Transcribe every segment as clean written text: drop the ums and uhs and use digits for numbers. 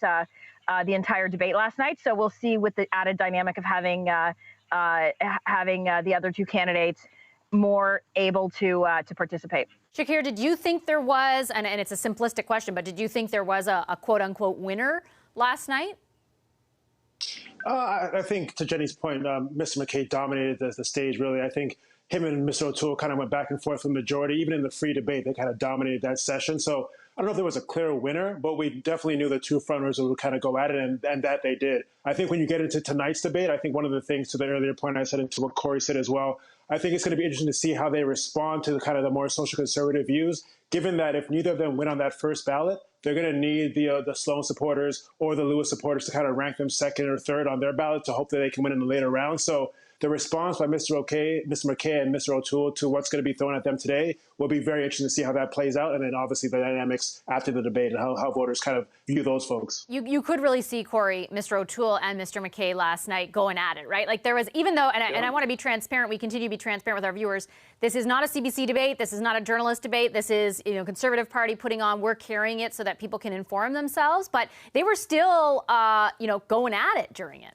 the entire debate last night. So we'll see with the added dynamic of having the other two candidates more able to participate. Shakir, did you think there was, and it's a simplistic question, but did you think there was a quote-unquote winner last night? I think, to Jenny's point, Mr. MacKay dominated the stage, really. I think him and Mr. O'Toole kind of went back and forth for the majority. Even in the free debate, they kind of dominated that session. So I don't know if there was a clear winner, but we definitely knew the two frontrunners would kind of go at it, and that they did. I think when you get into tonight's debate, I think one of the things, to the earlier point I said and to what Corey said as well, I think it's going to be interesting to see how they respond to kind of the more social conservative views, given that if neither of them win on that first ballot, they're going to need the Sloan supporters or the Lewis supporters to kind of rank them second or third on their ballot to hope that they can win in the later round. So the response by Mr. MacKay and Mr. O'Toole to what's going to be thrown at them today will be very interesting to see how that plays out, and then obviously the dynamics after the debate and how voters kind of view those folks. You could really see, Corey, Mr. O'Toole and Mr. MacKay last night going at it, right? Like there was, even though, and I want to be transparent, we continue to be transparent with our viewers, this is not a CBC debate, this is not a journalist debate, this is, Conservative Party putting on, we're carrying it so that people can inform themselves, but they were still, going at it during it.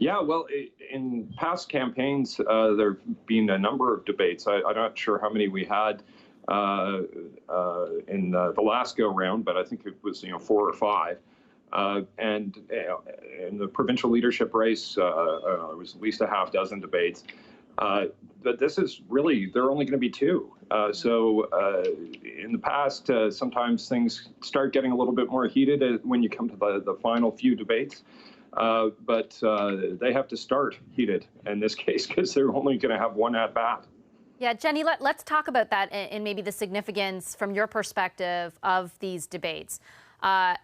Yeah, well, in past campaigns, there have been a number of debates. I'm not sure how many we had in the last go-round, but I think it was 4 or 5. And in the provincial leadership race, it was at least a half dozen debates. But this is really, there are only going to be 2. So in the past, sometimes things start getting a little bit more heated when you come to the final few debates. But they have to start heated in this case because they're only going to have one at bat. Yeah, Jenny, let's talk about that and maybe the significance from your perspective of these debates.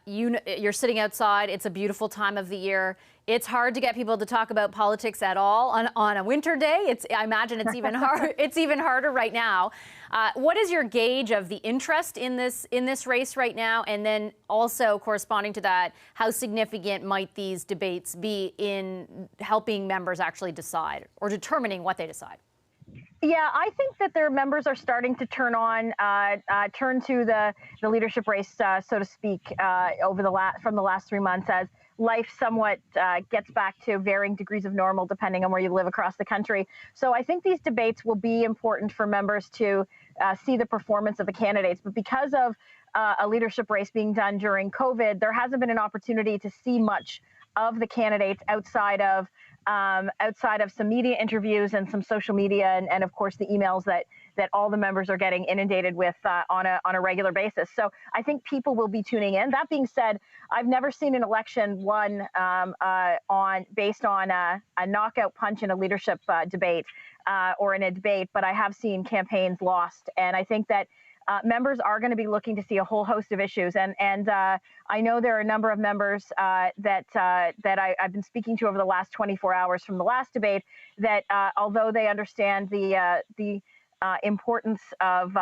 You're sitting outside. It's a beautiful time of the year. It's hard to get people to talk about politics at all on a winter day. I imagine it's even hard. It's even harder right now. What is your gauge of the interest in this race right now? And then also corresponding to that, how significant might these debates be in helping members actually decide or determining what they decide? Yeah, I think that their members are starting to turn to the leadership race, so to speak, from the last 3 months as life somewhat gets back to varying degrees of normal depending on where you live across the country. So I think these debates will be important for members to see the performance of the candidates. But because of a leadership race being done during COVID, there hasn't been an opportunity to see much of the candidates outside of some media interviews and some social media and of course the emails that all the members are getting inundated with on a regular basis. So I think people will be tuning in. That being said, I've never seen an election won based on a knockout punch in a leadership debate or in a debate, but I have seen campaigns lost, and I think that members are going to be looking to see a whole host of issues, and I know there are a number of members that I've been speaking to over the last 24 hours from the last debate that although they understand the importance of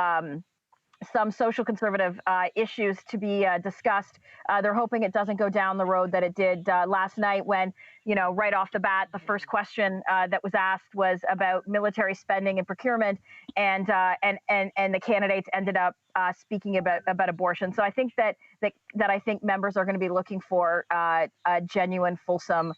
some social conservative issues to be discussed, they're hoping it doesn't go down the road that it did last night when, right off the bat, the first question that was asked was about military spending and procurement, and the candidates ended up speaking about abortion. So I think that I think members are going to be looking for a genuine, fulsome,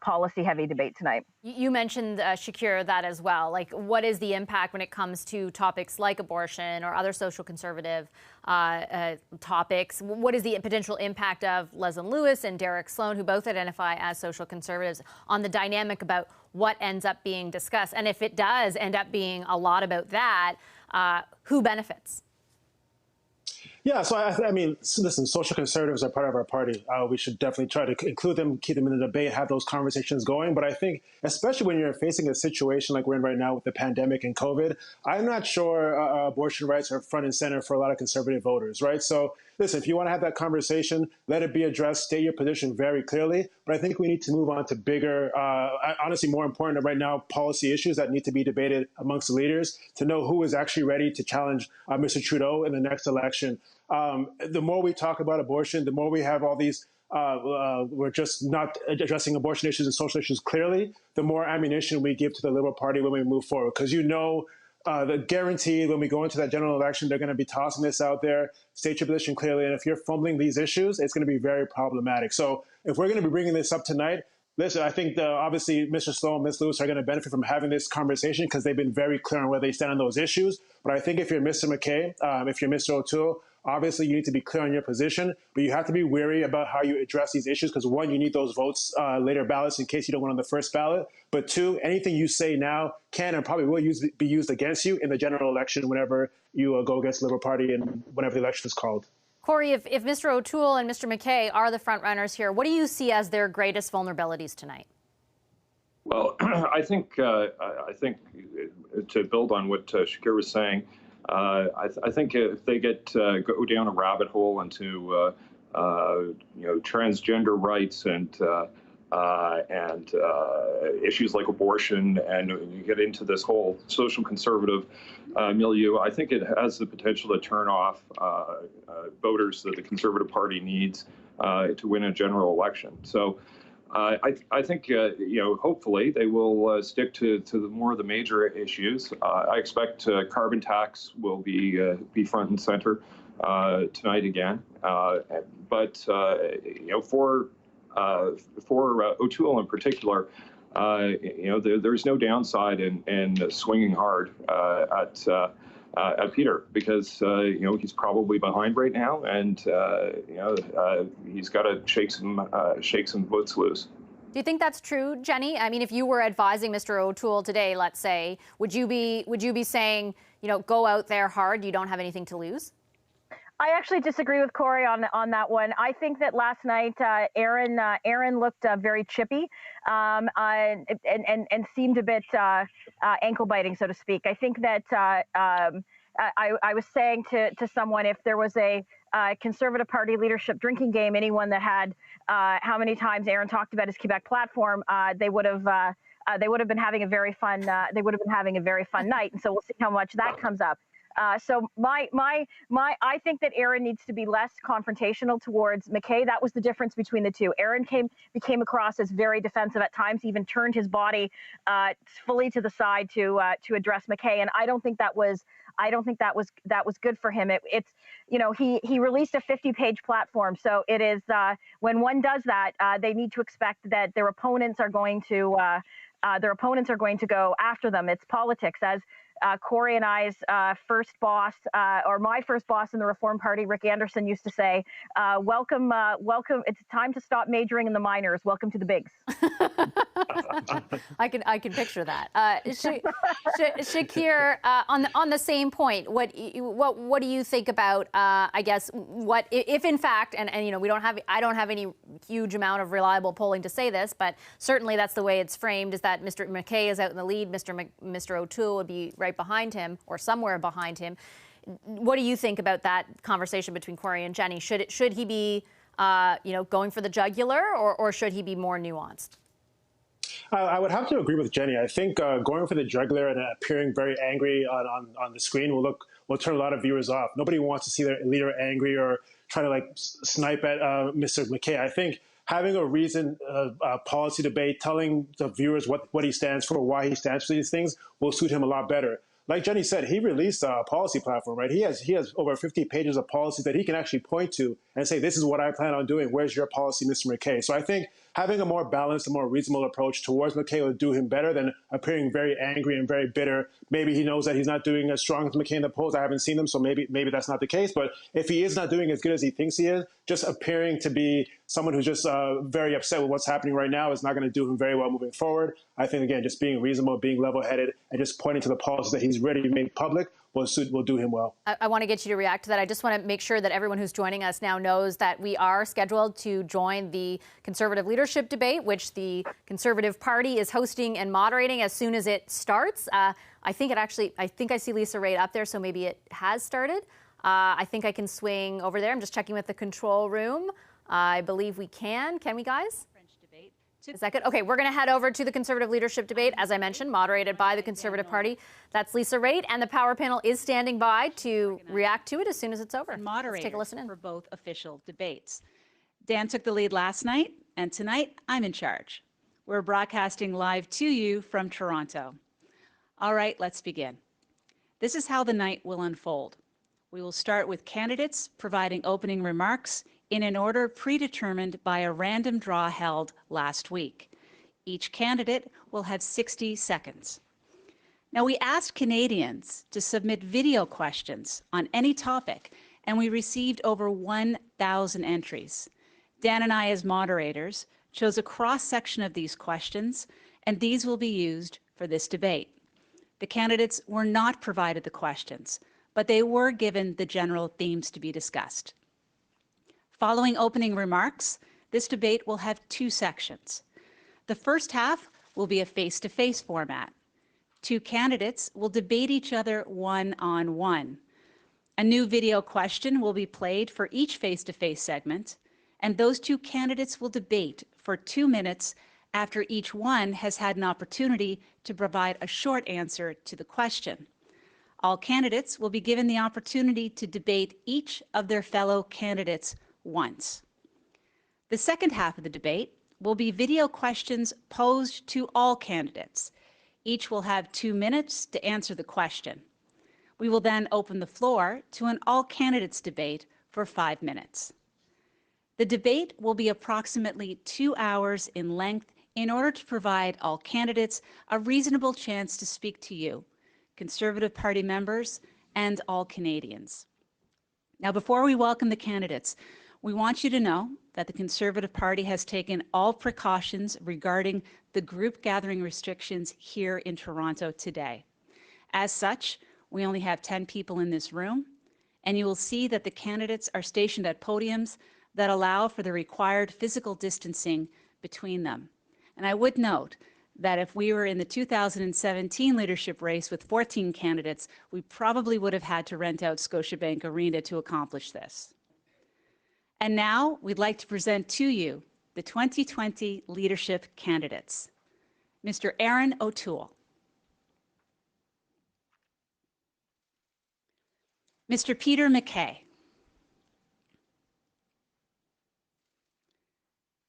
policy-heavy debate tonight. You mentioned, Shakir, that as well. Like, what is the impact when it comes to topics like abortion or other social conservative topics? What is the potential impact of Leslyn Lewis and Derek Sloan, who both identify as social conservatives, on the dynamic about what ends up being discussed? And if it does end up being a lot about that, who benefits? Yeah, so I mean, listen, social conservatives are part of our party. We should definitely try to include them, keep them in the debate, have those conversations going. But I think, especially when you're facing a situation like we're in right now with the pandemic and COVID, I'm not sure abortion rights are front and center for a lot of conservative voters, right? So listen, if you want to have that conversation, let it be addressed, state your position very clearly. But I think we need to move on to bigger, honestly, more important right now, policy issues that need to be debated amongst the leaders to know who is actually ready to challenge Mr. Trudeau in the next election. The more we talk about abortion, the more we have all these, we're just not addressing abortion issues and social issues clearly, the more ammunition we give to the Liberal Party when we move forward. Because the guarantee when we go into that general election, they're going to be tossing this out there, state your position clearly. And if you're fumbling these issues, it's going to be very problematic. So if we're going to be bringing this up tonight, listen, I think obviously Mr. Sloan, Ms. Lewis are going to benefit from having this conversation because they've been very clear on where they stand on those issues. But I think if you're Mr. MacKay, if you're Mr. O'Toole, obviously you need to be clear on your position, but you have to be wary about how you address these issues because, one, you need those votes, later ballots in case you don't win on the first ballot. But two, anything you say now can and probably will be used against you in the general election whenever you go against the Liberal Party and whenever the election is called. Corey, if Mr. O'Toole and Mr. MacKay are the front runners here, what do you see as their greatest vulnerabilities tonight? Well, I think to build on what Shakir was saying, I think if they go down a rabbit hole into transgender rights and issues like abortion, and you get into this whole social conservative milieu, I think it has the potential to turn off voters that the Conservative Party needs to win a general election. So I think hopefully they will stick to the more of the major issues. I expect carbon tax will be front and center tonight again. But for O'Toole in particular, there's no downside in swinging hard at Peter because he's probably behind right now, and he's got to shake some votes loose. Do you think that's true, Jenny? I mean, if you were advising Mr. O'Toole today, let's say, would you be saying, go out there hard, you don't have anything to lose? I actually disagree with Corey on that one. I think that last night Erin looked very chippy and seemed a bit ankle biting, so to speak. I think that I was saying to someone, if there was a Conservative Party leadership drinking game, anyone that had how many times Erin talked about his Quebec platform, they would have been having a very fun night, and so we'll see how much that comes up. So I think that Erin needs to be less confrontational towards MacKay. That was the difference between the two. Erin became across as very defensive at times, even turned his body fully to the side to address MacKay, and I don't think that was good for him. It's he released a 50-page platform, so it is when one does that, they need to expect that their opponents are going to go after them. It's politics, as Corey and I's first boss, or my first boss in the Reform Party, Rick Anderson, used to say, welcome, it's time to stop majoring in the minors. Welcome to the bigs. I can picture that. Shakir, on the same point, what do you think about, I guess, what if in fact, and I don't have any huge amount of reliable polling to say this, but certainly that's the way it's framed, is that Mr. MacKay is out in the lead, Mr. O'Toole would be right behind him or somewhere behind him. What do you think about that conversation between Corey and Jenny? Should he be going for the jugular, or should he be more nuanced? I would have to agree with Jenny. I think going for the jugular and appearing very angry on the screen will turn a lot of viewers off. Nobody wants to see their leader angry or trying to snipe at Mr. MacKay. I think having a reasoned policy debate, telling the viewers what he stands for, why he stands for these things, will suit him a lot better. Like Jenny said, he released a policy platform, right? He has over 50 pages of policies that he can actually point to and say, this is what I plan on doing. Where's your policy, Mr. MacKay? So I think having a more balanced, a more reasonable approach towards MacKay would do him better than appearing very angry and very bitter. Maybe he knows that he's not doing as strong as MacKay in the polls. I haven't seen them, so maybe that's not the case. But if he is not doing as good as he thinks he is, just appearing to be someone who's just very upset with what's happening right now is not going to do him very well moving forward. I think, again, just being reasonable, being level-headed, and just pointing to the policies that he's ready to make public will do him well. I want to get you to react to that. I just want to make sure that everyone who's joining us now knows that we are scheduled to join the Conservative leadership debate, which the Conservative Party is hosting and moderating as soon as it starts. I think I see Lisa Raitt up there, so maybe it has started. I think I can swing over there. I'm just checking with the control room. I believe we can. Can we, guys? Is that good? Okay, we're going to head over to the Conservative leadership debate, as I mentioned, moderated by the Conservative Party. That's Lisa Raitt, and the power panel is standing by to react to it as soon as it's over. Let's take a listen in. For both official debates. Dan took the lead last night, and tonight I'm in charge. We're broadcasting live to you from Toronto. All right, let's begin. This is how the night will unfold. We will start with candidates providing opening remarks in an order predetermined by a random draw held last week. Each candidate will have 60 seconds. Now, we asked Canadians to submit video questions on any topic, and we received over 1,000 entries. Dan and I, as moderators, chose a cross-section of these questions, and these will be used for this debate. The candidates were not provided the questions, but they were given the general themes to be discussed. Following opening remarks, this debate will have two sections. The first half will be a face-to-face format. Two candidates will debate each other one-on-one. A new video question will be played for each face-to-face segment, and those two candidates will debate for 2 minutes after each one has had an opportunity to provide a short answer to the question. All candidates will be given the opportunity to debate each of their fellow candidates once. The second half of the debate will be video questions posed to all candidates. Each will have 2 minutes to answer the question. We will then open the floor to an all candidates debate for 5 minutes. The debate will be approximately 2 hours in length in order to provide all candidates a reasonable chance to speak to you, Conservative Party members, and all Canadians. Now, before we welcome the candidates, we want you to know that the Conservative Party has taken all precautions regarding the group gathering restrictions here in Toronto today. As such, we only have 10 people in this room, and you will see that the candidates are stationed at podiums that allow for the required physical distancing between them. And I would note that if we were in the 2017 leadership race with 14 candidates, we probably would have had to rent out Scotiabank Arena to accomplish this. And now we'd like to present to you the 2020 leadership candidates. Mr. Erin O'Toole. Mr. Peter MacKay.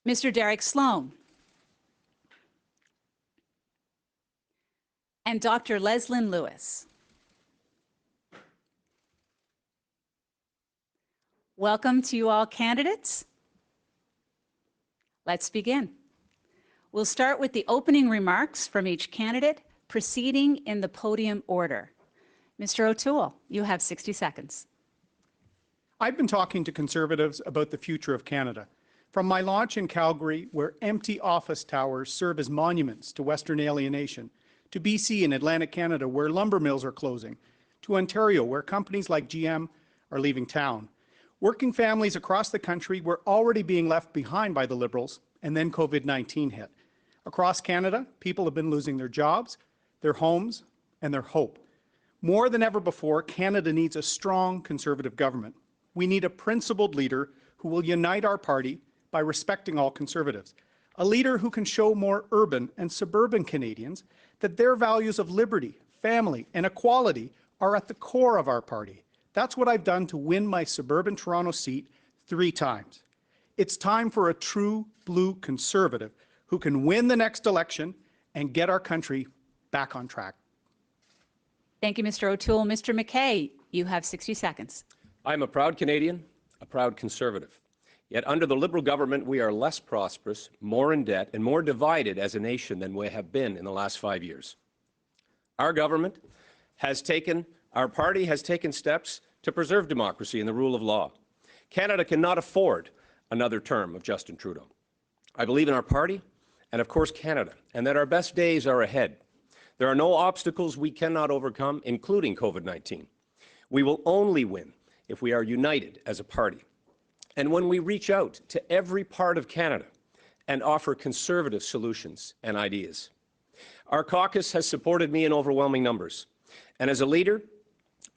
Mr. Derek Sloan. And Dr. Leslyn Lewis. Welcome to you all candidates. Let's begin. We'll start with the opening remarks from each candidate, proceeding in the podium order. Mr. O'Toole, you have 60 seconds. I've been talking to Conservatives about the future of Canada. From my launch in Calgary, where empty office towers serve as monuments to Western alienation, to BC and Atlantic Canada, where lumber mills are closing, to Ontario, where companies like GM are leaving town. Working families across the country were already being left behind by the Liberals, and then COVID-19 hit. Across Canada, people have been losing their jobs, their homes, and their hope. More than ever before, Canada needs a strong Conservative government. We need a principled leader who will unite our party by respecting all Conservatives. A leader who can show more urban and suburban Canadians that their values of liberty, family, and equality are at the core of our party. That's what I've done to win my suburban Toronto seat 3 times. It's time for a true blue Conservative who can win the next election and get our country back on track. Thank you, Mr. O'Toole. Mr. MacKay, you have 60 seconds. I'm a proud Canadian, a proud Conservative. Yet under the Liberal government, we are less prosperous, more in debt, and more divided as a nation than we have been in the last 5 years. Our government has taken, our party has taken steps to preserve democracy and the rule of law. Canada cannot afford another term of Justin Trudeau. I believe in our party and, of course, Canada, and that our best days are ahead. There are no obstacles we cannot overcome, including COVID-19. We will only win if we are united as a party. And when we reach out to every part of Canada and offer Conservative solutions and ideas. Our caucus has supported me in overwhelming numbers. And as a leader,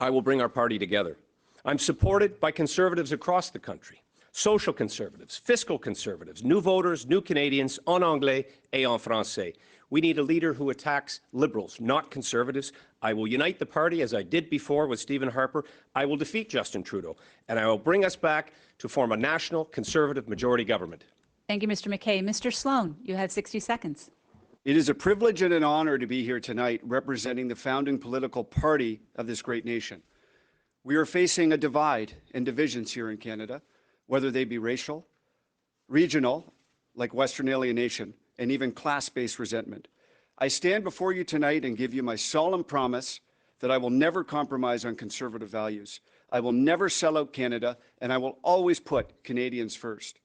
I will bring our party together. I'm supported by Conservatives across the country, social Conservatives, fiscal Conservatives, new voters, new Canadians, en anglais et en français. We need a leader who attacks Liberals, not Conservatives. I will unite the party as I did before with Stephen Harper. I will defeat Justin Trudeau, and I will bring us back to form a national Conservative majority government. Thank you, Mr. MacKay. Mr. Sloan, you have 60 seconds. It is a privilege and an honor to be here tonight representing the founding political party of this great nation. We are facing a divide and divisions here in Canada, whether they be racial, regional, like Western alienation, and even class-based resentment. I stand before you tonight and give you my solemn promise that I will never compromise on conservative values. I will never sell out Canada, and I will always put Canadians first.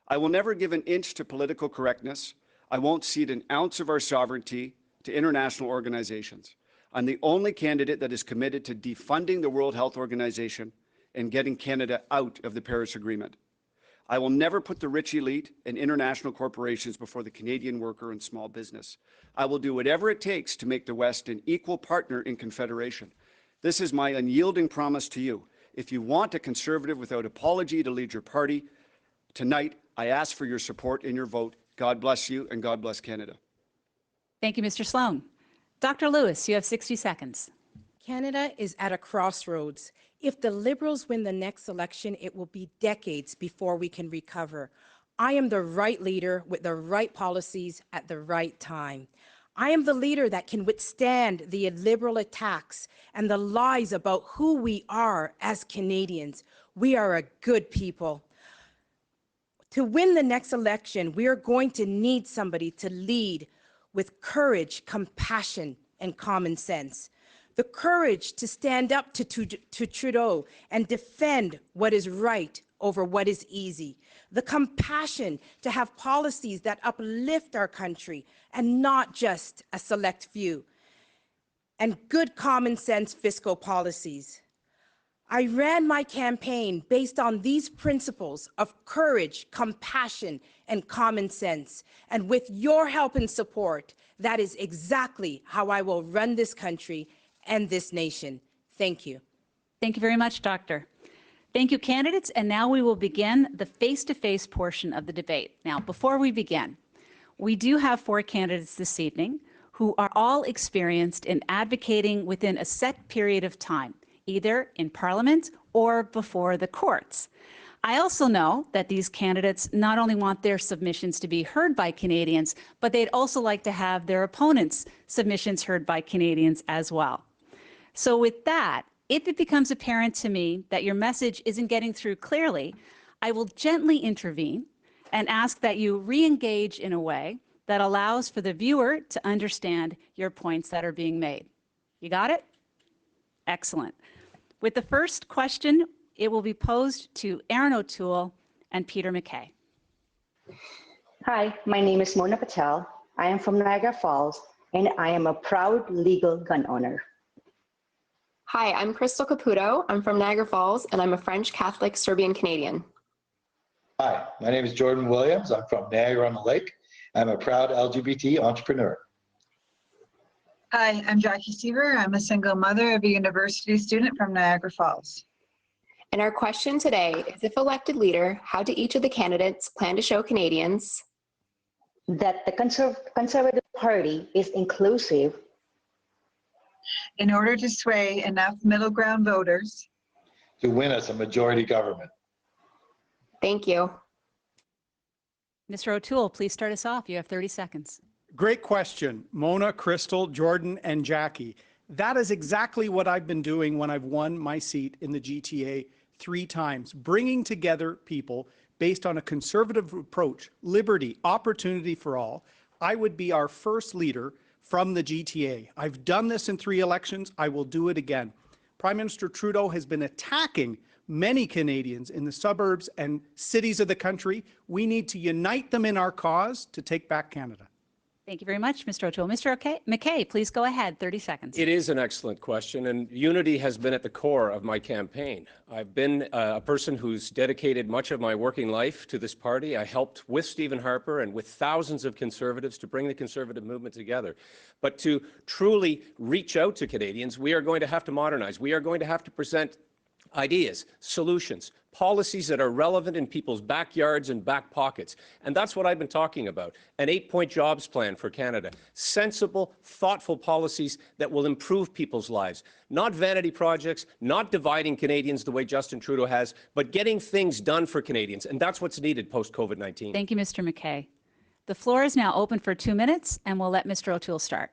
I will never give an inch to political correctness. I won't cede an ounce of our sovereignty to international organizations. I'm the only candidate that is committed to defunding the World Health Organization and getting Canada out of the Paris Agreement. I will never put the rich elite and international corporations before the Canadian worker and small business. I will do whatever it takes to make the West an equal partner in Confederation. This is my unyielding promise to you. If you want a Conservative without apology to lead your party, tonight I ask for your support and your vote. God bless you and God bless Canada. Thank you, Mr. Sloan. Dr. Lewis, you have 60 seconds. Canada is at a crossroads. If the Liberals win the next election, it will be decades before we can recover. I am the right leader with the right policies at the right time. I am the leader that can withstand the Liberal attacks and the lies about who we are as Canadians. We are a good people. To win the next election, we are going to need somebody to lead with courage, compassion, and common sense. The courage to stand up to Trudeau and defend what is right over what is easy. The compassion to have policies that uplift our country and not just a select few. And good common sense fiscal policies. I ran my campaign based on these principles of courage, compassion, and common sense. And with your help and support, that is exactly how I will run this country and this nation. Thank you. Thank you very much, Doctor. Thank you, candidates. And now we will begin the face-to-face portion of the debate. Now, before we begin, we do have 4 candidates this evening who are all experienced in advocating within a set period of time, either in Parliament or before the courts. I also know that these candidates not only want their submissions to be heard by Canadians, but they'd also like to have their opponents' submissions heard by Canadians as well. So with that, if it becomes apparent to me that your message isn't getting through clearly, I will gently intervene and ask that you re-engage in a way that allows for the viewer to understand your points that are being made. You got it? Excellent. With the first question, it will be posed to Erin O'Toole and Peter MacKay. Hi, my name is Mona Patel. I am from Niagara Falls, and I am a proud legal gun owner. Hi, I'm Crystal Caputo. I'm from Niagara Falls, and I'm a French Catholic Serbian Canadian. Hi, my name is Jordan Williams. I'm from Niagara-on-the-Lake. I'm a proud LGBT entrepreneur. Hi, I'm Jackie Seaver. I'm a single mother of a university student from Niagara Falls. And our question today is, if elected leader, how do each of the candidates plan to show Canadians that the Conservative Party is inclusive in order to sway enough middle ground voters to win us a majority government? Thank you. Mr. O'Toole, please start us off. You have 30 seconds. Great question, Mona, Crystal, Jordan, and Jackie. That is exactly what I've been doing when I've won my seat in the GTA 3 times, bringing together people based on a conservative approach, liberty, opportunity for all. I would be our first leader from the GTA. I've done this in 3 elections. I will do it again. Prime Minister Trudeau has been attacking many Canadians in the suburbs and cities of the country. We need to unite them in our cause to take back Canada. Thank you very much, Mr. O'Toole. Mr. MacKay, please go ahead. 30 seconds. It is an excellent question, and unity has been at the core of my campaign. I've been a person who's dedicated much of my working life to this party. I helped with Stephen Harper and with thousands of Conservatives to bring the Conservative movement together. But to truly reach out to Canadians, we are going to have to modernize. We are going to have to present ideas, solutions, policies that are relevant in people's backyards and back pockets. And that's what I've been talking about. An 8-point jobs plan for Canada. Sensible, thoughtful policies that will improve people's lives. Not vanity projects, not dividing Canadians the way Justin Trudeau has, but getting things done for Canadians. And that's what's needed post-COVID-19. Thank you, Mr. MacKay. The floor is now open for 2 minutes, and we'll let Mr. O'Toole start.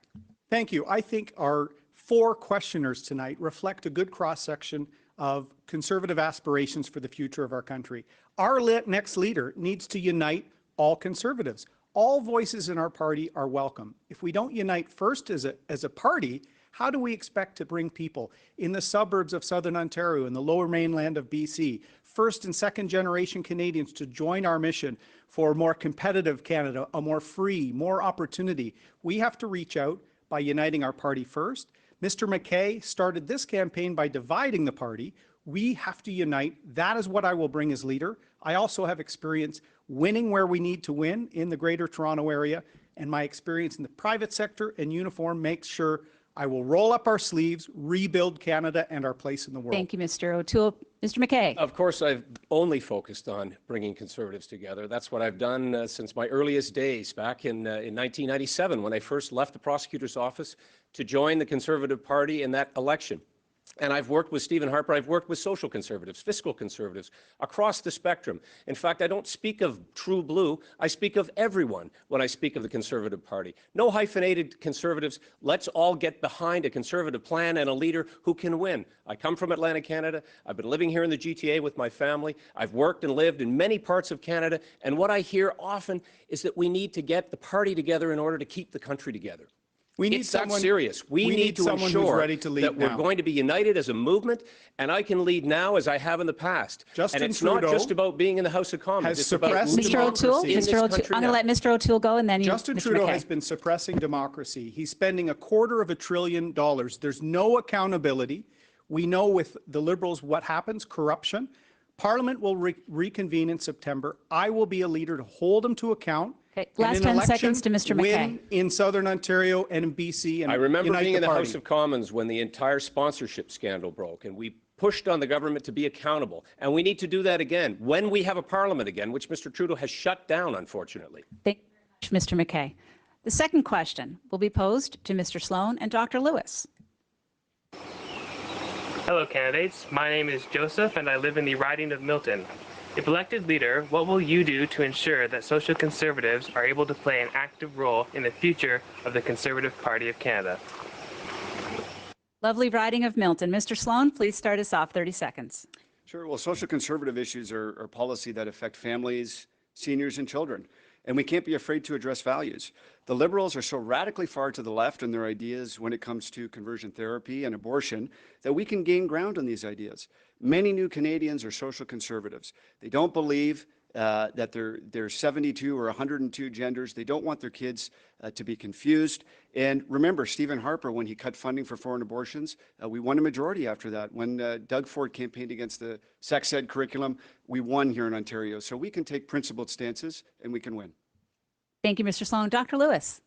Thank you. I think our 4 questioners tonight reflect a good cross-section of conservative aspirations for the future of our country. Our next leader needs to unite all conservatives. All voices in our party are welcome. If we don't unite first as a party, how do we expect to bring people in the suburbs of Southern Ontario and the lower mainland of BC, first and second generation Canadians, to join our mission for a more competitive Canada, a more free, more opportunity? We have to reach out by uniting our party first. Mr. MacKay started this campaign by dividing the party. We have to unite. That is what I will bring as leader. I also have experience winning where we need to win in the Greater Toronto Area, and my experience in the private sector and uniform makes sure I will roll up our sleeves, rebuild Canada and our place in the world. Thank you, Mr. O'Toole. Mr. MacKay. Of course, I've only focused on bringing Conservatives together. That's what I've done since my earliest days, back in 1997, when I first left the prosecutor's office to join the Conservative Party in that election. And I've worked with Stephen Harper, I've worked with social conservatives, fiscal conservatives, across the spectrum. In fact, I don't speak of true blue, I speak of everyone when I speak of the Conservative Party. No hyphenated conservatives. Let's all get behind a conservative plan and a leader who can win. I come from Atlantic Canada. I've been living here in the GTA with my family. I've worked and lived in many parts of Canada. And what I hear often is that we need to get the party together in order to keep the country together. It's that serious. We need to ensure that we're going to be united as a movement, and I can lead now as I have in the past. And it's not just about being in the House of Commons. It's about Mr. O'Toole, I'm going to let Mr. O'Toole go, and then Justin Trudeau has been suppressing democracy. He's spending $250 billion. There's no accountability. We know with the Liberals what happens: corruption. Parliament will reconvene in September. I will be a leader to hold them to account. Okay. Last 10 seconds to Mr. MacKay. In Southern Ontario and in BC. And I remember being in the party. House of Commons when the entire sponsorship scandal broke, and we pushed on the government to be accountable. And we need to do that again when we have a parliament again, which Mr. Trudeau has shut down, unfortunately. Thank you, Mr. MacKay. The second question will be posed to Mr. Sloan and Dr. Lewis. Hello, candidates. My name is Joseph, and I live in the riding of Milton. If elected leader, what will you do to ensure that social conservatives are able to play an active role in the future of the Conservative Party of Canada? Lovely riding of Milton. Mr. Sloan, please start us off. 30 seconds. Sure. Well, social conservative issues are policy that affect families, seniors, and children. And we can't be afraid to address values. The Liberals are so radically far to the left in their ideas when it comes to conversion therapy and abortion that we can gain ground on these ideas. Many new Canadians are social conservatives. They don't believe that there's 72 or 102 genders. They don't want their kids to be confused. And remember, Stephen Harper, when he cut funding for foreign abortions, we won a majority after that. When Doug Ford campaigned against the sex ed curriculum, we won here in Ontario. So we can take principled stances and we can win. Thank you, Mr. Sloan. Dr. Lewis.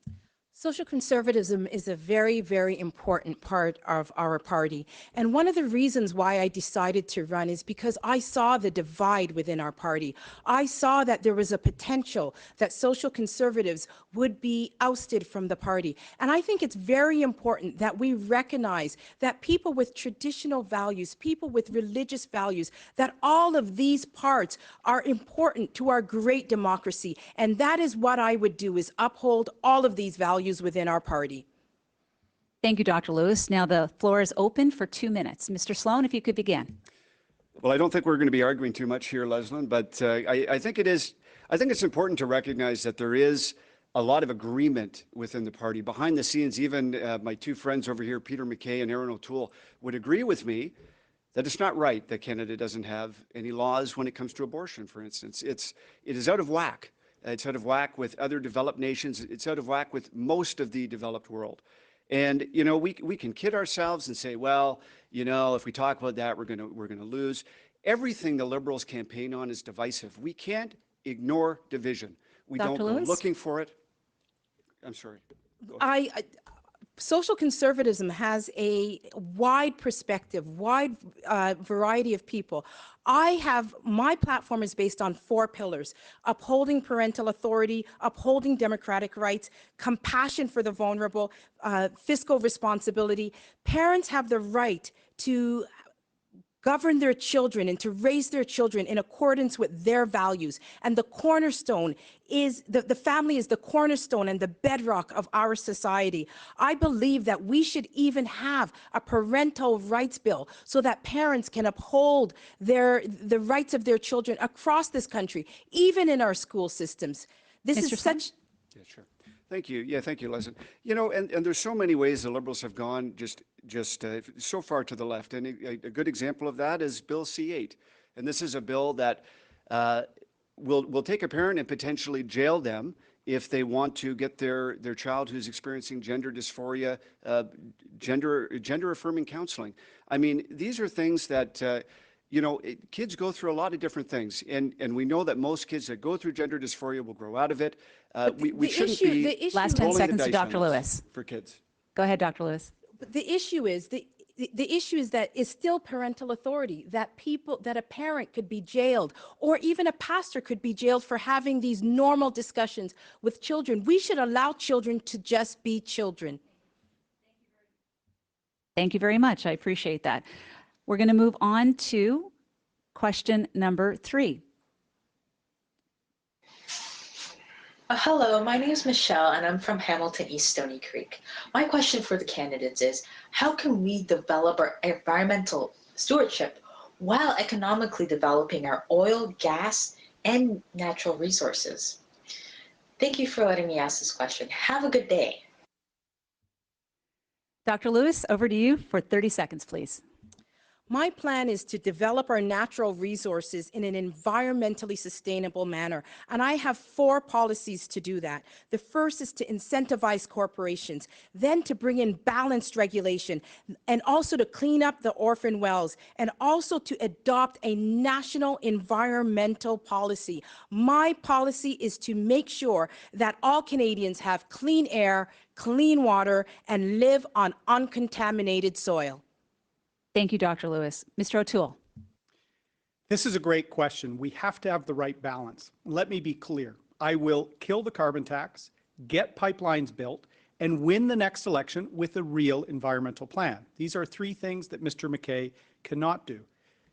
Social conservatism is a very, very important part of our party. And one of the reasons why I decided to run is because I saw the divide within our party. I saw that there was a potential that social conservatives would be ousted from the party. And I think it's very important that we recognize that people with traditional values, people with religious values, that all of these parts are important to our great democracy. And that is what I would do, is uphold all of these values within our party. Thank you, Dr. Lewis. Now the floor is open for 2 minutes. Mr. Sloan, if you could begin. Well, I don't think we're going to be arguing too much here, Leslyn, but I think it's important to recognize that there is a lot of agreement within the party. Behind the scenes, even my two friends over here, Peter MacKay and Erin O'Toole, would agree with me that it's not right that Canada doesn't have any laws when it comes to abortion, for instance. It is out of whack. It's out of whack with other developed nations. It's out of whack with most of the developed world. And, you know, we can kid ourselves and say, well, you know, if we talk about that, we're going to lose. Everything the Liberals campaign on is divisive. We can't ignore division. We Dr. don't Lewis? go looking for it. I'm sorry. Social conservatism has a wide perspective, wide variety of people. My platform is based on 4 pillars: upholding parental authority, upholding democratic rights, compassion for the vulnerable, fiscal responsibility. Parents have the right to govern their children and to raise their children in accordance with their values. And the cornerstone is, the family is the cornerstone and the bedrock of our society. I believe that we should even have a parental rights bill so that parents can uphold the rights of their children across this country, even in our school systems. This Mr. is such... Yeah, sure. Thank you. Yeah, thank you, Leslyn. You know, and there's so many ways the Liberals have gone just so far to the left. And a good example of that is Bill C-8. And this is a bill that will take a parent and potentially jail them if they want to get their child who's experiencing gender dysphoria, gender affirming counseling. I mean, these are things that you know, kids go through a lot of different things, and we know that most kids that go through gender dysphoria will grow out of it. We shouldn't be last 10 seconds to Dr. Lewis for kids. Go ahead, Dr. Lewis. But the issue is the issue is that it's still parental authority, that a parent could be jailed, or even a pastor could be jailed for having these normal discussions with children. We should allow children to just be children. Thank you very much. I appreciate that. We're going to move on to question number 3. Hello, my name is Michelle and I'm from Hamilton East Stony Creek. My question for the candidates is, how can we develop our environmental stewardship while economically developing our oil, gas, and natural resources? Thank you for letting me ask this question. Have a good day. Dr. Lewis, over to you for 30 seconds, please. My plan is to develop our natural resources in an environmentally sustainable manner, and I have 4 policies to do that. The first is to incentivize corporations, then to bring in balanced regulation, and also to clean up the orphan wells, and also to adopt a national environmental policy. My policy is to make sure that all Canadians have clean air, clean water, and live on uncontaminated soil. Thank you, Dr. Lewis. Mr. O'Toole. This is a great question. We have to have the right balance. Let me be clear. I will kill the carbon tax, get pipelines built, and win the next election with a real environmental plan. These are 3 things that Mr. MacKay cannot do.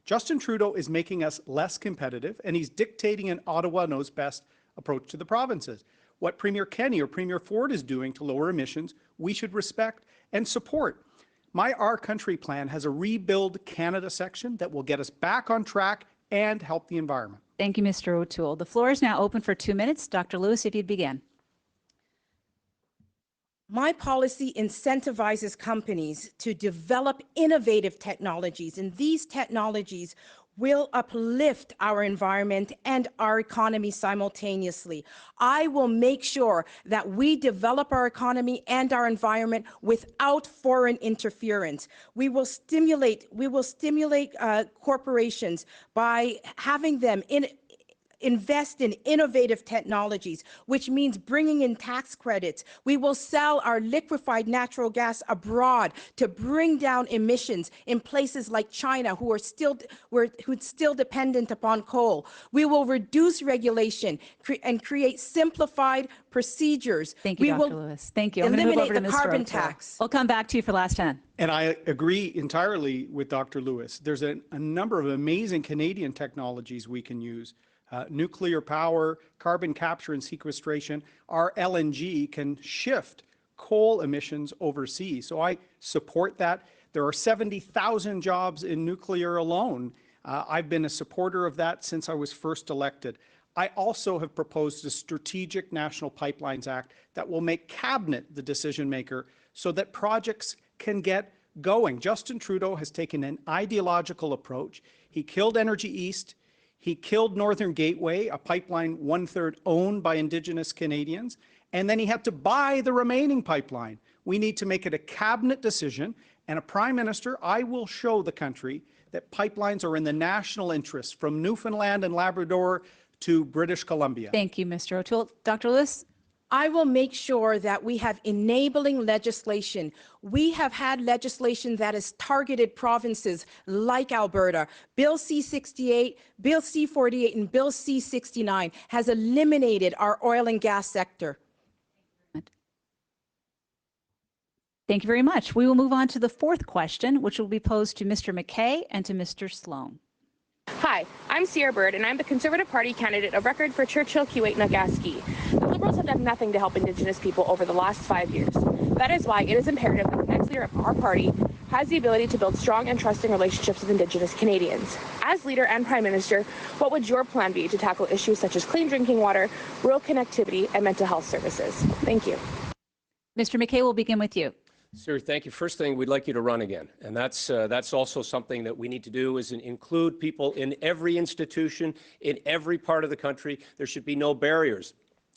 Justin Trudeau is making us less competitive, and he's dictating an Ottawa knows best approach to the provinces. What Premier Kenney or Premier Ford is doing to lower emissions, we should respect and support. My Our Country plan has a Rebuild Canada section that will get us back on track and help the environment. Thank you, Mr. O'Toole. The floor is now open for 2 minutes. Dr. Lewis, if you'd begin. My policy incentivizes companies to develop innovative technologies, and these technologies will uplift our environment and our economy simultaneously. I will make sure that we develop our economy and our environment without foreign interference. We will stimulate corporations by having them invest in innovative technologies, which means bringing in tax credits. We will sell our liquefied natural gas abroad to bring down emissions in places like China, who's still dependent upon coal. We will reduce regulation and create simplified procedures. Thank you, Dr. Lewis. Thank you. I'm going to move over to Mr. carbon O'Toole. tax. We'll come back to you for last 10. And I agree entirely with Dr. Lewis. There's a number of amazing Canadian technologies we can use. Nuclear power, carbon capture and sequestration. Our LNG can shift coal emissions overseas. So I support that. There are 70,000 jobs in nuclear alone. I've been a supporter of that since I was first elected. I also have proposed a Strategic National Pipelines Act that will make Cabinet the decision maker so that projects can get going. Justin Trudeau has taken an ideological approach. He killed Energy East. He killed Northern Gateway, a pipeline 1/3 owned by Indigenous Canadians, and then he had to buy the remaining pipeline. We need to make it a cabinet decision, and a prime minister, I will show the country that pipelines are in the national interest from Newfoundland and Labrador to British Columbia. Thank you, Mr. O'Toole. Dr. Lewis? I will make sure that we have enabling legislation. We have had legislation that has targeted provinces like Alberta. Bill C-68, Bill C-48, and Bill C-69 has eliminated our oil and gas sector. Thank you very much. We will move on to the fourth question, which will be posed to Mr. MacKay and to Mr. Sloan. Hi, I'm Sierra Bird, and I'm the Conservative Party candidate of record for Churchill, Kuwait, Nagaski. The Liberals have done nothing to help Indigenous people over the last 5 years. That is why it is imperative that the next leader of our party has the ability to build strong and trusting relationships with Indigenous Canadians. As leader and Prime Minister, what would your plan be to tackle issues such as clean drinking water, rural connectivity, and mental health services? Thank you. Mr. MacKay, we'll begin with you. Sir, thank you. First thing, we'd like you to run again. And that's also something that we need to do is include people in every institution, in every part of the country. There should be no barriers.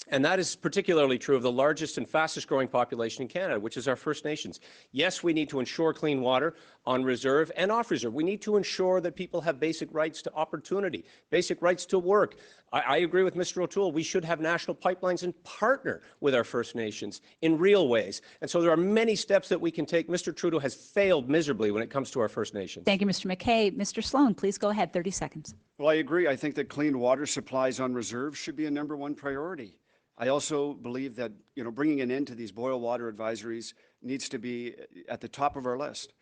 And that is particularly true of the largest and fastest growing population in Canada, which is our First Nations. Yes, we need to ensure clean water on reserve and off reserve. We need to ensure that people have basic rights to opportunity, basic rights to work. I agree with Mr. O'Toole. We should have national pipelines and partner with our First Nations in real ways. And so there are many steps that we can take. Mr. Trudeau has failed miserably when it comes to our First Nations. Thank you, Mr. MacKay. Mr. Sloan, please go ahead. 30 seconds. Well, I agree. I think that clean water supplies on reserve should be a #1 priority. I also believe that, bringing an end to these boil water advisories needs to be at the top of our list.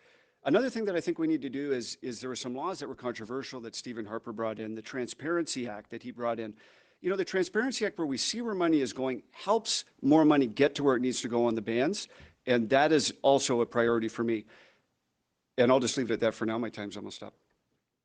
Another thing that I think we need to do is there were some laws that were controversial that Stephen Harper brought in, the Transparency Act that he brought in. The Transparency Act, where we see where money is going, helps more money get to where it needs to go on the bans, and that is also a priority for me. And I'll just leave it at that for now. My time's almost up.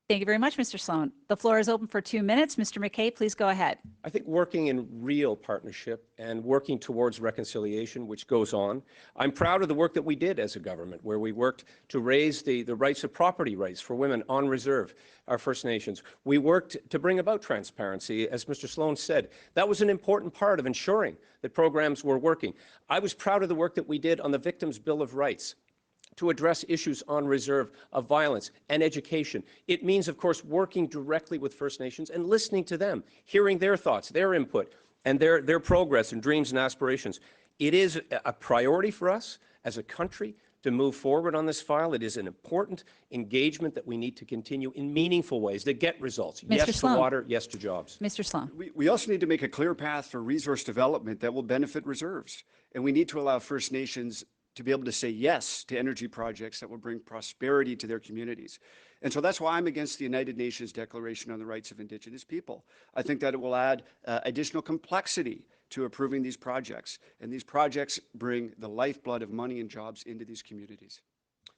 Thank you very much, Mr. Sloan. The floor is open for 2 minutes. Mr. MacKay, please go ahead. I think working in real partnership and working towards reconciliation, which goes on. I'm proud of the work that we did as a government, where we worked to raise the rights of property rights for women on reserve, our First Nations. We worked to bring about transparency, as Mr. Sloan said. That was an important part of ensuring that programs were working. I was proud of the work that we did on the Victims' Bill of Rights, to address issues on reserve of violence and education. It means, of course, working directly with First Nations and listening to them, hearing their thoughts, their input, and their progress and dreams and aspirations. It is a priority for us as a country to move forward on this file. It is an important engagement that we need to continue in meaningful ways that get results. Mr. Yes Sloan. to water, yes to jobs. Mr. Sloan. We also need to make a clear path for resource development that will benefit reserves. And we need to allow First Nations to be able to say yes to energy projects that will bring prosperity to their communities. And so that's why I'm against the United Nations Declaration on the Rights of Indigenous People. I think that it will add additional complexity to approving these projects. And these projects bring the lifeblood of money and jobs into these communities.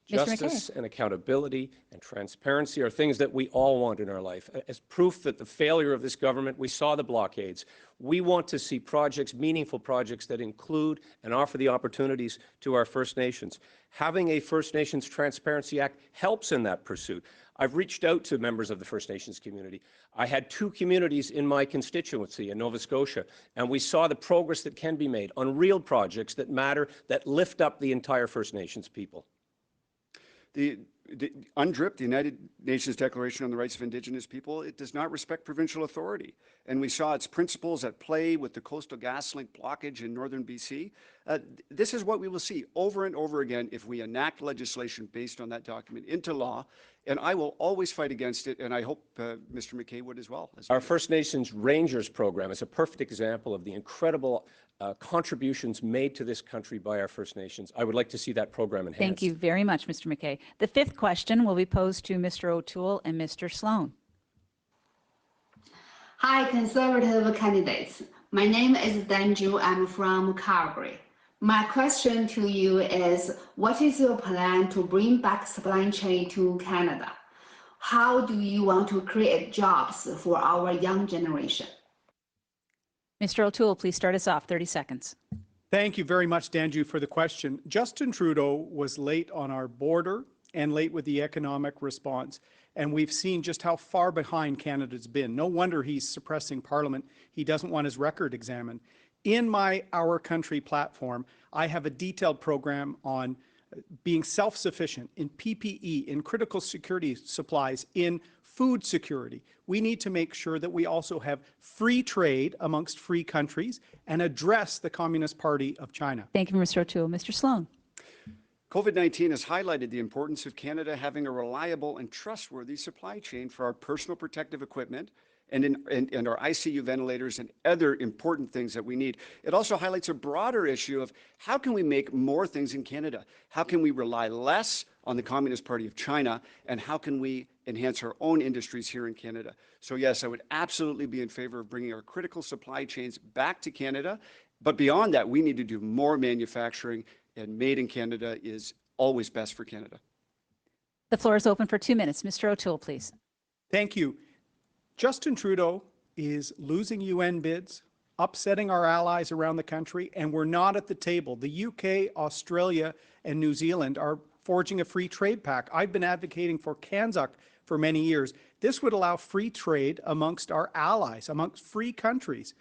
Justice and accountability and transparency are things that we all want in our life. As proof that the failure of this government, we saw the blockades. We want to see projects, meaningful projects that include and offer the opportunities to our First Nations. Having a First Nations Transparency Act helps in that pursuit. I've reached out to members of the First Nations community. I had 2 communities in my constituency in Nova Scotia, and we saw the progress that can be made on real projects that matter, that lift up the entire First Nations people. The UNDRIP, the United Nations Declaration on the Rights of Indigenous People, it does not respect provincial authority. And we saw its principles at play with the Coastal GasLink blockage in northern BC. This is what we will see over and over again if we enact legislation based on that document into law. And I will always fight against it, and I hope Mr. MacKay would as well. Our First Nations Rangers program is a perfect example of the incredible contributions made to this country by our First Nations. I would like to see that program enhanced. Thank you very much, Mr. MacKay. The 5th question will be posed to Mr. O'Toole and Mr. Sloan. Hi, Conservative candidates. My name is Danju. I'm from Calgary. My question to you is, what is your plan to bring back supply chain to Canada? How do you want to create jobs for our young generation? Mr. O'Toole, please start us off. 30 seconds. Thank you very much, Danju, for the question. Justin Trudeau was late on our border and late with the economic response, and we've seen just how far behind Canada's been. No wonder he's suppressing Parliament. He doesn't want his record examined. In my Our Country platform, I have a detailed program on being self-sufficient in PPE, in critical security supplies, in food security. We need to make sure that we also have free trade amongst free countries and address the Communist Party of China. Thank you, Mr. O'Toole. Mr. Sloan. COVID-19 has highlighted the importance of Canada having a reliable and trustworthy supply chain for our personal protective equipment and our ICU ventilators and other important things that we need. It also highlights a broader issue of how can we make more things in Canada? How can we rely less on the Communist Party of China, and how can we enhance our own industries here in Canada? So yes, I would absolutely be in favor of bringing our critical supply chains back to Canada. But beyond that, we need to do more manufacturing, and made in Canada is always best for Canada. The floor is open for 2 minutes. Mr. O'Toole, please. Thank you. Justin Trudeau is losing UN bids, upsetting our allies around the country, and we're not at the table. The UK, Australia, and New Zealand are forging a free trade pact. I've been advocating for CANZUK for many years. This would allow free trade amongst our allies, amongst free countries.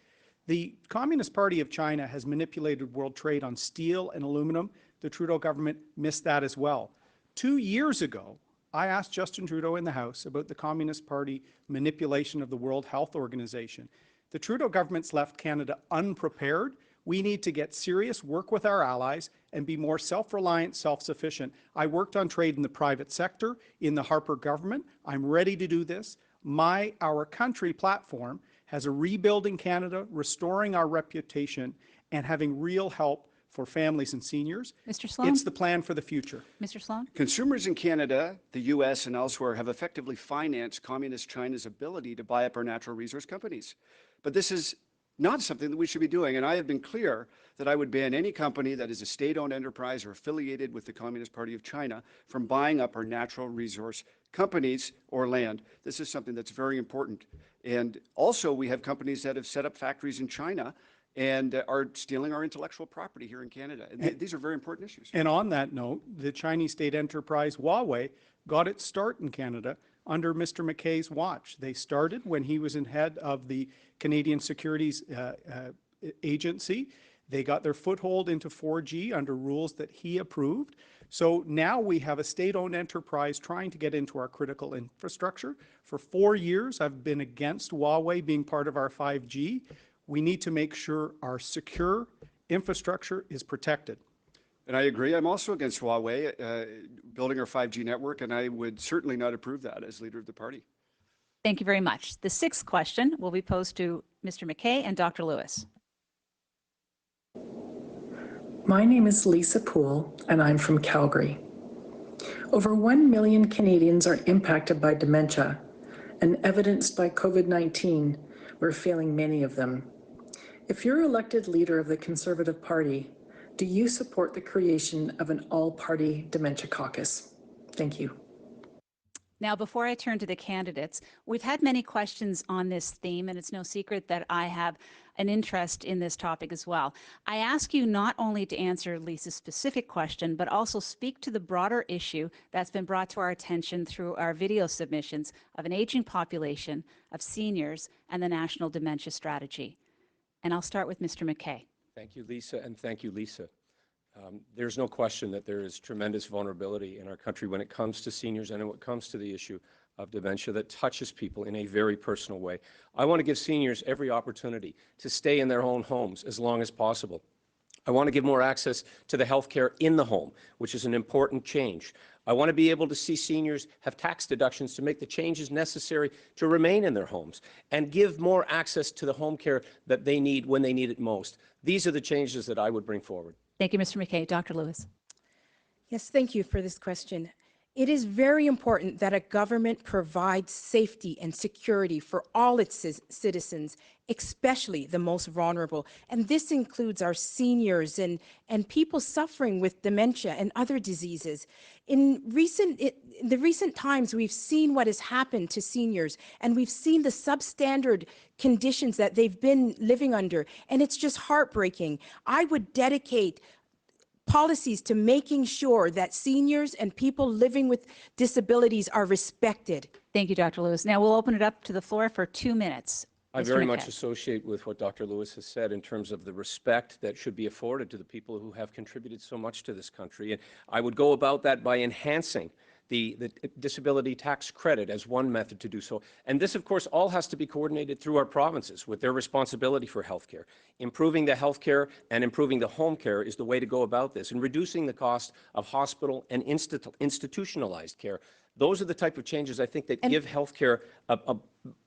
The Communist Party of China has manipulated world trade on steel and aluminum. The Trudeau government missed that as well. 2 years ago, I asked Justin Trudeau in the House about the Communist Party manipulation of the World Health Organization. The Trudeau government's left Canada unprepared. We need to get serious, work with our allies, and be more self-reliant, self-sufficient. I worked on trade in the private sector, in the Harper government. I'm ready to do this. Our Country platform has a rebuilding Canada, restoring our reputation, and having real help for families and seniors. Mr. Sloan? It's the plan for the future. Mr. Sloan? Consumers in Canada, the US, and elsewhere have effectively financed Communist China's ability to buy up our natural resource companies. But this is not something that we should be doing, and I have been clear that I would ban any company that is a state-owned enterprise or affiliated with the Communist Party of China from buying up our natural resource companies or land. This is something that's very important. And also, we have companies that have set up factories in China and are stealing our intellectual property here in Canada. And these are very important issues. And on that note, the Chinese state enterprise Huawei got its start in Canada under Mr. MacKay's watch. They started when he was in head of the Canadian Securities Agency. They got their foothold into 4G under rules that he approved. So now we have a state-owned enterprise trying to get into our critical infrastructure. For 4 years, I've been against Huawei being part of our 5G. We need to make sure our secure infrastructure is protected. And I agree. I'm also against Huawei building our 5G network, and I would certainly not approve that as leader of the party. Thank you very much. The sixth question will be posed to Mr. MacKay and Dr. Lewis. My name is Lisa Poole, and I'm from Calgary. Over 1 million Canadians are impacted by dementia, and evidenced by COVID-19, we're failing many of them. If you're elected leader of the Conservative Party, do you support the creation of an all-party dementia caucus? Thank you. Now, before I turn to the candidates, we've had many questions on this theme, and it's no secret that I have an interest in this topic as well. I ask you not only to answer Lisa's specific question, but also speak to the broader issue that's been brought to our attention through our video submissions of an aging population, of seniors, and the National Dementia Strategy. And I'll start with Mr. MacKay. Thank you, Lisa, and thank you, Lisa. There's no question that there is tremendous vulnerability in our country when it comes to seniors and when it comes to the issue of dementia that touches people in a very personal way. I want to give seniors every opportunity to stay in their own homes as long as possible. I want to give more access to the health care in the home, which is an important change. I want to be able to see seniors have tax deductions to make the changes necessary to remain in their homes and give more access to the home care that they need when they need it most. These are the changes that I would bring forward. Thank you, Mr. MacKay. Dr. Lewis. Yes, thank you for this question. It is very important that a government provides safety and security for all its citizens, especially the most vulnerable. And this includes our seniors and people suffering with dementia and other diseases. In the recent times, we've seen what has happened to seniors, and we've seen the substandard conditions that they've been living under, and it's just heartbreaking. I would dedicate policies to making sure that seniors and people living with disabilities are respected. Thank you, Dr. Lewis. Now we'll open it up to the floor for 2 minutes. I very much associate with what Dr. Lewis has said in terms of the respect that should be afforded to the people who have contributed so much to this country. And I would go about that by enhancing the disability tax credit as one method to do so. And this, of course, all has to be coordinated through our provinces with their responsibility for health care. Improving the health care and improving the home care is the way to go about this, and reducing the cost of hospital and institutionalized care. Those are the type of changes I think that give healthcare a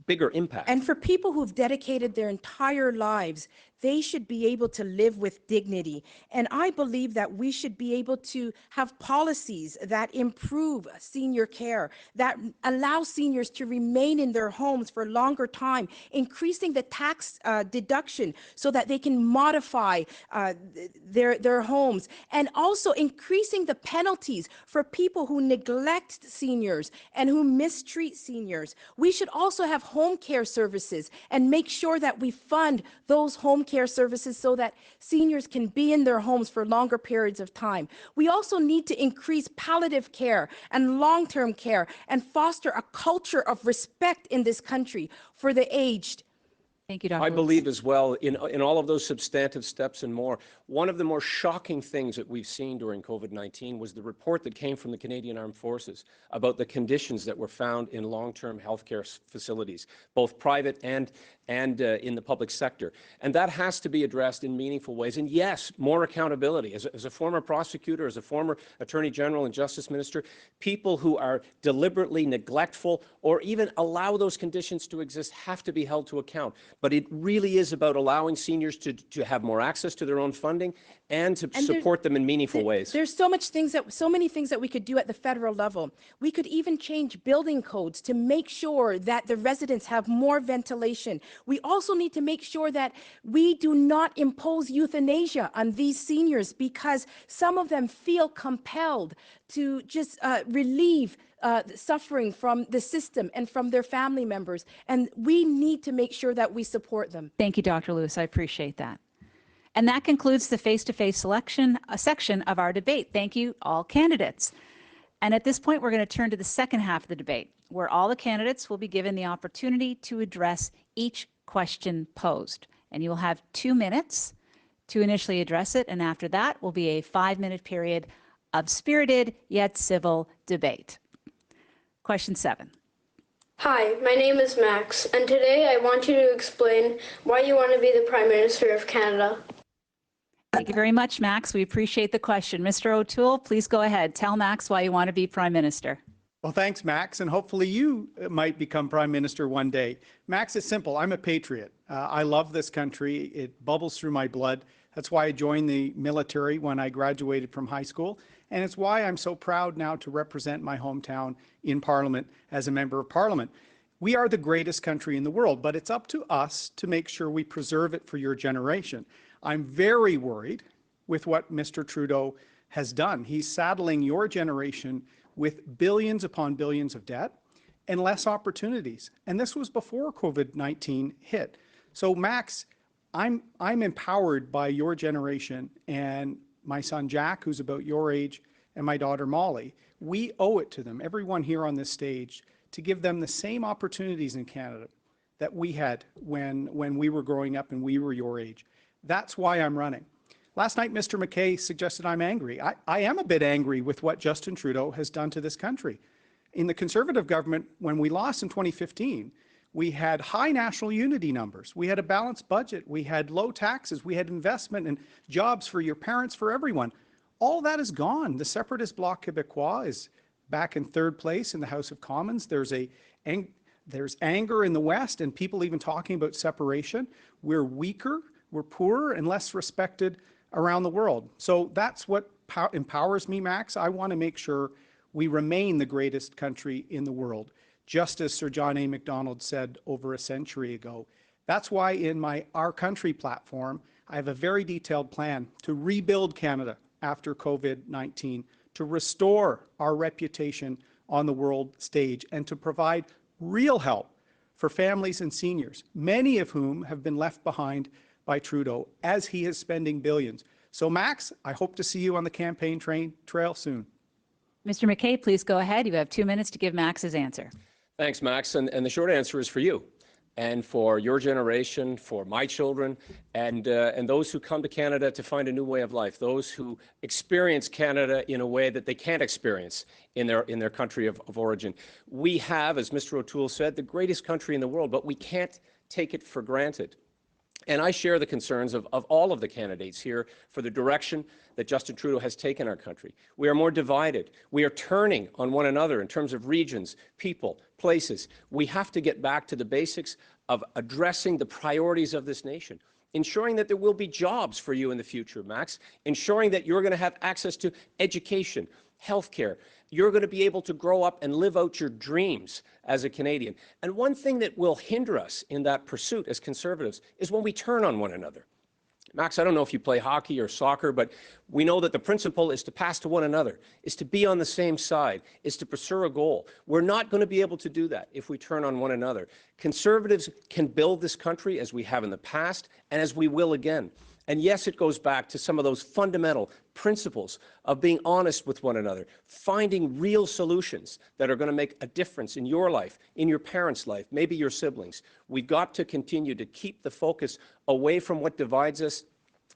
bigger impact. And for people who've dedicated their entire lives, they should be able to live with dignity. And I believe that we should be able to have policies that improve senior care, that allow seniors to remain in their homes for longer time, increasing the tax deduction so that they can modify their homes, and also increasing the penalties for people who neglect seniors and who mistreat seniors. We should also have home care services and make sure that we fund those home care services so that seniors can be in their homes for longer periods of time. We also need to increase palliative care and long-term care and foster a culture of respect in this country for the aged. Thank you, Dr. I Lewis. believe as well in all of those substantive steps and more. One of the more shocking things that we've seen during COVID-19 was the report that came from the Canadian Armed Forces about the conditions that were found in long-term healthcare facilities, both private and in the public sector. And that has to be addressed in meaningful ways. And yes, more accountability. As a former prosecutor, as a former Attorney General and Justice Minister, people who are deliberately neglectful or even allow those conditions to exist have to be held to account. But it really is about allowing seniors to have more access to their own funding and to support them in meaningful ways. There's so many things that we could do at the federal level. We could even change building codes to make sure that the residents have more ventilation. We also need to make sure that we do not impose euthanasia on these seniors, because some of them feel compelled to just relieve suffering from the system and from their family members. And we need to make sure that we support them. Thank you, Dr. Lewis. I appreciate that. And that concludes the face-to-face section of our debate. Thank you, all candidates. And at this point, we're going to turn to the second half of the debate, where all the candidates will be given the opportunity to address each question posed. And you will have 2 minutes to initially address it. And after that will be a 5-minute period of spirited yet civil debate. Question 7. Hi, my name is Max, and today I want you to explain why you want to be the Prime Minister of Canada. Thank you very much, Max. We appreciate the question. Mr. O'Toole, please go ahead. Tell Max why you want to be Prime Minister. Well, thanks, Max, and hopefully you might become Prime Minister one day. Max, it's simple. I'm a patriot. I love this country. It bubbles through my blood. That's why I joined the military when I graduated from high school, and it's why I'm so proud now to represent my hometown in Parliament as a Member of Parliament. We are the greatest country in the world, but it's up to us to make sure we preserve it for your generation. I'm very worried with what Mr. Trudeau has done. He's saddling your generation with billions upon billions of debt and less opportunities. And this was before COVID-19 hit. So Max, I'm empowered by your generation and my son Jack, who's about your age, and my daughter Molly. We owe it to them, everyone here on this stage, to give them the same opportunities in Canada that we had when we were growing up and we were your age. That's why I'm running. Last night, Mr. MacKay suggested I'm angry. I am a bit angry with what Justin Trudeau has done to this country. In the Conservative government, when we lost in 2015, we had high national unity numbers. We had a balanced budget. We had low taxes. We had investment and jobs for your parents, for everyone. All that is gone. The separatist Bloc Québécois is back in 3rd place in the House of Commons. There's anger in the West and people even talking about separation. We're weaker, we're poorer and less respected around the world. So that's what empowers me, Max. I want to make sure we remain the greatest country in the world, just as Sir John A. Macdonald said over a century ago. That's why in my Our Country platform, I have a very detailed plan to rebuild Canada after COVID-19, to restore our reputation on the world stage, and to provide real help for families and seniors, many of whom have been left behind by Trudeau as he is spending billions. So Max, I hope to see you on the campaign trail soon. Mr. MacKay, please go ahead. You have 2 minutes to give Max his answer. Thanks, Max. And the short answer is for you and for your generation, for my children, and those who come to Canada to find a new way of life, those who experience Canada in a way that they can't experience in their country of origin. We have, as Mr. O'Toole said, the greatest country in the world, but we can't take it for granted. And I share the concerns of all of the candidates here for the direction that Justin Trudeau has taken our country. We are more divided. We are turning on one another in terms of regions, people, places. We have to get back to the basics of addressing the priorities of this nation, ensuring that there will be jobs for you in the future, Max, ensuring that you're going to have access to education, healthcare. You're going to be able to grow up and live out your dreams as a Canadian. And one thing that will hinder us in that pursuit as Conservatives is when we turn on one another. Max, I don't know if you play hockey or soccer, but we know that the principle is to pass to one another, is to be on the same side, is to pursue a goal. We're not going to be able to do that if we turn on one another. Conservatives can build this country as we have in the past and as we will again. And yes, it goes back to some of those fundamental principles of being honest with one another, finding real solutions that are going to make a difference in your life, in your parents' life, maybe your siblings. We've got to continue to keep the focus away from what divides us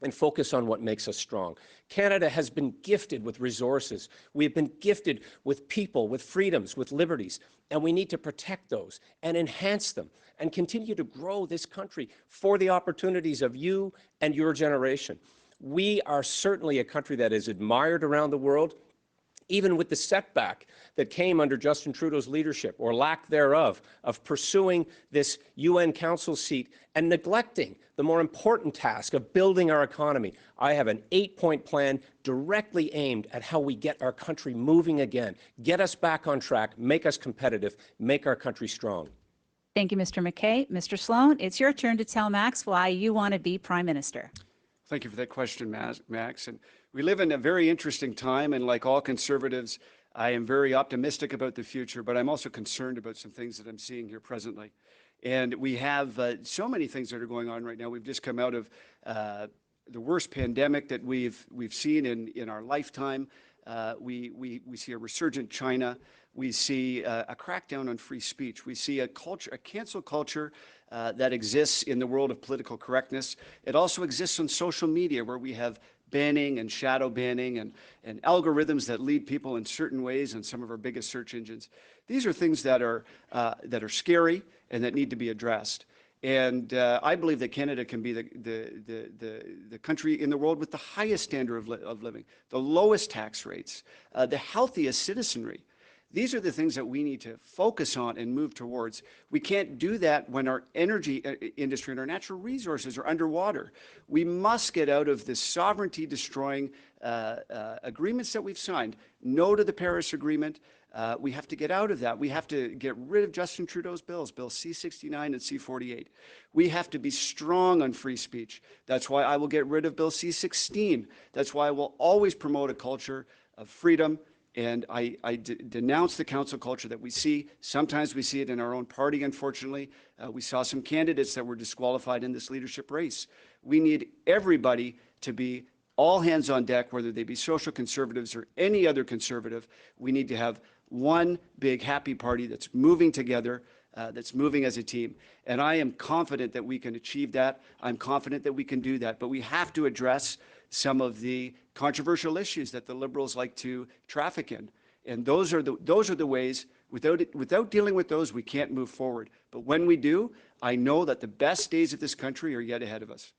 and focus on what makes us strong. Canada has been gifted with resources. We have been gifted with people, with freedoms, with liberties, and we need to protect those and enhance them and continue to grow this country for the opportunities of you and your generation. We are certainly a country that is admired around the world, even with the setback that came under Justin Trudeau's leadership, or lack thereof, of pursuing this UN Council seat and neglecting the more important task of building our economy. I have an 8-point plan directly aimed at how we get our country moving again, get us back on track, make us competitive, make our country strong. Thank you, Mr. MacKay. Mr. Sloan, it's your turn to tell Max why you want to be Prime Minister. Thank you for that question, Max. And we live in a very interesting time, and like all Conservatives, I am very optimistic about the future, but I'm also concerned about some things that I'm seeing here presently. And we have so many things that are going on right now. We've just come out of the worst pandemic that we've seen in our lifetime. We see a resurgent China. We see a crackdown on free speech. We see a cancel culture that exists in the world of political correctness. It also exists on social media, where we have banning and shadow banning and algorithms that lead people in certain ways on some of our biggest search engines. These are things that are scary and that need to be addressed. And I believe that Canada can be the country in the world with the highest standard of living, the lowest tax rates, the healthiest citizenry. These are the things that we need to focus on and move towards. We can't do that when our energy industry and our natural resources are underwater. We must get out of the sovereignty-destroying agreements that we've signed. No to the Paris Agreement. We have to get out of that. We have to get rid of Justin Trudeau's bills, Bill C-69 and C-48. We have to be strong on free speech. That's why I will get rid of Bill C-16. That's why I will always promote a culture of freedom. And I denounce the council culture that we see. Sometimes we see it in our own party, unfortunately. We saw some candidates that were disqualified in this leadership race. We need everybody to be all hands on deck, whether they be social conservatives or any other conservative. We need to have one big happy party that's moving together, that's moving as a team. And I am confident that we can achieve that. I'm confident that we can do that. But we have to address some of the controversial issues that the Liberals like to traffic in. And those are the ways, without dealing with those, we can't move forward. But when we do, I know that the best days of this country are yet ahead of us.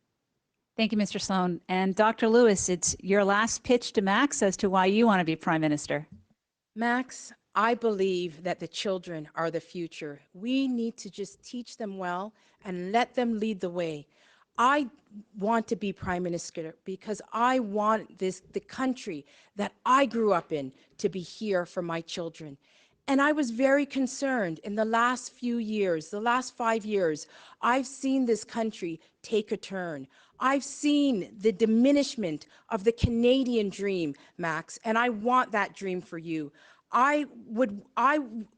Thank you, Mr. Sloan. And Dr. Lewis, it's your last pitch to Max as to why you want to be Prime Minister. Max, I believe that the children are the future. We need to just teach them well and let them lead the way. I want to be Prime Minister because I want the country that I grew up in to be here for my children. And I was very concerned in the last few years, the last 5 years, I've seen this country take a turn. I've seen the diminishment of the Canadian dream, Max, and I want that dream for you. I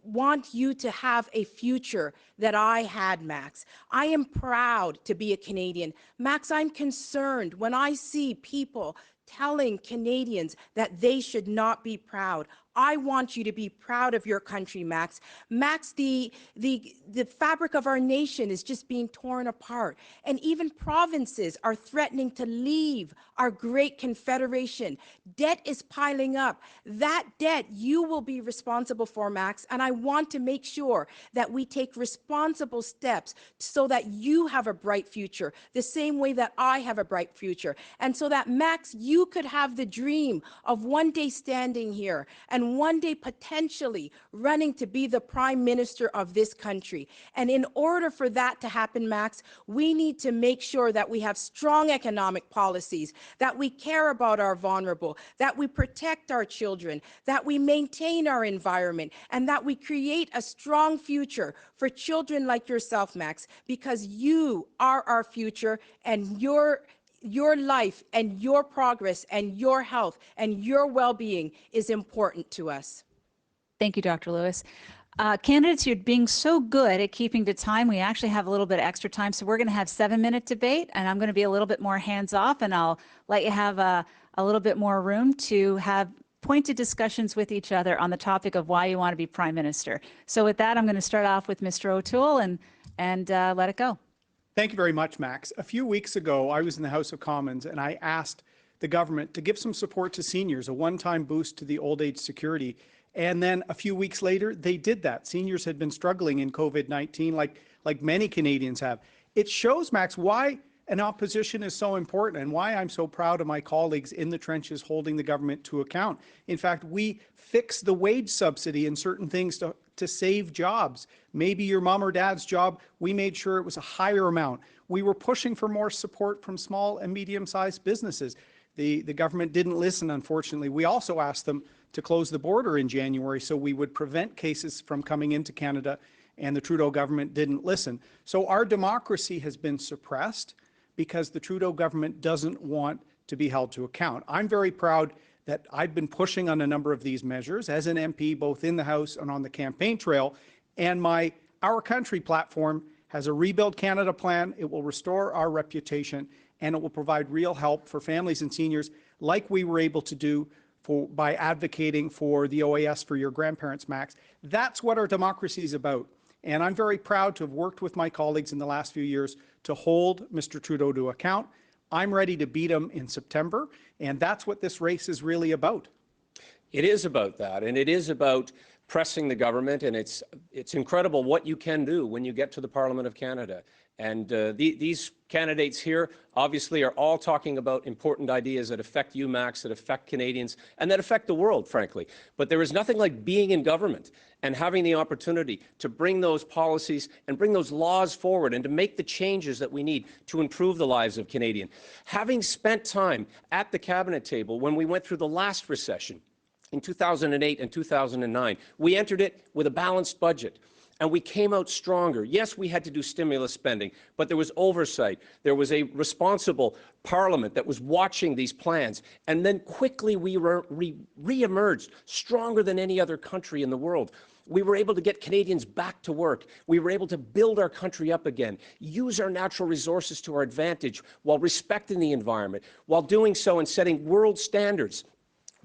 want you to have a future that I had, Max. I am proud to be a Canadian. Max, I'm concerned when I see people telling Canadians that they should not be proud. I want you to be proud of your country, Max. Max, the fabric of our nation is just being torn apart. And even provinces are threatening to leave our great confederation. Debt is piling up. That debt you will be responsible for, Max. And I want to make sure that we take responsibility responsible steps so that you have a bright future, the same way that I have a bright future. And so that, Max, you could have the dream of one day standing here and one day potentially running to be the Prime Minister of this country. And in order for that to happen, Max, we need to make sure that we have strong economic policies, that we care about our vulnerable, that we protect our children, that we maintain our environment, and that we create a strong future for children like yourself, Max, because you are our future, and your life and your progress and your health and your well-being is important to us. Thank you, Dr. Lewis. Candidates, you're being so good at keeping to time. We actually have a little bit of extra time, so we're going to have 7-minute debate, and I'm going to be a little bit more hands-off, and I'll let you have a little bit more room to have pointed discussions with each other on the topic of why you want to be Prime Minister. So with that, I'm going to start off with Mr. O'Toole and let it go. Thank you very much, Max. A few weeks ago, I was in the House of Commons and I asked the government to give some support to seniors, a one-time boost to the old age security. And then a few weeks later, they did that. Seniors had been struggling in COVID-19 like many Canadians have. It shows, Max, why an opposition is so important and why I'm so proud of my colleagues in the trenches holding the government to account. In fact, we fixed the wage subsidy and certain things to save jobs. Maybe your mom or dad's job, we made sure it was a higher amount. We were pushing for more support from small and medium-sized businesses. The government didn't listen, unfortunately. We also asked them to close the border in January so we would prevent cases from coming into Canada, and the Trudeau government didn't listen. So our democracy has been suppressed because the Trudeau government doesn't want to be held to account. I'm very proud that I've been pushing on a number of these measures as an MP, both in the House and on the campaign trail, and my Our Country platform has a Rebuild Canada plan. It will restore our reputation, and it will provide real help for families and seniors like we were able to do by advocating for the OAS for your grandparents, Max. That's what our democracy is about. And I'm very proud to have worked with my colleagues in the last few years to hold Mr. Trudeau to account. I'm ready to beat him in September, and that's what this race is really about. It is about that, and it is about pressing the government, and it's incredible what you can do when you get to the Parliament of Canada. And these candidates here obviously are all talking about important ideas that affect you, Max, that affect Canadians, and that affect the world, frankly. But there is nothing like being in government and having the opportunity to bring those policies and bring those laws forward and to make the changes that we need to improve the lives of Canadians. Having spent time at the cabinet table when we went through the last recession in 2008 and 2009, we entered it with a balanced budget. And we came out stronger. Yes, we had to do stimulus spending, but there was oversight. There was a responsible parliament that was watching these plans. And then quickly we re-emerged stronger than any other country in the world. We were able to get Canadians back to work. We were able to build our country up again, use our natural resources to our advantage while respecting the environment, while doing so and setting world standards,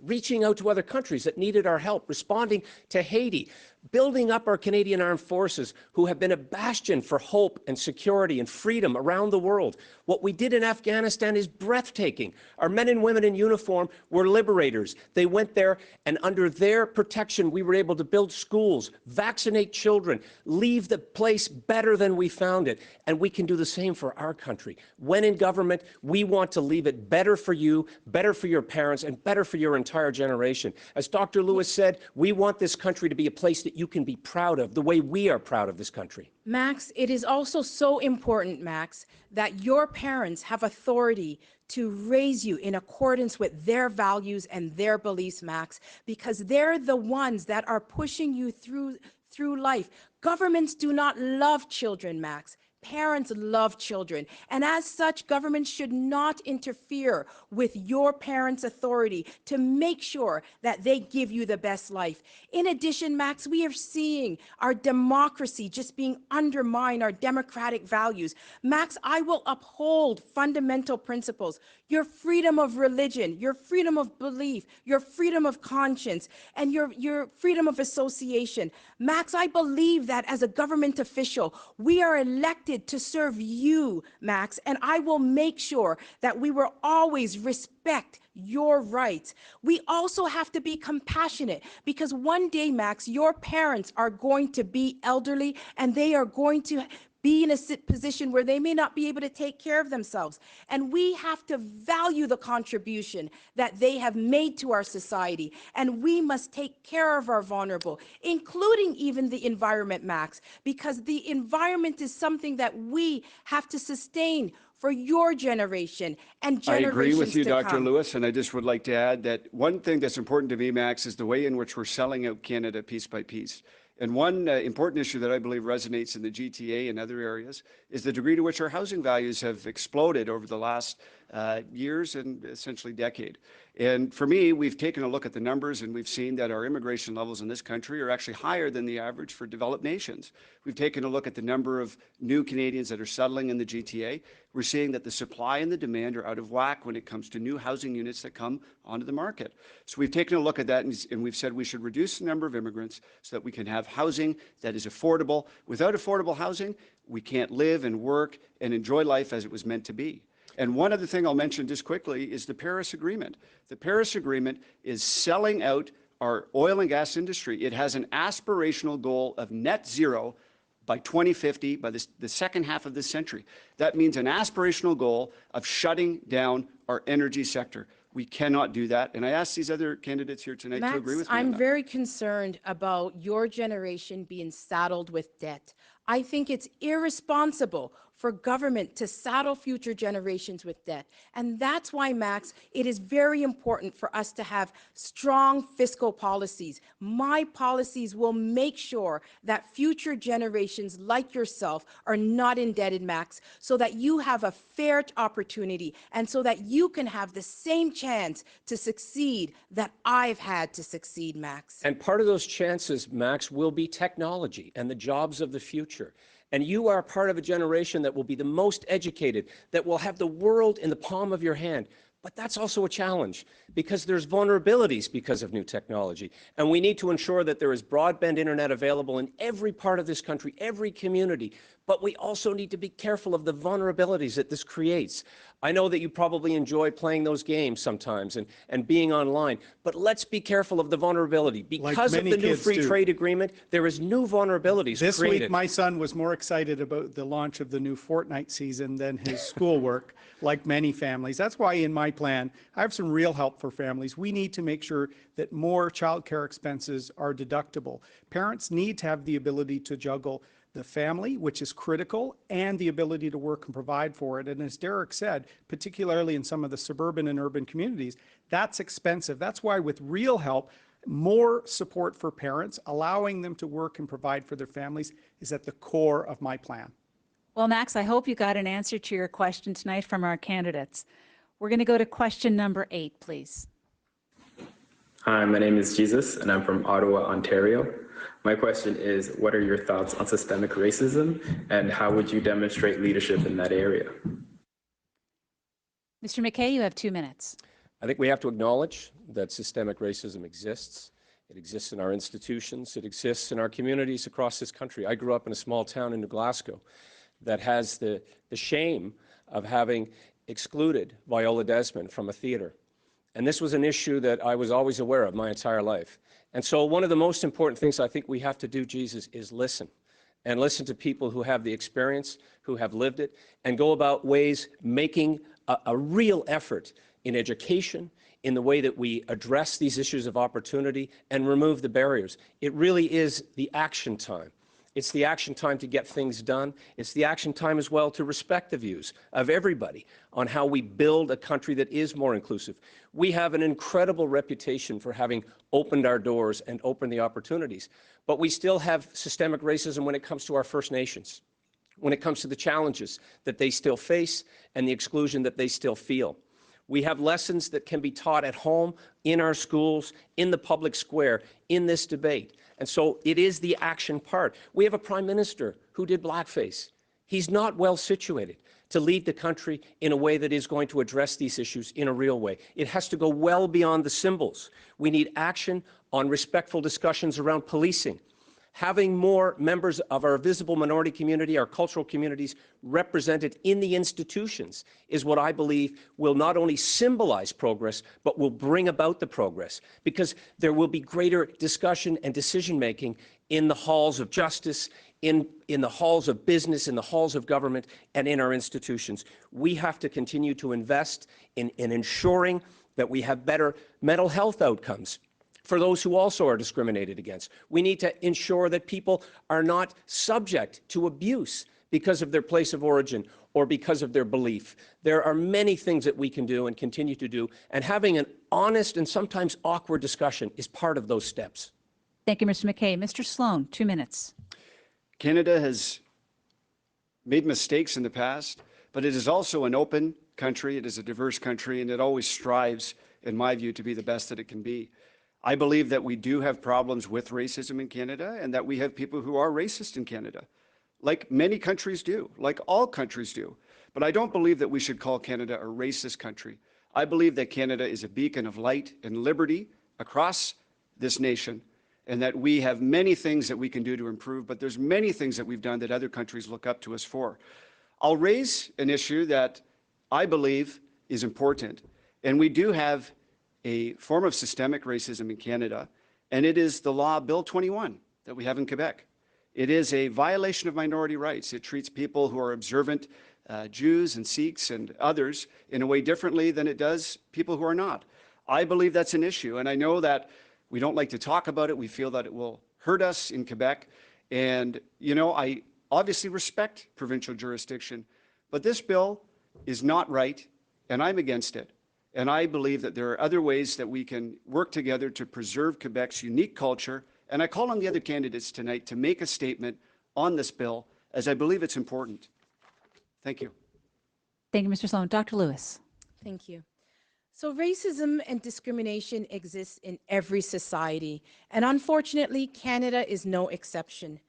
reaching out to other countries that needed our help, responding to Haiti, building up our Canadian Armed Forces, who have been a bastion for hope and security and freedom around the world. What we did in Afghanistan is breathtaking. Our men and women in uniform were liberators. They went there, and under their protection, we were able to build schools, vaccinate children, leave the place better than we found it. And we can do the same for our country. When in government, we want to leave it better for you, better for your parents, and better for your entire generation. As Dr. Lewis said, we want this country to be a place that you can be proud of, the way we are proud of this country. Max, it is also so important, Max, that your parents have authority to raise you in accordance with their values and their beliefs, Max, because they're the ones that are pushing you through life. Governments do not love children, Max. Parents love children, and as such, government should not interfere with your parents' authority to make sure that they give you the best life. In addition, Max, we are seeing our democracy just being undermined, our democratic values. Max, I will uphold fundamental principles, your freedom of religion, your freedom of belief, your freedom of conscience, and your freedom of association. Max, I believe that as a government official, we are elected elected to serve you, Max, and I will make sure that we will always respect your rights. We also have to be compassionate because one day, Max, your parents are going to be elderly and they are going to be in a position where they may not be able to take care of themselves. And we have to value the contribution that they have made to our society. And we must take care of our vulnerable, including even the environment, Max, because the environment is something that we have to sustain for your generation and generations I agree with you, to Dr. come. Lewis, and I just would like to add that one thing that's important to me, Max, is the way in which we're selling out Canada piece by piece. And one important issue that I believe resonates in the GTA and other areas is the degree to which our housing values have exploded over the last years and essentially decade. And for me, we've taken a look at the numbers and we've seen that our immigration levels in this country are actually higher than the average for developed nations. We've taken a look at the number of new Canadians that are settling in the GTA. We're seeing that the supply and the demand are out of whack when it comes to new housing units that come onto the market. So we've taken a look at that and we've said we should reduce the number of immigrants so that we can have housing that is affordable. Without affordable housing, we can't live and work and enjoy life as it was meant to be. And one other thing I'll mention just quickly is the Paris Agreement. The Paris Agreement is selling out our oil and gas industry. It has an aspirational goal of net zero by 2050, by the second half of this century. That means an aspirational goal of shutting down our energy sector. We cannot do that. And I ask these other candidates here tonight Max, to agree with me. I'm very concerned about your generation being saddled with debt. I think it's irresponsible for government to saddle future generations with debt. And that's why, Max, it is very important for us to have strong fiscal policies. My policies will make sure that future generations like yourself are not indebted, Max, so that you have a fair opportunity and so that you can have the same chance to succeed that I've had to succeed, Max. And part of those chances, Max, will be technology and the jobs of the future. And you are part of a generation that will be the most educated, that will have the world in the palm of your hand. But that's also a challenge because there's vulnerabilities because of new technology. And we need to ensure that there is broadband internet available in every part of this country, every community. But we also need to be careful of the vulnerabilities that this creates. I know that you probably enjoy playing those games sometimes and being online, but let's be careful of the vulnerability. Because of the new free trade agreement, there is new vulnerabilities This created. week, my son was more excited about the launch of the new Fortnite season than his schoolwork, like many families. That's why in my plan, I have some real help for families. We need to make sure that more childcare expenses are deductible. Parents need to have the ability to juggle the family, which is critical, and the ability to work and provide for it. And as Derek said, particularly in some of the suburban and urban communities, that's expensive. That's why with real help, more support for parents, allowing them to work and provide for their families is at the core of my plan. Well, Max, I hope you got an answer to your question tonight from our candidates. We're going to go to question number 8, please. Hi, my name is Jesus, and I'm from Ottawa, Ontario. My question is, what are your thoughts on systemic racism, and how would you demonstrate leadership in that area? Mr. MacKay, you have 2 minutes. I think we have to acknowledge that systemic racism exists. It exists in our institutions. It exists in our communities across this country. I grew up in a small town in New Glasgow that has the shame of having excluded Viola Desmond from a theater. And this was an issue that I was always aware of my entire life. And so one of the most important things I think we have to do, Jesus, is listen. And listen to people who have the experience, who have lived it, and go about ways making a real effort in education, in the way that we address these issues of opportunity and remove the barriers. It really is the action time. It's the action time to get things done. It's the action time as well to respect the views of everybody on how we build a country that is more inclusive. We have an incredible reputation for having opened our doors and opened the opportunities, but we still have systemic racism when it comes to our First Nations, when it comes to the challenges that they still face and the exclusion that they still feel. We have lessons that can be taught at home, in our schools, in the public square, in this debate. And so it is the action part. We have a prime minister who did blackface. He's not well situated to lead the country in a way that is going to address these issues in a real way. It has to go well beyond the symbols. We need action on respectful discussions around policing, Having more members of our visible minority community, our cultural communities represented in the institutions is what I believe will not only symbolize progress, but will bring about the progress, because there will be greater discussion and decision-making in the halls of justice, in the halls of business, in the halls of government, and in our institutions. We have to continue to invest in ensuring that we have better mental health outcomes for those who also are discriminated against. We need to ensure that people are not subject to abuse because of their place of origin or because of their belief. There are many things that we can do and continue to do, and having an honest and sometimes awkward discussion is part of those steps. Thank you, Mr. MacKay. Mr. Sloan, 2 minutes. Canada has made mistakes in the past, but it is also an open country. It is a diverse country, and it always strives, in my view, to be the best that it can be. I believe that we do have problems with racism in Canada, and that we have people who are racist in Canada, like many countries do, like all countries do. But I don't believe that we should call Canada a racist country. I believe that Canada is a beacon of light and liberty across this nation, and that we have many things that we can do to improve, but there's many things that we've done that other countries look up to us for. I'll raise an issue that I believe is important, and we do have a form of systemic racism in Canada, and it is the law Bill 21 that we have in Quebec. It is a violation of minority rights. It treats people who are observant, Jews and Sikhs and others, in a way differently than it does people who are not. I believe that's an issue, and I know that we don't like to talk about it. We feel that it will hurt us in Quebec, and I obviously respect provincial jurisdiction, but this bill is not right, and I'm against it. And I believe that there are other ways that we can work together to preserve Quebec's unique culture. And I call on the other candidates tonight to make a statement on this bill, as I believe it's important. Thank you. Thank you, Mr. Sloan. Dr. Lewis. Thank you. So racism and discrimination exists in every society, and unfortunately, Canada is no exception.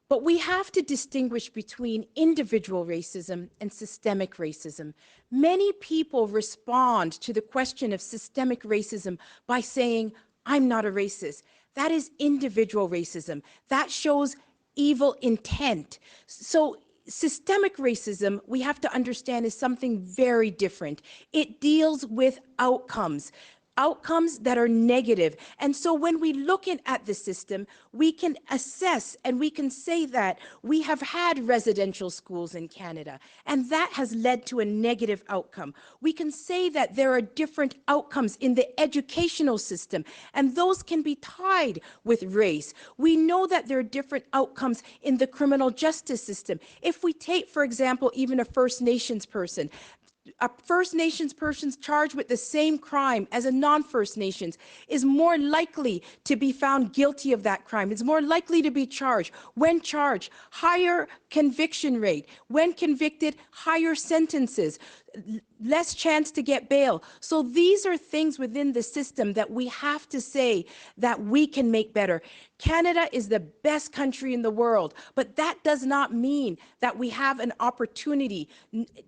But we have to distinguish between individual racism and systemic racism. Many people respond to the question of systemic racism by saying, I'm not a racist. That is individual racism. That shows evil intent. So systemic racism, we have to understand, is something very different. It deals with outcomes that are negative. And so when we look at the system, we can assess and we can say that we have had residential schools in Canada, and that has led to a negative outcome. We can say that there are different outcomes in the educational system, and those can be tied with race. We know that there are different outcomes in the criminal justice system. If we take, for example, even a First Nations person, a First Nations person charged with the same crime as a non-First Nations is more likely to be found guilty of that crime. It's more likely to be charged. When charged, higher conviction rate. When convicted, higher sentences. Less chance to get bail. So these are things within the system that we have to say that we can make better. Canada is the best country in the world, but that does not mean that we have an opportunity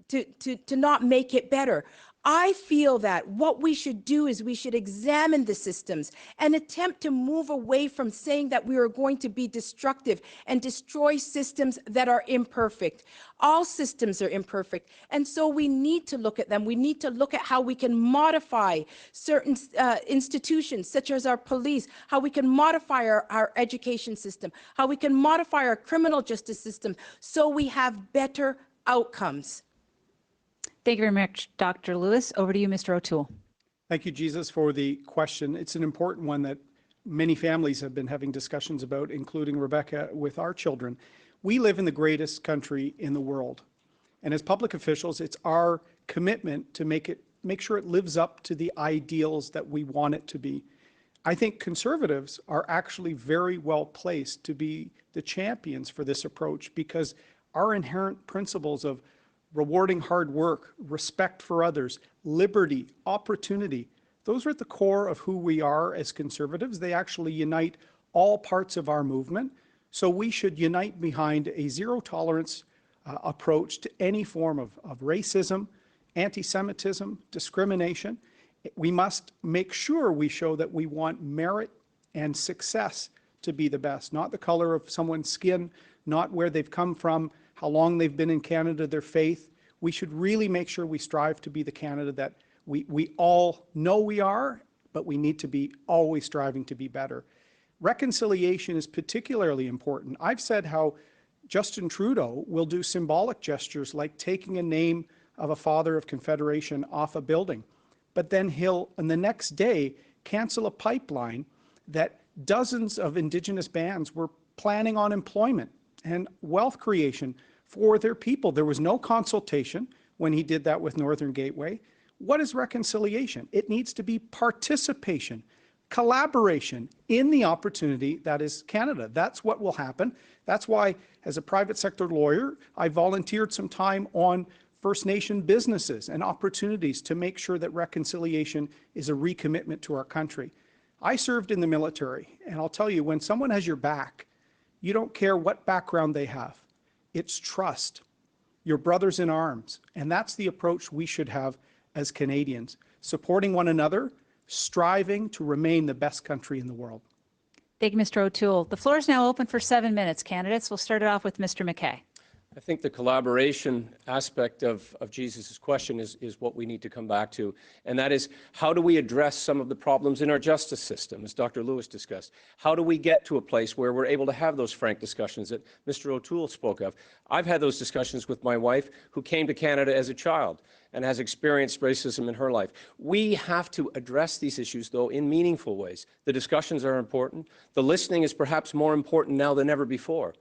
to not make it better. I feel that what we should do is we should examine the systems and attempt to move away from saying that we are going to be destructive and destroy systems that are imperfect. All systems are imperfect, and so we need to look at them. We need to look at how we can modify certain institutions, such as our police, how we can modify our education system, how we can modify our criminal justice system so we have better outcomes. Thank you very much, Dr. Lewis. Over to you, Mr. O'Toole. Thank you, Jesus, for the question. It's an important one that many families have been having discussions about, including Rebecca, with our children. We live in the greatest country in the world. And as public officials, it's our commitment to make sure it lives up to the ideals that we want it to be. I think conservatives are actually very well placed to be the champions for this approach, because our inherent principles of rewarding hard work, respect for others, liberty, opportunity, those are at the core of who we are as conservatives. They actually unite all parts of our movement. So we should unite behind a zero tolerance approach to any form of racism, anti-Semitism, discrimination. We must make sure we show that we want merit and success to be the best, not the color of someone's skin, not where they've come from, how long they've been in Canada, their faith. We should really make sure we strive to be the Canada that we all know we are, but we need to be always striving to be better. Reconciliation is particularly important. I've said how Justin Trudeau will do symbolic gestures like taking a name of a father of Confederation off a building, but then he'll, on the next day, cancel a pipeline that dozens of Indigenous bands were planning on employment and wealth creation for their people. There was no consultation when he did that with Northern Gateway. What is reconciliation? It needs to be participation, collaboration in the opportunity that is Canada. That's what will happen. That's why, as a private sector lawyer, I volunteered some time on First Nation businesses and opportunities to make sure that reconciliation is a recommitment to our country. I served in the military, and I'll tell you, when someone has your back, you don't care what background they have. It's trust. Your brothers in arms. And that's the approach we should have as Canadians, supporting one another, striving to remain the best country in the world. Thank you, Mr. O'Toole. The floor is now open for 7 minutes. Candidates, we'll start it off with Mr. MacKay. I think the collaboration aspect of Jesus' question is what we need to come back to, and that is, how do we address some of the problems in our justice system, as Dr. Lewis discussed? How do we get to a place where we're able to have those frank discussions that Mr. O'Toole spoke of? I've had those discussions with my wife, who came to Canada as a child and has experienced racism in her life. We have to address these issues, though, in meaningful ways. The discussions are important. The listening is perhaps more important now than ever before.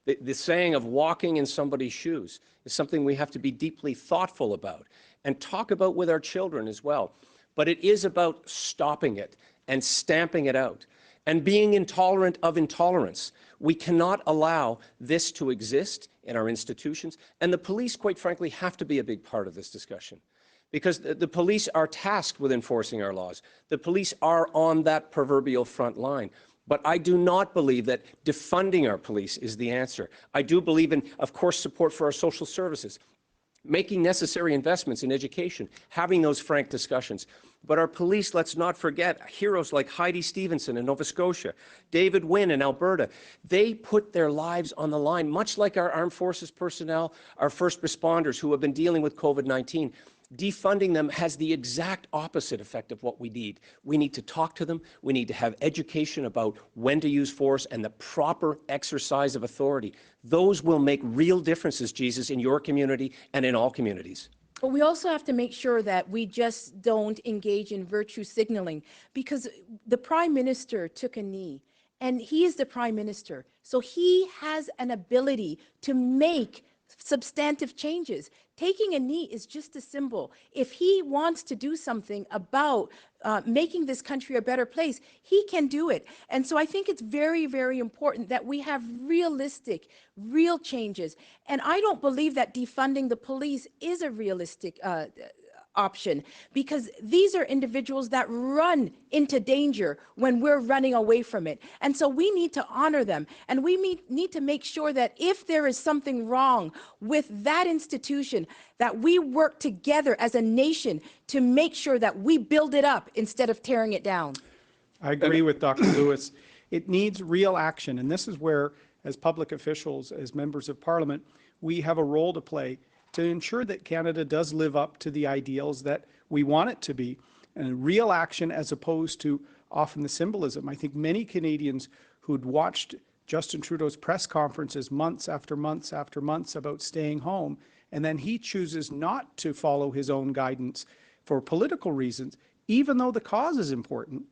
The saying of walking in somebody's shoes is something we have to be deeply thoughtful about and talk about with our children as well. But it is about stopping it and stamping it out and being intolerant of intolerance. We cannot allow this to exist in our institutions, and the police, quite frankly, have to be a big part of this discussion, because the police are tasked with enforcing our laws. The police are on that proverbial front line. But I do not believe that defunding our police is the answer. I do believe in, of course, support for our social services, making necessary investments in education, having those frank discussions. But our police, let's not forget, heroes like Heidi Stevenson in Nova Scotia, David Wynn in Alberta, they put their lives on the line, much like our armed forces personnel, our first responders who have been dealing with COVID-19. Defunding them has the exact opposite effect of what we need. We need to talk to them. We need to have education about when to use force and the proper exercise of authority. Those will make real differences, Jesus, in your community and in all communities. But we also have to make sure that we just don't engage in virtue signaling, because the Prime Minister took a knee, and he is the Prime Minister. So he has an ability to make substantive changes. Taking a knee is just a symbol. If he wants to do something about making this country a better place, he can do it. And so I think it's very, very important that we have realistic, real changes. And I don't believe that defunding the police is a realistic option, because these are individuals that run into danger when we're running away from it. And so we need to honor them, and we need to make sure that if there is something wrong with that institution, that we work together as a nation to make sure that we build it up instead of tearing it down. I agree with Dr. Lewis. It needs real action, and this is where, as public officials, as members of Parliament, we have a role to play to ensure that Canada does live up to the ideals that we want it to be, and real action as opposed to often the symbolism. I think many Canadians who'd watched Justin Trudeau's press conferences months after months after months about staying home, and then he chooses not to follow his own guidance for political reasons, even though the cause is important,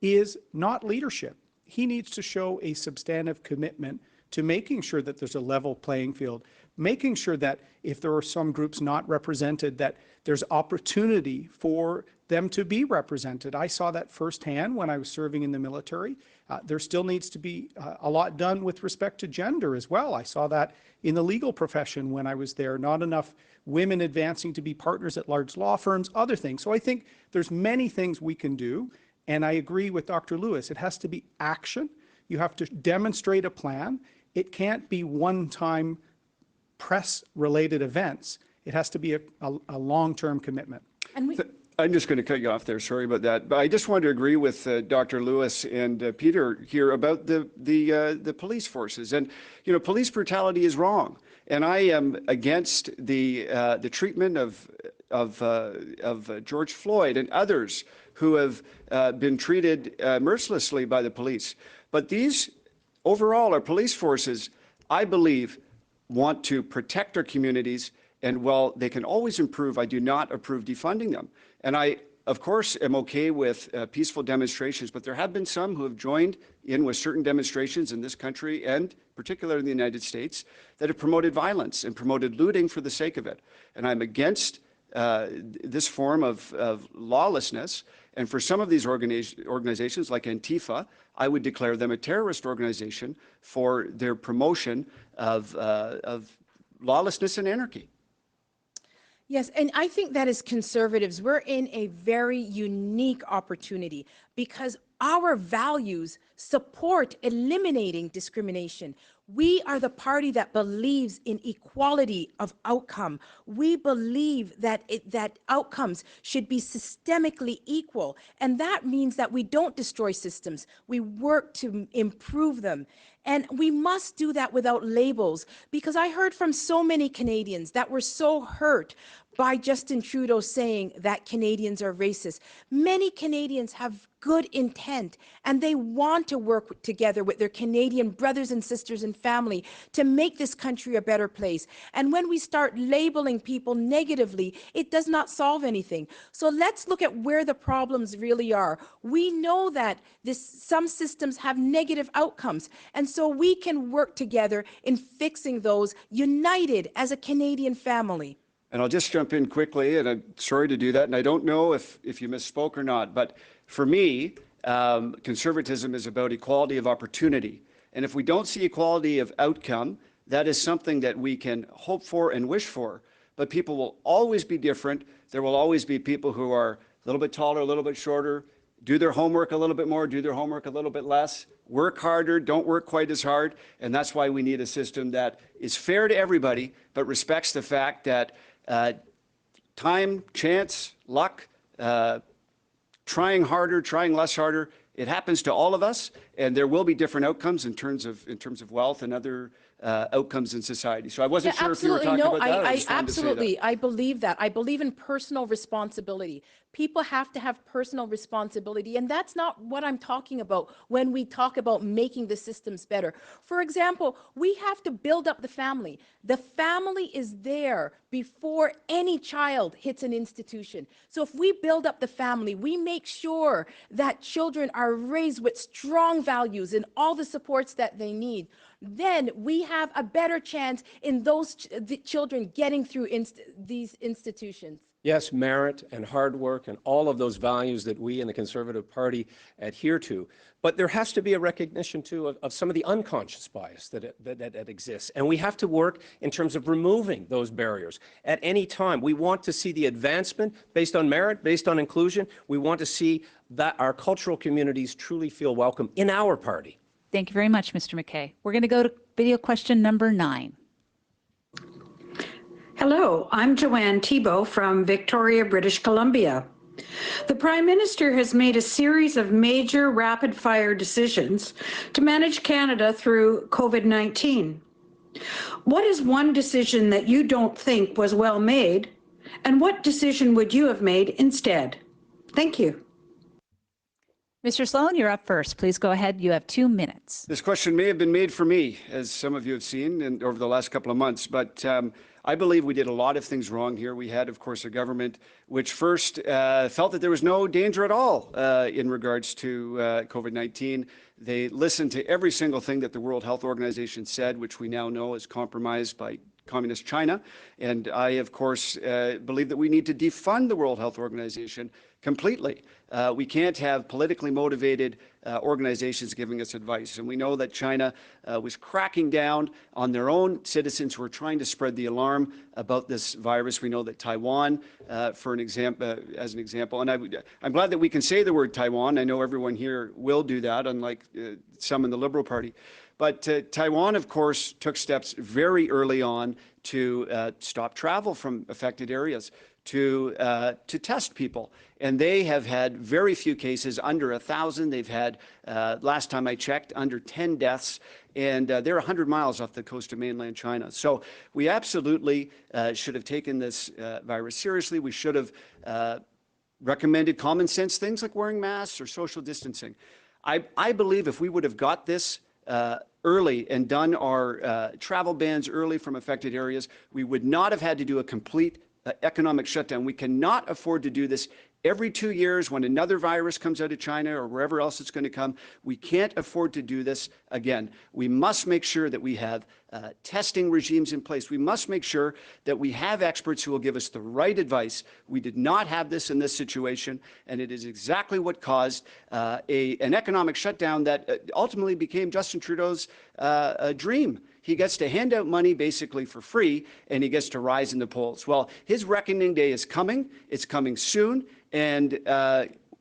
is not leadership. He needs to show a substantive commitment to making sure that there's a level playing field, making sure that if there are some groups not represented, that there's opportunity for them to be represented. I saw that firsthand when I was serving in the military. There still needs to be a lot done with respect to gender as well. I saw that in the legal profession when I was there. Not enough women advancing to be partners at large law firms, other things. So I think there's many things we can do, and I agree with Dr. Lewis. It has to be action. You have to demonstrate a plan. It can't be one-time press-related events. It has to be a long-term commitment. And I'm just going to cut you off there. Sorry about that. But I just wanted to agree with Dr. Lewis and Peter here about the police forces. And, you know, police brutality is wrong. And I am against the treatment of George Floyd and others who have been treated mercilessly by the police. But these, overall, our police forces, I believe, want to protect our communities. And while they can always improve, I do not approve defunding them. And I, of course, am okay with peaceful demonstrations, but there have been some who have joined in with certain demonstrations in this country, and particularly in the United States, that have promoted violence and promoted looting for the sake of it. And I'm against this form of lawlessness. And for some of these organizations, like Antifa, I would declare them a terrorist organization for their promotion of lawlessness and anarchy. Yes, and I think that as conservatives, we're in a very unique opportunity because our values support eliminating discrimination. We are the party that believes in equality of outcome. We believe that that outcomes should be systemically equal. And that means that we don't destroy systems. We work to improve them. And we must do that without labels, because I heard from so many Canadians that were so hurt by Justin Trudeau saying that Canadians are racist. Many Canadians have good intent, and they want to work together with their Canadian brothers and sisters and family to make this country a better place. And when we start labeling people negatively, it does not solve anything. So let's look at where the problems really are. We know that some systems have negative outcomes, and so we can work together in fixing those, united as a Canadian family. And I'll just jump in quickly, and I'm sorry to do that, and I don't know if you misspoke or not, but for me, conservatism is about equality of opportunity. And if we don't see equality of outcome, that is something that we can hope for and wish for. But people will always be different. There will always be people who are a little bit taller, a little bit shorter, do their homework a little bit more, do their homework a little bit less, work harder, don't work quite as hard. And that's why we need a system that is fair to everybody, but respects the fact that time, chance, luck, trying harder, trying less harder, it happens to all of us, and there will be different outcomes in terms of wealth and other outcomes in society. So I wasn't sure if you were talking about that. Absolutely. I believe that. I believe in personal responsibility. People have to have personal responsibility, and that's not what I'm talking about when we talk about making the systems better. For example, we have to build up the family. The family is there before any child hits an institution. So if we build up the family, we make sure that children are raised with strong values and all the supports that they need, then we have a better chance in those the children getting through these institutions. Yes, merit and hard work and all of those values that we in the Conservative Party adhere to. But there has to be a recognition, too, of some of the unconscious bias that exists. And we have to work in terms of removing those barriers. At any time, we want to see the advancement based on merit, based on inclusion. We want to see that our cultural communities truly feel welcome in our party. Thank you very much, Mr. MacKay. We're going to go to video question number 9. Hello, I'm Joanne Thibault from Victoria, British Columbia. The Prime Minister has made a series of major rapid-fire decisions to manage Canada through COVID-19. What is one decision that you don't think was well made, and what decision would you have made instead? Thank you. Mr. Sloan, you're up first. Please go ahead. You have 2 minutes. This question may have been made for me, as some of you have seen over the last couple of months, but I believe we did a lot of things wrong here. We had, of course, a government which first felt that there was no danger at all in regards to COVID-19. They listened to every single thing that the World Health Organization said, which we now know is compromised by Communist China. And I, of course, believe that we need to defund the World Health Organization completely. We can't have politically motivated organizations giving us advice. And we know that China was cracking down on their own citizens who are trying to spread the alarm about this virus. We know that Taiwan, as an example, and I'm glad that we can say the word Taiwan. I know everyone here will do that, unlike some in the Liberal Party. But Taiwan, of course, took steps very early on to stop travel from affected areas, to test people. And they have had very few cases, under 1,000. They've had, last time I checked, under 10 deaths. And they're 100 miles off the coast of mainland China. So we absolutely should have taken this virus seriously. We should have recommended common sense things like wearing masks or social distancing. I believe if we would have got this early and done our travel bans early from affected areas, we would not have had to do a complete economic shutdown. We cannot afford to do this every 2 years when another virus comes out of China or wherever else it's going to come. We can't afford to do this again. We must make sure that we have testing regimes in place. We must make sure that we have experts who will give us the right advice. We did not have this in this situation, and it is exactly what caused an economic shutdown that ultimately became Justin Trudeau's dream. He gets to hand out money basically for free, and he gets to rise in the polls. Well, his reckoning day is coming. It's coming soon, and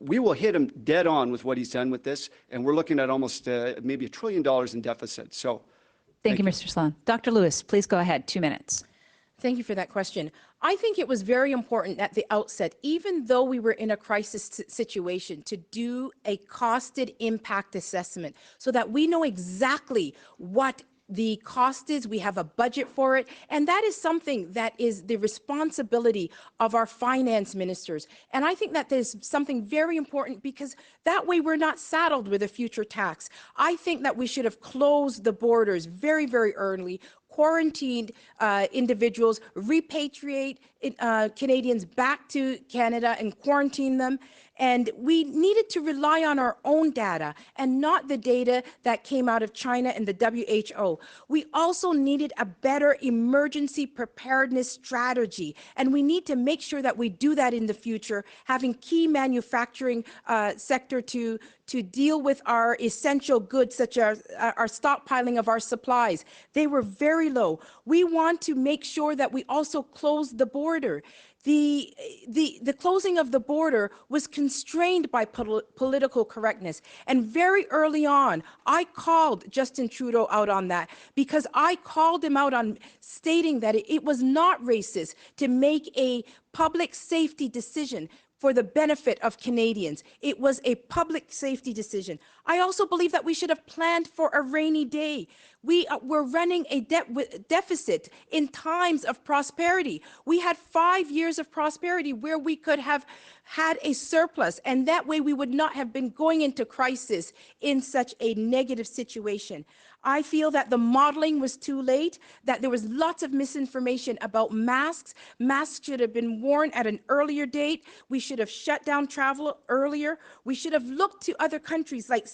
we will hit him dead on with what he's done with this, and we're looking at almost maybe $1 trillion in deficit. So, thank you, Mr. Sloan. Dr. Lewis, please go ahead. 2 minutes. Thank you for that question. I think it was very important at the outset, even though we were in a crisis situation, to do a costed impact assessment so that we know exactly what the cost is. We have a budget for it. And that is something that is the responsibility of our finance ministers. And I think that there's something very important, because that way we're not saddled with a future tax. I think that we should have closed the borders very, very early, quarantined individuals, repatriate Canadians back to Canada and quarantine them. And we needed to rely on our own data and not the data that came out of China and the WHO. We also needed a better emergency preparedness strategy. And we need to make sure that we do that in the future, having key manufacturing sector to deal with our essential goods, such as our stockpiling of our supplies. They were very low. We want to make sure that we also close the border. The closing of the border was constrained by political correctness. And very early on, I called Justin Trudeau out on that, because I called him out on stating that it was not racist to make a public safety decision for the benefit of Canadians. It was a public safety decision. I also believe that we should have planned for a rainy day. We were running a deficit in times of prosperity. We had 5 years of prosperity where we could have had a surplus, and that way we would not have been going into crisis in such a negative situation. I feel that the modeling was too late, that there was lots of misinformation about masks. Masks should have been worn at an earlier date. We should have shut down travel earlier. We should have looked to other countries like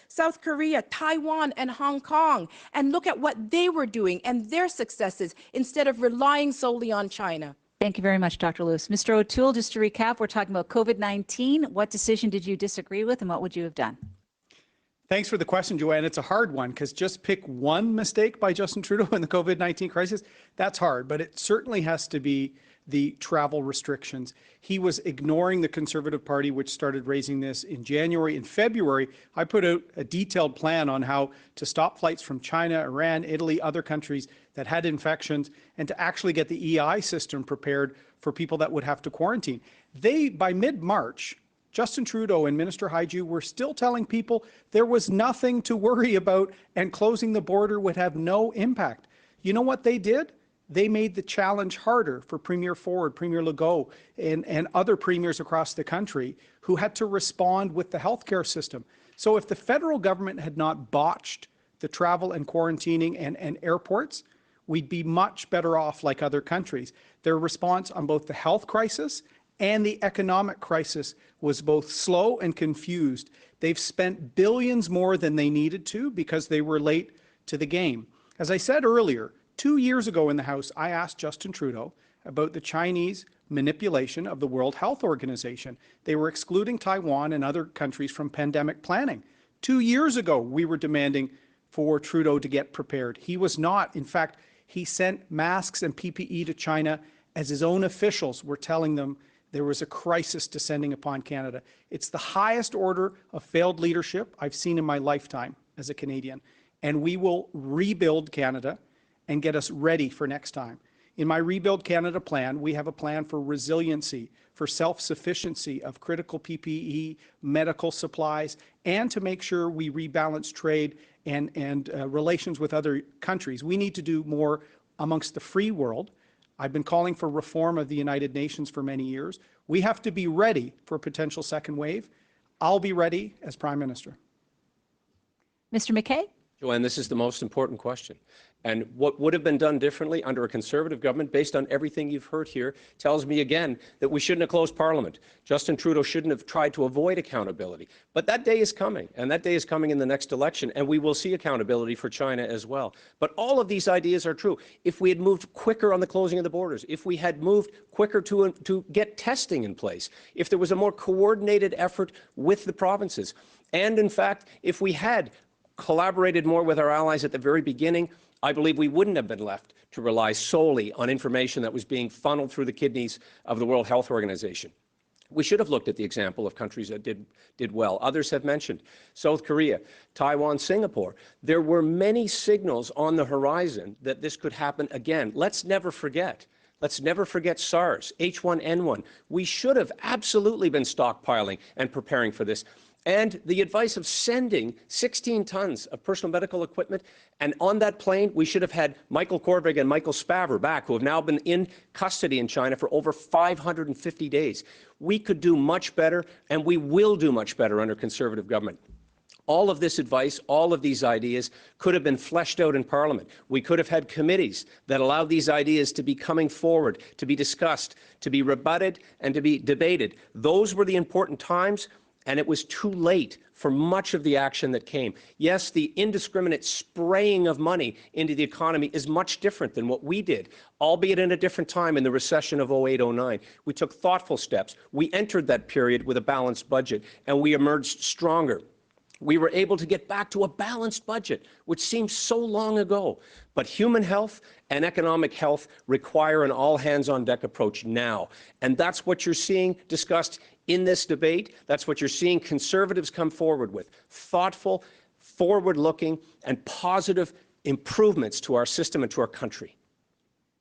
South Korea, Taiwan, and Hong Kong, and look at what they were doing and their successes instead of relying solely on China. Thank you very much, Dr. Lewis. Mr. O'Toole, just to recap, we're talking about COVID-19. What decision did you disagree with, and what would you have done? Thanks for the question, Joanne. It's a hard one, because just pick one mistake by Justin Trudeau in the COVID-19 crisis, that's hard, but it certainly has to be the travel restrictions. He was ignoring the Conservative Party, which started raising this in January. In February, I put out a detailed plan on how to stop flights from China, Iran, Italy, other countries that had infections, and to actually get the EI system prepared for people that would have to quarantine. By mid-March, Justin Trudeau and Minister Haiju were still telling people there was nothing to worry about and closing the border would have no impact. You know what they did? They made the challenge harder for Premier Ford, Premier Legault, and other premiers across the country who had to respond with the healthcare system. So if the federal government had not botched the travel and quarantining and airports, we'd be much better off like other countries. Their response on both the health crisis and the economic crisis was both slow and confused. They've spent billions more than they needed to because they were late to the game. As I said earlier, 2 years ago in the House, I asked Justin Trudeau about the Chinese manipulation of the World Health Organization. They were excluding Taiwan and other countries from pandemic planning. 2 years ago, we were demanding for Trudeau to get prepared. He was not. In fact, he sent masks and PPE to China as his own officials were telling them there was a crisis descending upon Canada. It's the highest order of failed leadership I've seen in my lifetime as a Canadian, and we will rebuild Canada and get us ready for next time. In my Rebuild Canada plan, we have a plan for resiliency, for self-sufficiency of critical PPE, medical supplies, and to make sure we rebalance trade and relations with other countries. We need to do more amongst the free world. I've been calling for reform of the United Nations for many years. We have to be ready for a potential second wave. I'll be ready as Prime Minister. Mr. MacKay? Joanne, this is the most important question. And what would have been done differently under a Conservative government, based on everything you've heard here, tells me again that we shouldn't have closed Parliament. Justin Trudeau shouldn't have tried to avoid accountability. But that day is coming, and that day is coming in the next election, and we will see accountability for China as well. But all of these ideas are true. If we had moved quicker on the closing of the borders, if we had moved quicker to get testing in place, if there was a more coordinated effort with the provinces, and in fact, if we had collaborated more with our allies at the very beginning, I believe we wouldn't have been left to rely solely on information that was being funneled through the kidneys of the World Health Organization. We should have looked at the example of countries that did well. Others have mentioned South Korea, Taiwan, Singapore. There were many signals on the horizon that this could happen again. Let's never forget. Let's never forget SARS, H1N1. We should have absolutely been stockpiling and preparing for this. And the advice of sending 16 tons of personal medical equipment, and on that plane, we should have had Michael Korvig and Michael Spavor back, who have now been in custody in China for over 550 days. We could do much better, and we will do much better under Conservative government. All of this advice, all of these ideas could have been fleshed out in Parliament. We could have had committees that allowed these ideas to be coming forward, to be discussed, to be rebutted, and to be debated. Those were the important times. And it was too late for much of the action that came. Yes, the indiscriminate spraying of money into the economy is much different than what we did, albeit in a different time in the recession of 08-09. We took thoughtful steps. We entered that period with a balanced budget, and we emerged stronger. We were able to get back to a balanced budget, which seems so long ago. But human health and economic health require an all-hands-on-deck approach now. And that's what you're seeing discussed in this debate. That's what you're seeing Conservatives come forward with. Thoughtful, forward-looking, and positive improvements to our system and to our country.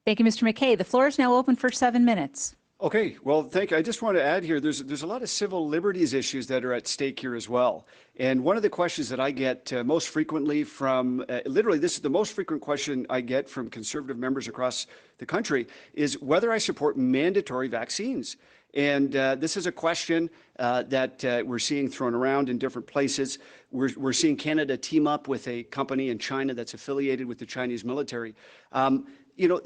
Thank you, Mr. MacKay. The floor is now open for 7 minutes. Okay, well, thank you. I just want to add here, there's a lot of civil liberties issues that are at stake here as well. And one of the questions that I get most frequently from, literally this is the most frequent question I get from Conservative members across the country, is whether I support mandatory vaccines. And this is a question that we're seeing thrown around in different places. We're seeing Canada team up with a company in China that's affiliated with the Chinese military. You know,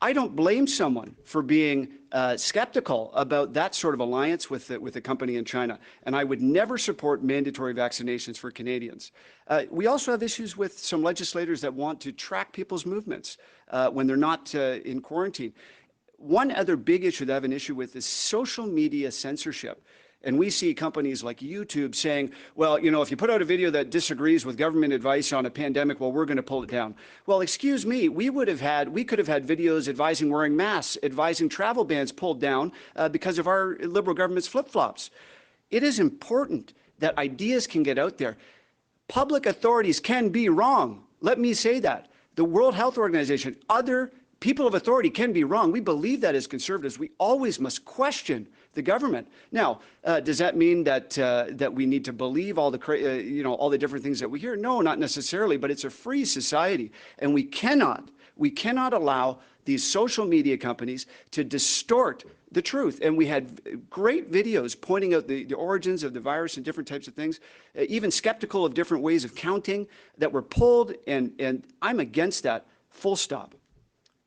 I don't blame someone for being skeptical about that sort of alliance with a company in China, and I would never support mandatory vaccinations for Canadians. We also have issues with some legislators that want to track people's movements when they're not in quarantine. One other big issue that I have an issue with is social media censorship. And we see companies like YouTube saying, well, you know, if you put out a video that disagrees with government advice on a pandemic, well, we're going to pull it down. Well, excuse me, we could have had videos advising wearing masks, advising travel bans pulled down because of our Liberal government's flip-flops. It is important that ideas can get out there. Public authorities can be wrong. Let me say that. The World Health Organization, other people of authority can be wrong. We believe that as Conservatives. We always must question the government. Now, does that mean that that we need to believe all the all the different things that we hear? No, not necessarily. But it's a free society, and we cannot allow these social media companies to distort the truth. And we had great videos pointing out the origins of the virus and different types of things, even skeptical of different ways of counting that were pulled. And I'm against that. Full stop.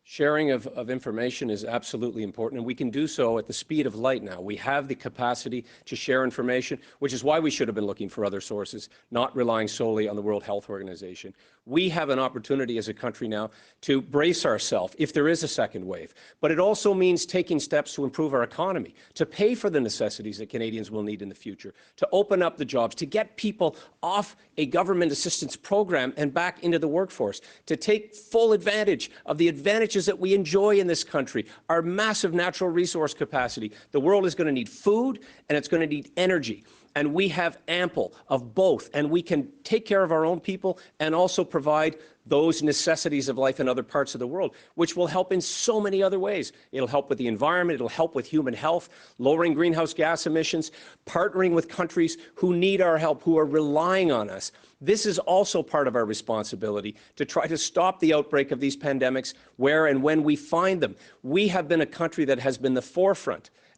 Sharing of information is absolutely important, and we can do so at the speed of light now. We have the capacity to share information, which is why we should have been looking for other sources, not relying solely on the World Health Organization. We have an opportunity as a country now to brace ourselves if there is a second wave. But it also means taking steps to improve our economy, to pay for the necessities that Canadians will need in the future, to open up the jobs, to get people off a government assistance program and back into the workforce, to take full advantage of the advantages that we enjoy in this country, our massive natural resource capacity. The world is going to need food and it's going to need energy. and we have ample of both, and we can take care of our own people and also provide those necessities of life in other parts of the world, which will help in so many other ways. It'll help with the environment, it'll help with human health, lowering greenhouse gas emissions, partnering with countries who need our help, who are relying on us. This is also part of our responsibility to try to stop the outbreak of these pandemics where and when we find them. We have been a country that has been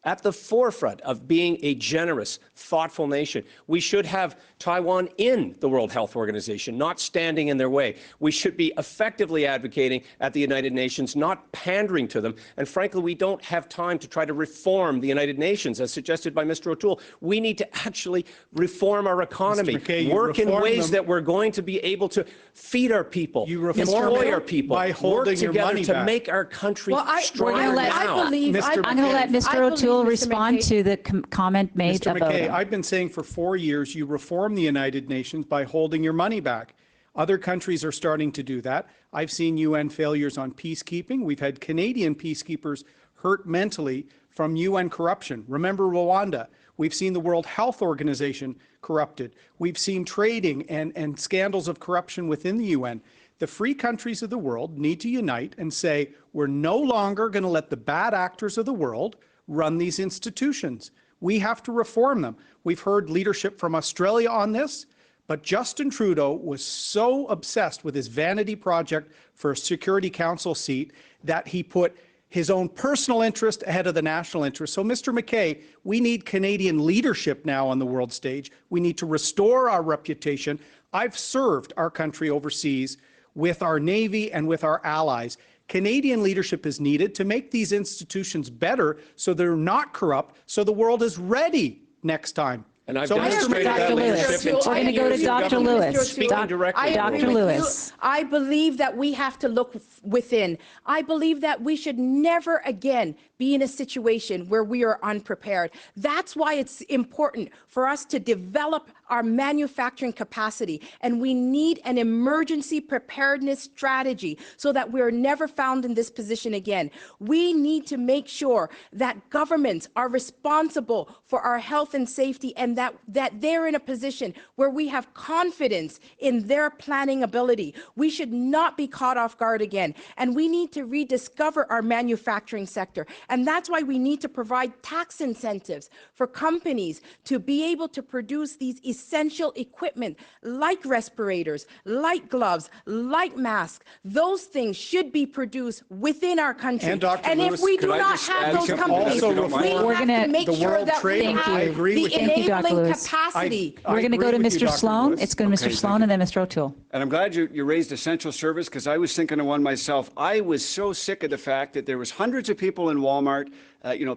at the forefront of being a generous, thoughtful nation. We should have Taiwan in the World Health Organization, not standing in their way. We should be effectively advocating at the United Nations, not pandering to them. And frankly, we don't have time to try to reform the United Nations, as suggested by Mr. O'Toole. We need to actually reform our economy, MacKay, work in ways that we're going to be able to feed our people, employ our people, by holding work together your money to back. make our country I'm stronger now. going to let Mr. O'Toole respond to the comment made Mr. about MacKay, him. I've been saying for 4 years, you reform the United Nations by holding your money back. Other countries are starting to do that. I've seen UN failures on peacekeeping. We've had Canadian peacekeepers hurt mentally from UN corruption. Remember Rwanda. We've seen the World Health Organization corrupted. We've seen trading and scandals of corruption within the UN. The free countries of the world need to unite and say, we're no longer going to let the bad actors of the world run these institutions. We have to reform them. We've heard leadership from Australia on this, but Justin Trudeau was so obsessed with his vanity project for a Security Council seat that he put his own personal interest ahead of the national interest. So, Mr. MacKay, we need Canadian leadership now on the world stage. We need to restore our reputation. I've served our country overseas with our Navy and with our allies. Canadian leadership is needed to make these institutions better so they're not corrupt, so the world is ready next time. And I've So, demonstrated Mr. that leadership in We're going to go to Dr. Lewis. Speaking directly. Dr. Lewis. I believe that we have to look within. I believe that we should never again be in a situation where we are unprepared. That's why it's important for us to develop our manufacturing capacity, and we need an emergency preparedness strategy so that we're never found in this position again. We need to make sure that governments are responsible for our health and safety, and that they're in a position where we have confidence in their planning ability. We should not be caught off guard again, and we need to rediscover our manufacturing sector. And that's why we need to provide tax incentives for companies to be able to produce these essential equipment like respirators, like gloves, like masks. Those things should be produced within our country. And Dr. And Lewis, if we could do I not just have add those something? companies, Also, we have to make the sure World that we Trade, I have agree the with you. Thank you, Dr. enabling Lewis. capacity. We're going to go to Mr. Sloan. It's going to Okay, Mr. Sloan and then Mr. O'Toole. And I'm glad you raised essential service, because I was thinking of one myself. I was so sick of the fact that there was hundreds of people in Walmart,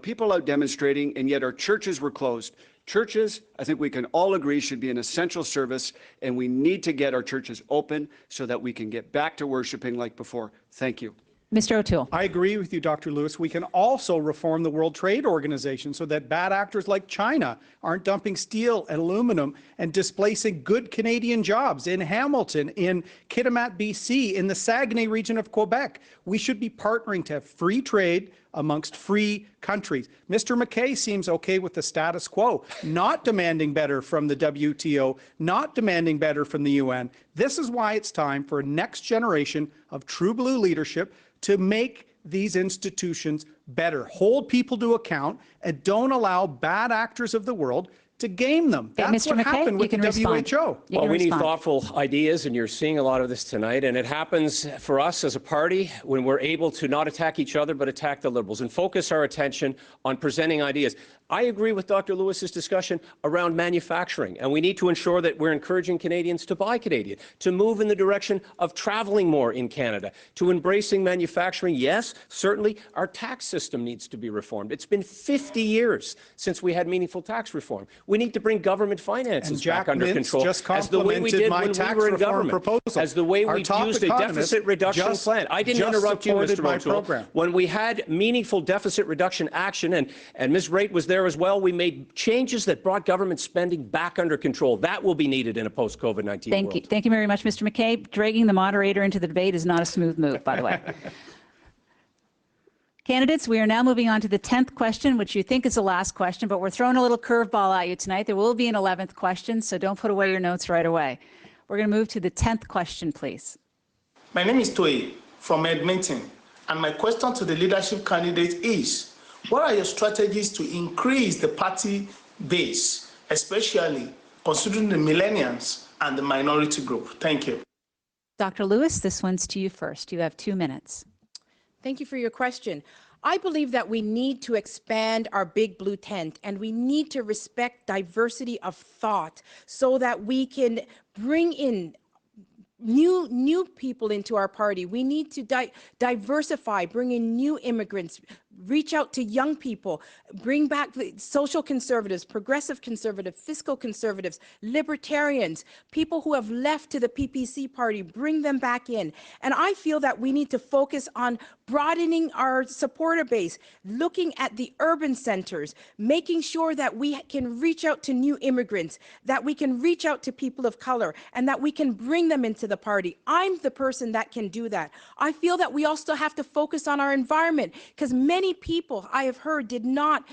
people out demonstrating, and yet our churches were closed. Churches, I think we can all agree, should be an essential service, and we need to get our churches open so that we can get back to worshiping like before. Thank you. Mr. O'Toole. I agree with you, Dr. Lewis. We can also reform the World Trade Organization so that bad actors like China aren't dumping steel and aluminum and displacing good Canadian jobs in Hamilton, in Kitimat, BC, in the Saguenay region of Quebec. We should be partnering to have free trade amongst free countries. Mr. MacKay seems okay with the status quo, not demanding better from the WTO, not demanding better from the UN. This is why it's time for a next generation of true blue leadership to make these institutions better, hold people to account, and don't allow bad actors of the world to game them. That's what happened with the WHO. Well, we need thoughtful ideas, and you're seeing a lot of this tonight. And it happens for us as a party when we're able to not attack each other, but attack the Liberals and focus our attention on presenting ideas. I agree with Dr. Lewis's discussion around manufacturing, and we need to ensure that we're encouraging Canadians to buy Canadian, to move in the direction of traveling more in Canada, to embracing manufacturing. Yes, certainly our tax system needs to be reformed. It's been 50 years since we had meaningful tax reform. We need to bring government finances back under control, just as the way we did when we were in government, proposal. as the way we used a deficit reduction plan. I didn't interrupt you, Mr. O'Toole. When we had meaningful deficit reduction action, and Ms. Raitt was there as well, we made changes that brought government spending back under control. That will be needed in a post-COVID-19 world. Thank you very much, Mr. MacKay. Dragging the moderator into the debate is not a smooth move, by the way. Candidates, we are now moving on to the 10th question, which you think is the last question, but we're throwing a little curveball at you tonight. There will be an 11th question, so don't put away your notes right away. We're going to move to the 10th question, please. My name is Toy from Edmonton, and my question to the leadership candidate is, what are your strategies to increase the party base, especially considering the millennials and the minority group? Thank you. Dr. Lewis, this one's to you first. You have 2 minutes. Thank you for your question. I believe that we need to expand our big blue tent, and we need to respect diversity of thought so that we can bring in new people into our party. We need to diversify, bring in new immigrants, reach out to young people, bring back the social conservatives, progressive conservatives, fiscal conservatives, libertarians, people who have left to the PPC party, bring them back in. And I feel that we need to focus on broadening our supporter base, looking at the urban centers, making sure that we can reach out to new immigrants, that we can reach out to people of color, and that we can bring them into the party. I'm the person that can do that. I feel that we also have to focus on our environment, because many people I have heard did not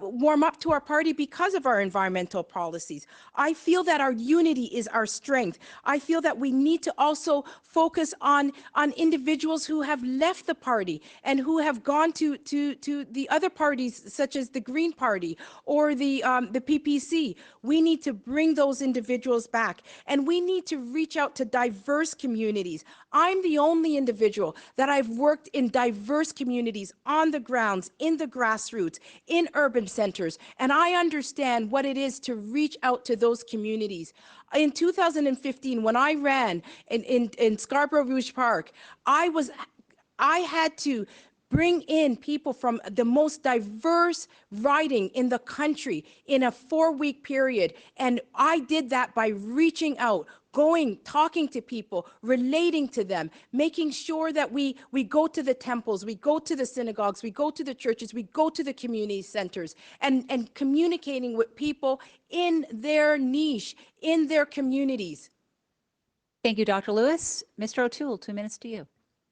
warm up to our party because of our environmental policies. I feel that our unity is our strength. I feel that we need to also focus on individuals who have left the party and who have gone to the other parties, such as the Green Party or the PPC. We need to bring those individuals back, and we need to reach out to diverse communities. I'm the only individual that I've worked in diverse communities on the grounds, in the grassroots, in urban centers, and I understand what it is to reach out to those communities. In 2015, when I ran in Scarborough Rouge Park, I had to bring in people from the most diverse riding in the country in a 4-week period. And I did that by reaching out, going, talking to people, relating to them, making sure that we go to the temples, we go to the synagogues, we go to the churches, we go to the community centers, and communicating with people in their niche, in their communities. Thank you, Dr. Lewis. Mr. O'Toole, 2 minutes to you.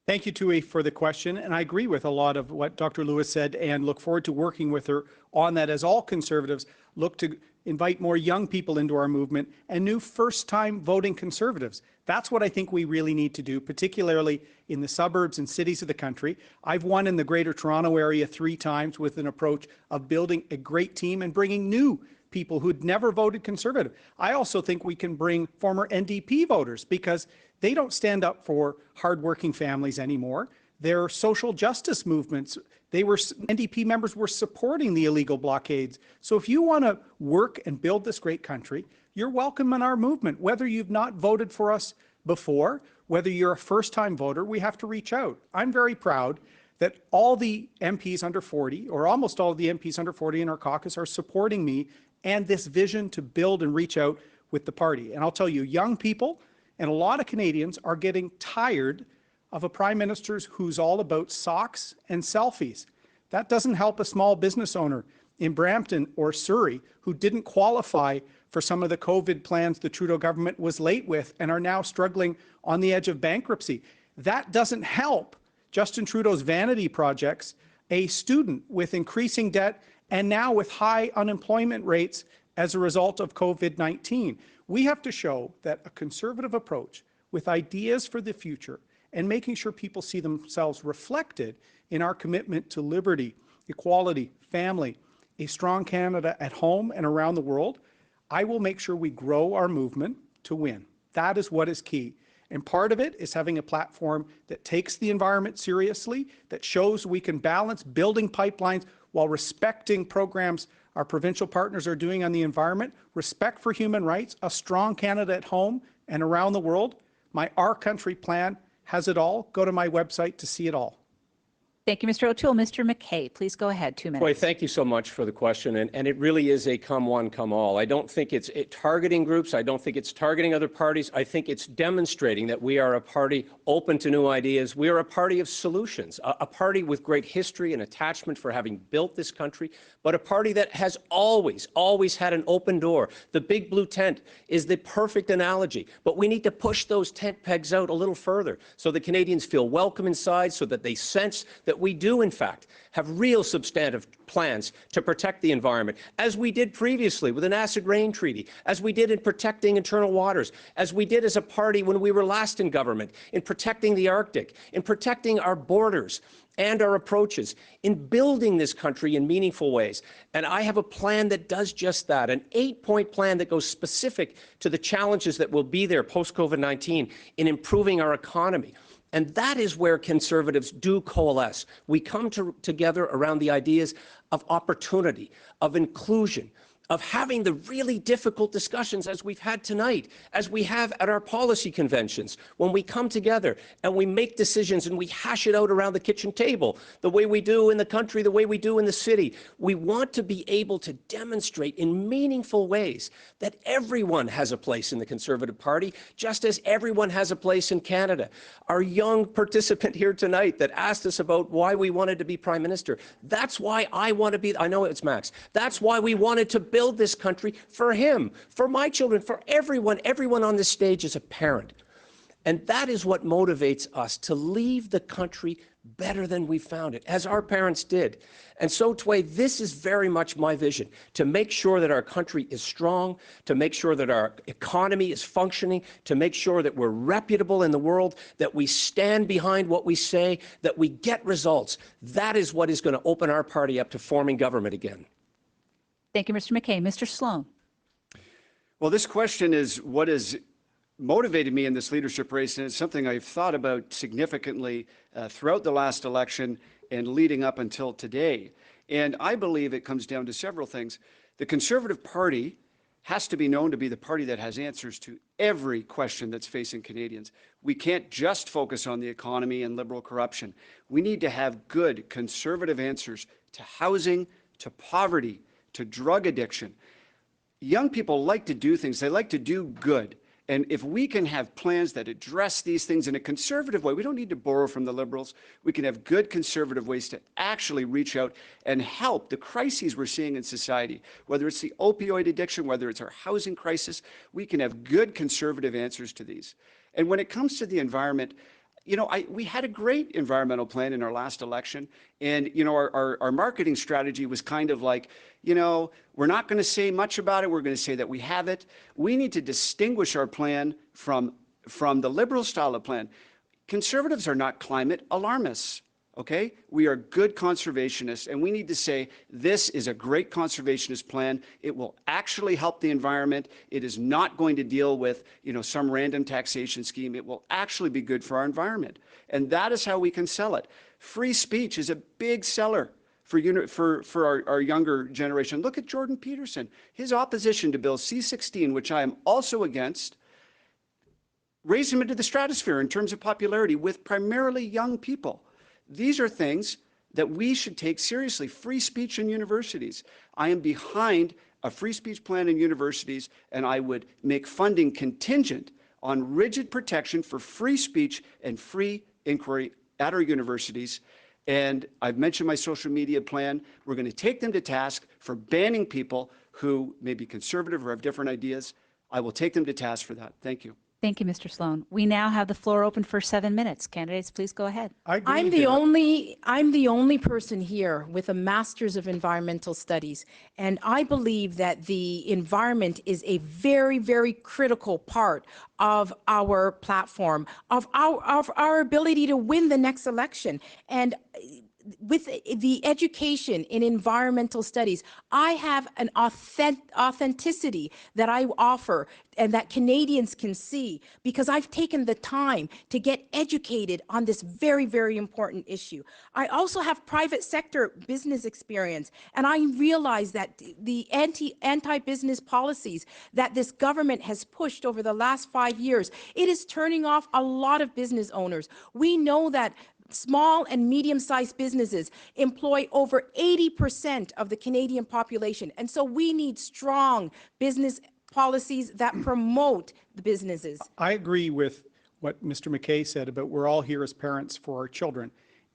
Thank you, Tui, for the question. And I agree with a lot of what Dr. Lewis said and look forward to working with her on that, as all Conservatives look to invite more young people into our movement and new first-time voting Conservatives. That's what I think we really need to do, particularly in the suburbs and cities of the country. I've won in the Greater Toronto area 3 times with an approach of building a great team and bringing new people who'd never voted Conservative. I also think we can bring former NDP voters, because they don't stand up for hardworking families anymore. They're social justice movements. NDP members were supporting the illegal blockades. So if you want to work and build this great country, you're welcome in our movement. Whether you've not voted for us before, whether you're a first-time voter, we have to reach out. I'm very proud that all the MPs under 40, or almost all of the MPs under 40 in our caucus, are supporting me and this vision to build and reach out with the party. And I'll tell you, young people and a lot of Canadians are getting tired of a prime minister who's all about socks and selfies. That doesn't help a small business owner in Brampton or Surrey who didn't qualify for some of the COVID plans the Trudeau government was late with and are now struggling on the edge of bankruptcy. That doesn't help Justin Trudeau's vanity projects, a student with increasing debt and now with high unemployment rates as a result of COVID-19. We have to show that a Conservative approach with ideas for the future and making sure people see themselves reflected in our commitment to liberty, equality, family, a strong Canada at home and around the world, I will make sure we grow our movement to win. That is what is key. And part of it is having a platform that takes the environment seriously, that shows we can balance building pipelines while respecting programs our provincial partners are doing on the environment, respect for human rights, a strong Canada at home and around the world. My Our Country plan has it all. Go to my website to see it all. Thank you, Mr. O'Toole. Mr. MacKay, please go ahead. 2 minutes. Boy, thank you so much for the question. And it really is a come one, come all. I don't think it's targeting groups. I don't think it's targeting other parties. I think it's demonstrating that we are a party open to new ideas. We are a party of solutions, a party with great history and attachment for having built this country, but a party that has always had an open door. The big blue tent is the perfect analogy, but we need to push those tent pegs out a little further so that Canadians feel welcome inside, so that they sense that that we do, in fact, have real substantive plans to protect the environment, as we did previously with an acid rain treaty, as we did in protecting internal waters, as we did as a party when we were last in government, in protecting the Arctic, in protecting our borders and our approaches, in building this country in meaningful ways. And I have a plan that does just that, an 8-point plan that goes specific to the challenges that will be there post-COVID-19 in improving our economy. And that is where Conservatives do coalesce. We come together around the ideas of opportunity, of inclusion, of having the really difficult discussions as we've had tonight, as we have at our policy conventions, when we come together and we make decisions and we hash it out around the kitchen table, the way we do in the country, the way we do in the city. We want to be able to demonstrate in meaningful ways that everyone has a place in the Conservative Party, just as everyone has a place in Canada. Our young participant here tonight that asked us about why we wanted to be Prime Minister, that's why I want to be, I know it's Max, that's why we wanted to build this country for him, for my children, for everyone on this stage is a parent. And that is what motivates us to leave the country better than we found it, as our parents did. And so, Tway, this is very much my vision, to make sure that our country is strong, to make sure that our economy is functioning, to make sure that we're reputable in the world, that we stand behind what we say, that we get results. That is what is going to open our party up to forming government again. Thank you, Mr. MacKay. Mr. Sloan. Well, this question is what has motivated me in this leadership race, and it's something I've thought about significantly throughout the last election and leading up until today. And I believe it comes down to several things. The Conservative Party has to be known to be the party that has answers to every question that's facing Canadians. We can't just focus on the economy and liberal corruption. We need to have good conservative answers to housing, to poverty, to drug addiction. Young people like to do things. They like to do good. And if we can have plans that address these things in a conservative way, we don't need to borrow from the Liberals. We can have good conservative ways to actually reach out and help the crises we're seeing in society, whether it's the opioid addiction, whether it's our housing crisis. We can have good conservative answers to these. And when it comes to the environment, you know, we had a great environmental plan in our last election. And, you know, our marketing strategy was kind of like, you know, we're not going to say much about it. We're going to say that we have it. We need to distinguish our plan from the Liberal style of plan. Conservatives are not climate alarmists. Okay, we are good conservationists, and we need to say this is a great conservationist plan. It will actually help the environment. It is not going to deal with, you know, some random taxation scheme. It will actually be good for our environment, and that is how we can sell it. Free speech is a big seller for our younger generation. Look at Jordan Peterson. His opposition to Bill C-16, which I am also against, raised him into the stratosphere in terms of popularity with primarily young people. These are things that we should take seriously. Free speech in universities. I am behind a free speech plan in universities, and I would make funding contingent on rigid protection for free speech and free inquiry at our universities. And I've mentioned my social media plan. We're going to take them to task for banning people who may be conservative or have different ideas. I will take them to task for that. Thank you. Thank you, Mr. Sloan. We now have the floor open for 7 minutes. Candidates, please go ahead. I'm the only person here with a Master's of Environmental Studies, and I believe that the environment is a very, very critical part of our platform, of our ability to win the next election. And with the education in environmental studies, I have an authenticity that I offer and that Canadians can see because I've taken the time to get educated on this very, very important issue. I also have private sector business experience, and I realize that the anti-business policies that this government has pushed over the last 5 years, it is turning off a lot of business owners. We know that small and medium-sized businesses employ over 80% of the Canadian population. And so we need strong business policies that promote the businesses. I agree with what Mr. MacKay said about we're all here as parents for our children.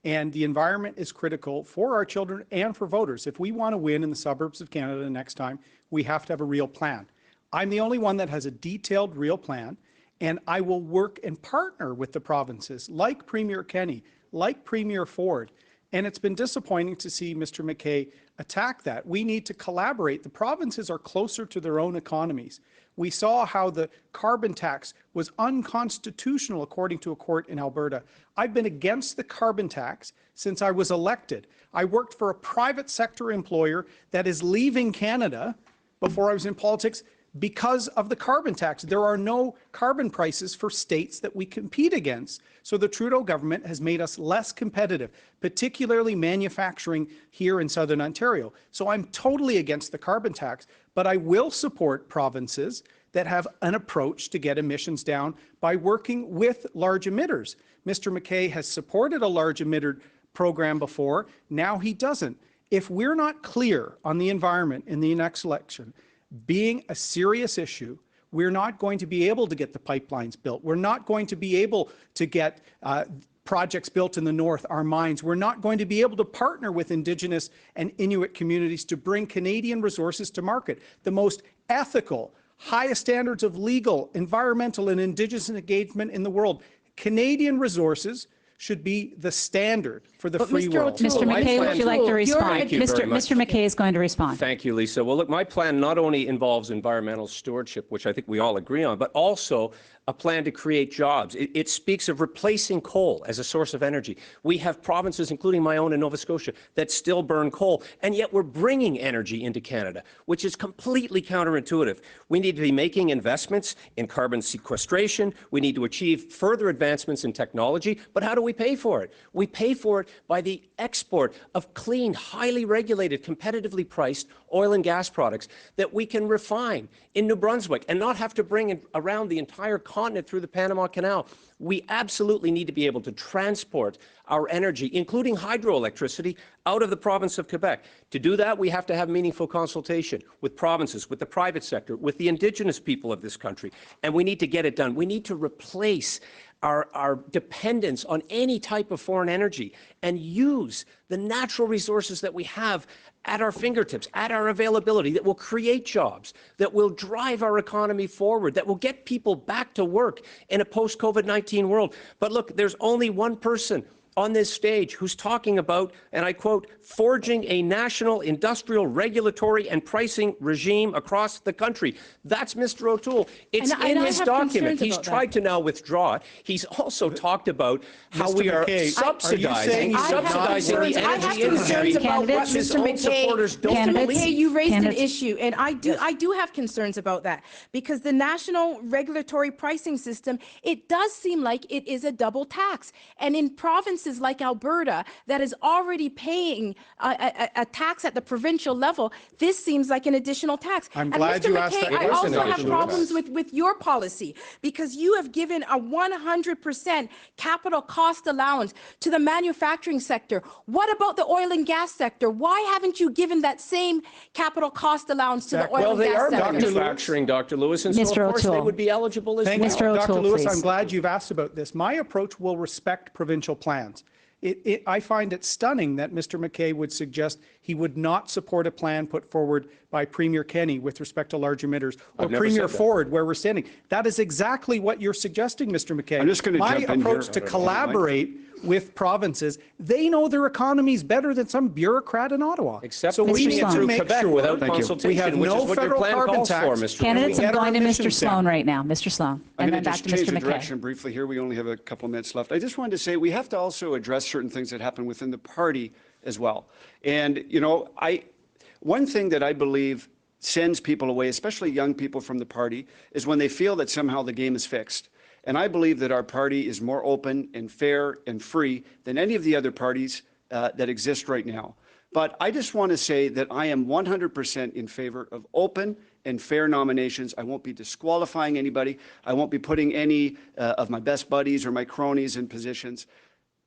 And the environment is critical for our children and for voters. If we want to win in the suburbs of Canada next time, we have to have a real plan. I'm the only one that has a detailed, real plan, and I will work and partner with the provinces like Premier Kenney, like Premier Ford, And it's been disappointing to see Mr. MacKay attack that. We need to collaborate. The provinces are closer to their own economies. We saw how the carbon tax was unconstitutional according to a court in Alberta. I've been against the carbon tax since I was elected. I worked for a private sector employer that is leaving Canada before I was in politics because of the carbon tax. There are no carbon prices for states that we compete against. So the Trudeau government has made us less competitive, particularly manufacturing here in Southern Ontario. So I'm totally against the carbon tax, but I will support provinces that have an approach to get emissions down by working with large emitters. Mr. MacKay has supported a large emitter program before. Now he doesn't. If we're not clear on the environment in the next election, being a serious issue, we're not going to be able to get the pipelines built. We're not going to be able to get projects built in the north, our mines. We're not going to be able to partner with Indigenous and Inuit communities to bring Canadian resources to market. The most ethical, highest standards of legal, environmental, and Indigenous engagement in the world. Canadian resources should be the standard for the free world. Mr. MacKay, would you like to respond? Mr. MacKay is going to respond. Thank you, Lisa. Well, look, my plan not only involves environmental stewardship, which I think we all agree on, but also a plan to create jobs. It speaks of replacing coal as a source of energy. We have provinces, including my own in Nova Scotia, that still burn coal, and yet we're bringing energy into Canada, which is completely counterintuitive. We need to be making investments in carbon sequestration. We need to achieve further advancements in technology, but how do we pay for it? We pay for it by the export of clean, highly regulated, competitively priced oil and gas products that we can refine in New Brunswick and not have to bring around the entire continent through the Panama Canal. We absolutely need to be able to transport our energy, including hydroelectricity, out of the province of Quebec. To do that, we have to have meaningful consultation with provinces, with the private sector, with the Indigenous people of this country, and we need to get it done. We need to replace our dependence on any type of foreign energy and use the natural resources that we have at our fingertips, at our availability, that will create jobs, that will drive our economy forward, that will get people back to work in a post-COVID-19 world. But look, there's only one person on this stage who's talking about, and I quote, forging a national industrial regulatory and pricing regime across the country. That's Mr. O'Toole. It's in his document. He's tried to now withdraw it. He's also talked about how we are subsidizing the energy industry. What Mr. MacKay, you raised an issue, and I do have concerns about that, because the national regulatory pricing system, it does seem like it is a double tax, and in provinces like Alberta that is already paying a tax at the provincial level, this seems like an additional tax. I'm glad you asked that question. I also have problems with your policy, because you have given a 100% capital cost allowance to the manufacturing sector. What about the oil and gas sector? Why haven't you given that same capital cost allowance to the oil and gas sector? Well, they are manufacturing, Dr. Lewis, and so of course they would be eligible as well. Thank you, Dr. Lewis. I'm glad you've asked about this. My approach will respect provincial plans. I find it stunning that Mr. MacKay would suggest he would not support a plan put forward by Premier Kenney with respect to large emitters, or Premier Ford, where we're standing. That is exactly what you're suggesting, Mr. MacKay. I'm just going to jump in here. My approach to collaborate with provinces, they know their economies better than some bureaucrat in Ottawa. Except so we need to make Quebec sure without consultation, we have no federal carbon tax. Candidates, I'm going to Mr. Sloan right now. Mr. Sloan, and then back to Mr. MacKay. I'm going to just change the direction briefly here. We only have a couple of minutes left. I just wanted to say we have to also address certain things that happen within the party as well. And, you know, one thing that I believe sends people away, especially young people from the party, is when they feel that somehow the game is fixed. And I believe that our party is more open and fair and free than any of the other parties that exist right now. But I just want to say that I am 100% in favor of open and fair nominations. I won't be disqualifying anybody. I won't be putting any of my best buddies or my cronies in positions.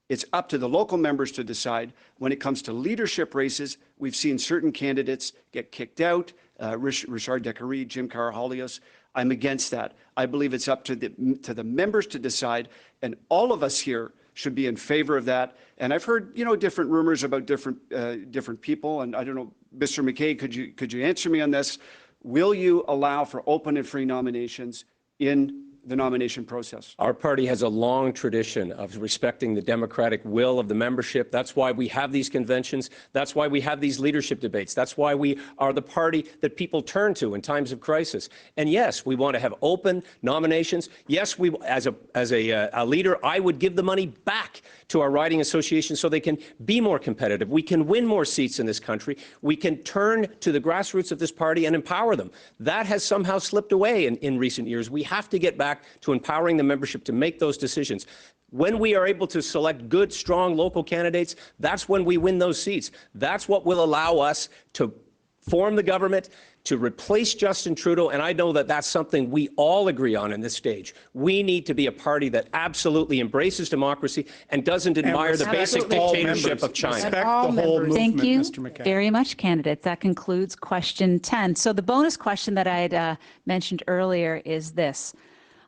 It's up to the local members to decide. When it comes to leadership races, we've seen certain candidates get kicked out, Richard Decarie, Jim Karahalios. I'm against that. I believe it's up to the members to decide, and all of us here should be in favor of that. And I've heard, you know, different rumors about different people, and I don't know, Mr. MacKay, could you answer me on this? Will you allow for open and free nominations in the nomination process? Our party has a long tradition of respecting the democratic will of the membership. That's why we have these conventions. That's why we have these leadership debates. That's why we are the party that people turn to in times of crisis. And yes, we want to have open nominations. Yes, we, as a leader, I would give the money back to our riding associations so they can be more competitive. We can win more seats in this country. We can turn to the grassroots of this party and empower them. That has somehow slipped away in recent years. We have to get back to empowering the membership to make those decisions. When we are able to select good, strong local candidates, that's when we win those seats. That's what will allow us to form the government, to replace Justin Trudeau, and I know that that's something we all agree on in this stage. We need to be a party that absolutely embraces democracy and doesn't admire the basic dictatorship of China. Respect the whole movement, Thank you Mr. MacKay. very much, candidates. That concludes question 10. So the bonus question that I had mentioned earlier is this.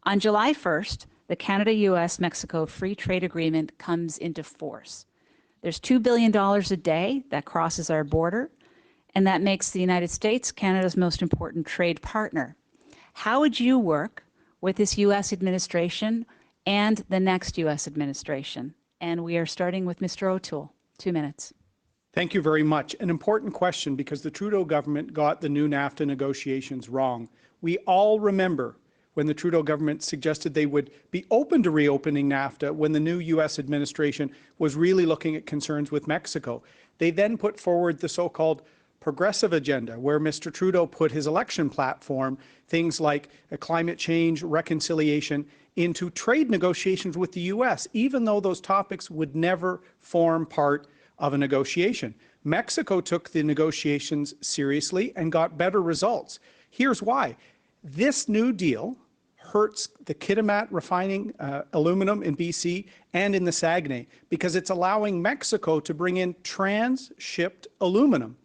On July 1st, the Canada-US-Mexico Free Trade Agreement comes into force. There's $2 billion a day that crosses our border, and that makes the United States Canada's most important trade partner. How would you work with this U.S. administration and the next U.S. administration? And we are starting with Mr. O'Toole. 2 minutes. Thank you very much. An important question because the Trudeau government got the new NAFTA negotiations wrong. We all remember when the Trudeau government suggested they would be open to reopening NAFTA when the new U.S. administration was really looking at concerns with Mexico. They then put forward the so-called progressive agenda, where Mr. Trudeau put his election platform, things like climate change, reconciliation, into trade negotiations with the U.S., even though those topics would never form part of a negotiation. Mexico took the negotiations seriously and got better results. Here's why. This new deal hurts the Kitimat refining aluminum in BC and in the Saguenay because it's allowing Mexico to bring in trans-shipped aluminum.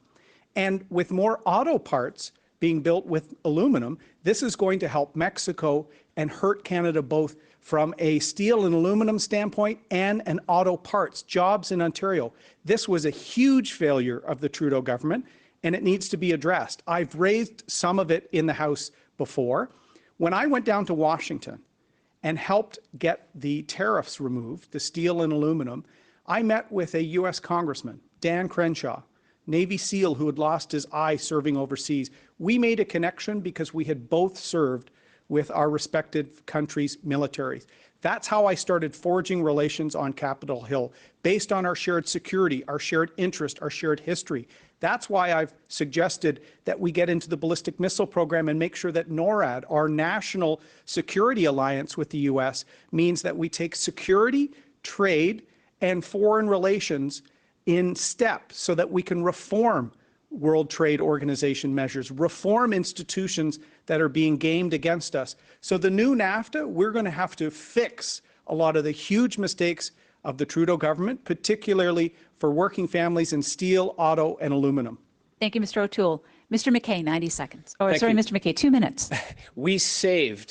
And with more auto parts being built with aluminum, this is going to help Mexico and hurt Canada both from a steel and aluminum standpoint and an auto parts, jobs in Ontario. This was a huge failure of the Trudeau government, and it needs to be addressed. I've raised some of it in the House before. When I went down to Washington and helped get the tariffs removed, the steel and aluminum, I met with a U.S. Congressman, Dan Crenshaw, Navy SEAL who had lost his eye serving overseas. We made a connection because we had both served with our respective countries' militaries. That's how I started forging relations on Capitol Hill, based on our shared security, our shared interest, our shared history. That's why I've suggested that we get into the ballistic missile program and make sure that NORAD, our national security alliance with the U.S., means that we take security, trade, and foreign relations in step so that we can reform World Trade Organization measures, reform institutions that are being gamed against us. So the new NAFTA, we're going to have to fix a lot of the huge mistakes of the Trudeau government, particularly for working families in steel, auto, and aluminum. Thank you, Mr. O'Toole. Mr. MacKay, 90 seconds. Oh, Thank sorry, you. Mr. MacKay, 2 minutes. We survived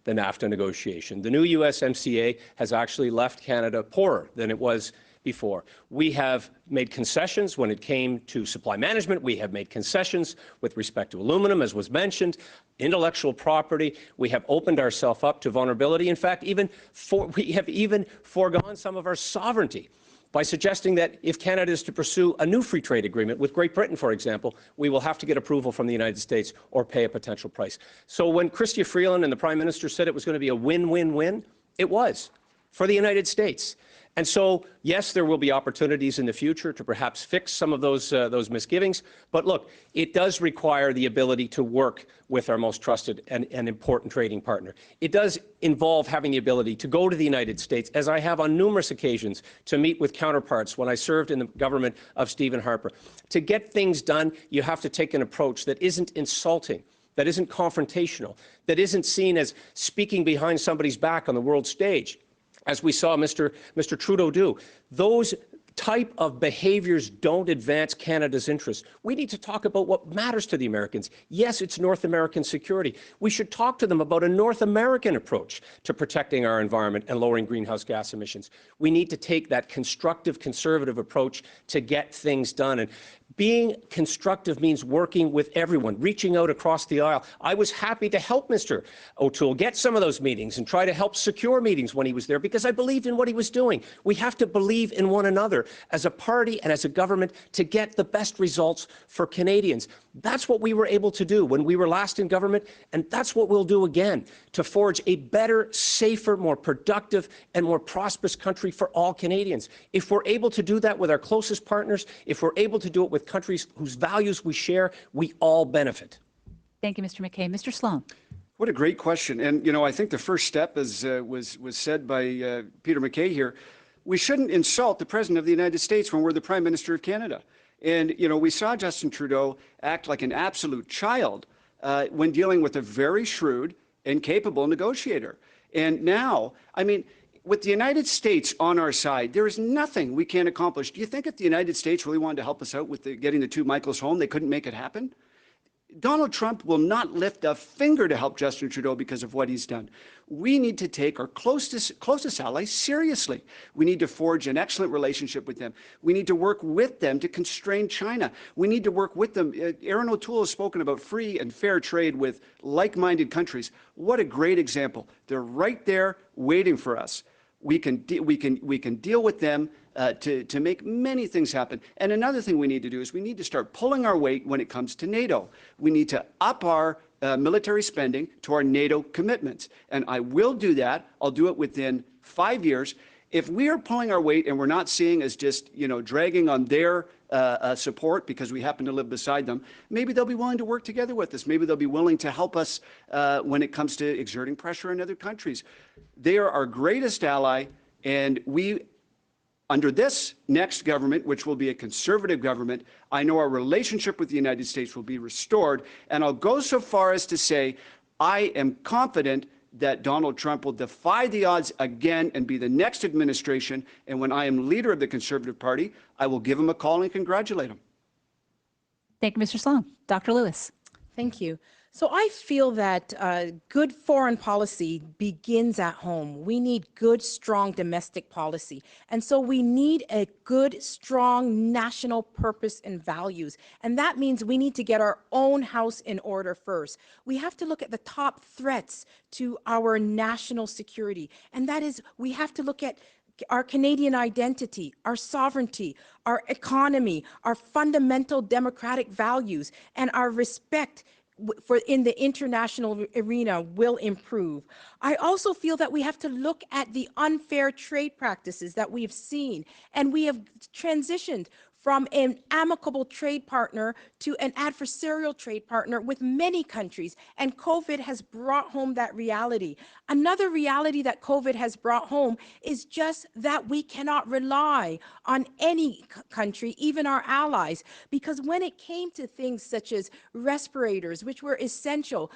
the NAFTA negotiation. The new USMCA has actually left Canada poorer than it was before. We have made concessions when it came to supply management. We have made concessions with respect to aluminum, as was mentioned, intellectual property. We have opened ourselves up to vulnerability. In fact, we have even foregone some of our sovereignty by suggesting that if Canada is to pursue a new free trade agreement with Great Britain, for example, we will have to get approval from the United States or pay a potential price. So when Chrystia Freeland and the Prime Minister said it was going to be a win-win-win, it was for the United States. And so, yes, there will be opportunities in the future to perhaps fix some of those misgivings. But look, it does require the ability to work with our most trusted and important trading partner. It does involve having the ability to go to the United States, as I have on numerous occasions, to meet with counterparts when I served in the government of Stephen Harper. To get things done, you have to take an approach that isn't insulting, that isn't confrontational, that isn't seen as speaking behind somebody's back on the world stage, as we saw Mr. Trudeau do. Those type of behaviors don't advance Canada's interests. We need to talk about what matters to the Americans. Yes, it's North American security. We should talk to them about a North American approach to protecting our environment and lowering greenhouse gas emissions. We need to take that constructive, conservative approach to get things done. And Being constructive means working with everyone, reaching out across the aisle. I was happy to help Mr. O'Toole get some of those meetings and try to help secure meetings when he was there because I believed in what he was doing. We have to believe in one another as a party and as a government to get the best results for Canadians. That's what we were able to do when we were last in government, and that's what we'll do again to forge a better, safer, more productive, and more prosperous country for all Canadians. If we're able to do that with our closest partners, if we're able to do it with countries whose values we share, we all benefit. Thank you, Mr. MacKay. Mr. Sloan. What a great question. And, you know, I think the first step, as was said by Peter MacKay here, we shouldn't insult the President of the United States when we're the Prime Minister of Canada. And, you know, we saw Justin Trudeau act like an absolute child when dealing with a very shrewd and capable negotiator. And now, I mean, with the United States on our side, there is nothing we can't accomplish. Do you think if the United States really wanted to help us out with getting the two Michaels home, they couldn't make it happen? Donald Trump will not lift a finger to help Justin Trudeau because of what he's done. We need to take our closest allies seriously. We need to forge an excellent relationship with them. We need to work with them to constrain China. We need to work with them. Erin O'Toole has spoken about free and fair trade with like-minded countries. What a great example. They're right there waiting for us. We can deal with them to make many things happen. And another thing we need to do is we need to start pulling our weight when it comes to NATO. We need to up our military spending to our NATO commitments. And I will do that. I'll do it within 5 years. If we are pulling our weight and we're not seeing as just, you know, dragging on their support because we happen to live beside them, maybe they'll be willing to work together with us. Maybe they'll be willing to help us when it comes to exerting pressure on other countries. They are our greatest ally, and we, under this next government, which will be a conservative government, I know our relationship with the United States will be restored. And I'll go so far as to say I am confident that Donald Trump will defy the odds again and be the next administration. And when I am leader of the Conservative Party, I will give him a call and congratulate him. Thank you, Mr. Sloan. Dr. Lewis. Thank you. So I feel that good foreign policy begins at home. We need good, strong domestic policy. And so we need a good, strong national purpose and values. And that means we need to get our own house in order first. We have to look at the top threats to our national security. And that is, we have to look at our Canadian identity, our sovereignty, our economy, our fundamental democratic values, and our respect for in the international arena will improve. I also feel that we have to look at the unfair trade practices that we've seen, and we have transitioned from an amicable trade partner to an adversarial trade partner with many countries, and COVID has brought home that reality. Another reality that COVID has brought home is just that we cannot rely on any country, even our allies, because when it came to things such as respirators, which were essential,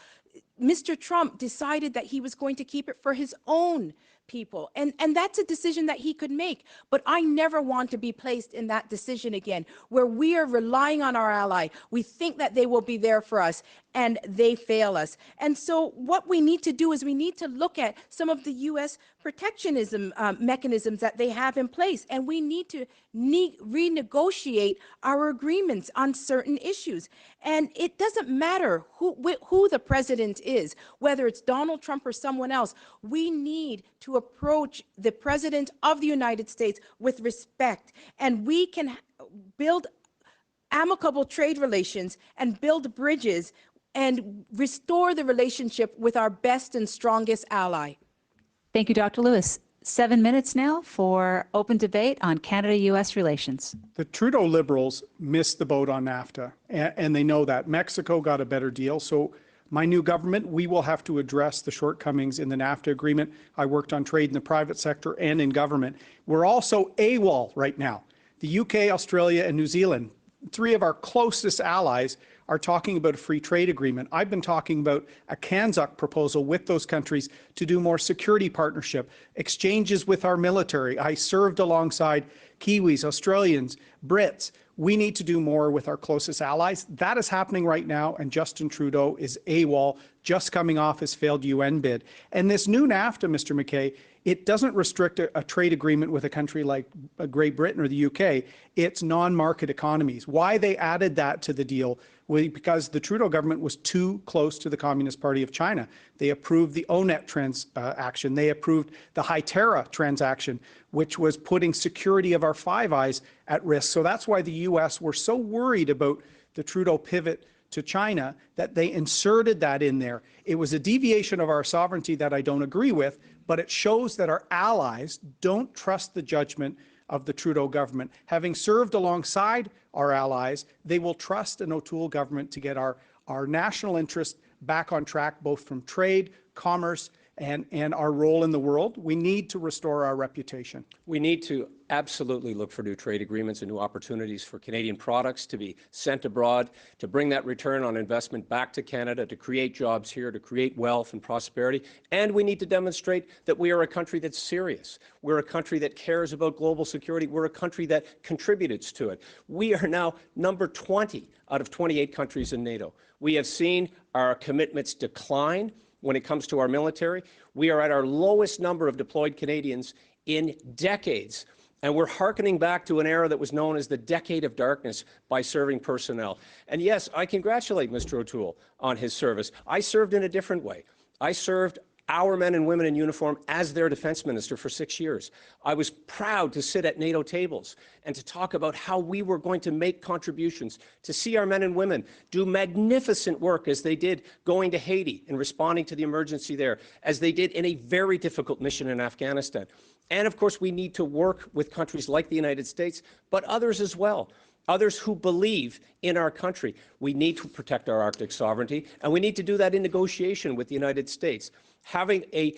Mr. Trump decided that he was going to keep it for his own people. And that's a decision that he could make. But I never want to be placed in that decision again, where we are relying on our ally. We think that they will be there for us, and they fail us. And so what we need to do is we need to look at some of the U.S. protectionism mechanisms that they have in place, and we need to renegotiate our agreements on certain issues. And it doesn't matter who the president is, whether it's Donald Trump or someone else. We need to approach the president of the United States with respect, and we can build amicable trade relations and build bridges and restore the relationship with our best and strongest ally. Thank you, Dr. Lewis. 7 minutes now for open debate on Canada-U.S. relations. The Trudeau Liberals missed the boat on NAFTA, and they know that. Mexico got a better deal, so my new government, we will have to address the shortcomings in the NAFTA agreement. I worked on trade in the private sector and in government. We're also AWOL right now. The UK, Australia, and New Zealand, three of our closest allies, are talking about a free trade agreement. I've been talking about a CANZUC proposal with those countries to do more security partnership, exchanges with our military. I served alongside Kiwis, Australians, Brits. We need to do more with our closest allies. That is happening right now, and Justin Trudeau is AWOL. just coming off his failed UN bid. And this new NAFTA, Mr. MacKay, it doesn't restrict a trade agreement with a country like Great Britain or the UK. It's non-market economies. Why they added that to the deal was because the Trudeau government was too close to the Communist Party of China. They approved the ONET transaction. They approved the Hytera transaction, which was putting security of our Five Eyes at risk. So that's why the U.S. were so worried about the Trudeau pivot to China that they inserted that in there. It was a deviation of our sovereignty that I don't agree with, but it shows that our allies don't trust the judgment of the Trudeau government. Having served alongside our allies, they will trust an O'Toole government to get our national interest back on track, both from trade, commerce, and our role in the world. We need to restore our reputation. We need to absolutely look for new trade agreements and new opportunities for Canadian products to be sent abroad, to bring that return on investment back to Canada, to create jobs here, to create wealth and prosperity. And we need to demonstrate that we are a country that's serious. We're a country that cares about global security. We're a country that contributes to it. We are now number 20 out of 28 countries in NATO. We have seen our commitments decline when it comes to our military. We are at our lowest number of deployed Canadians in decades. And we're hearkening back to an era that was known as the Decade of Darkness by serving personnel. And yes, I congratulate Mr. O'Toole on his service. I served in a different way. I served our men and women in uniform as their defense minister for 6 years. I was proud to sit at NATO tables and to talk about how we were going to make contributions, to see our men and women do magnificent work as they did going to Haiti and responding to the emergency there, as they did in a very difficult mission in Afghanistan. And of course, we need to work with countries like the United States, but others as well. Others who believe in our country. We need to protect our Arctic sovereignty, and we need to do that in negotiation with the United States. Having a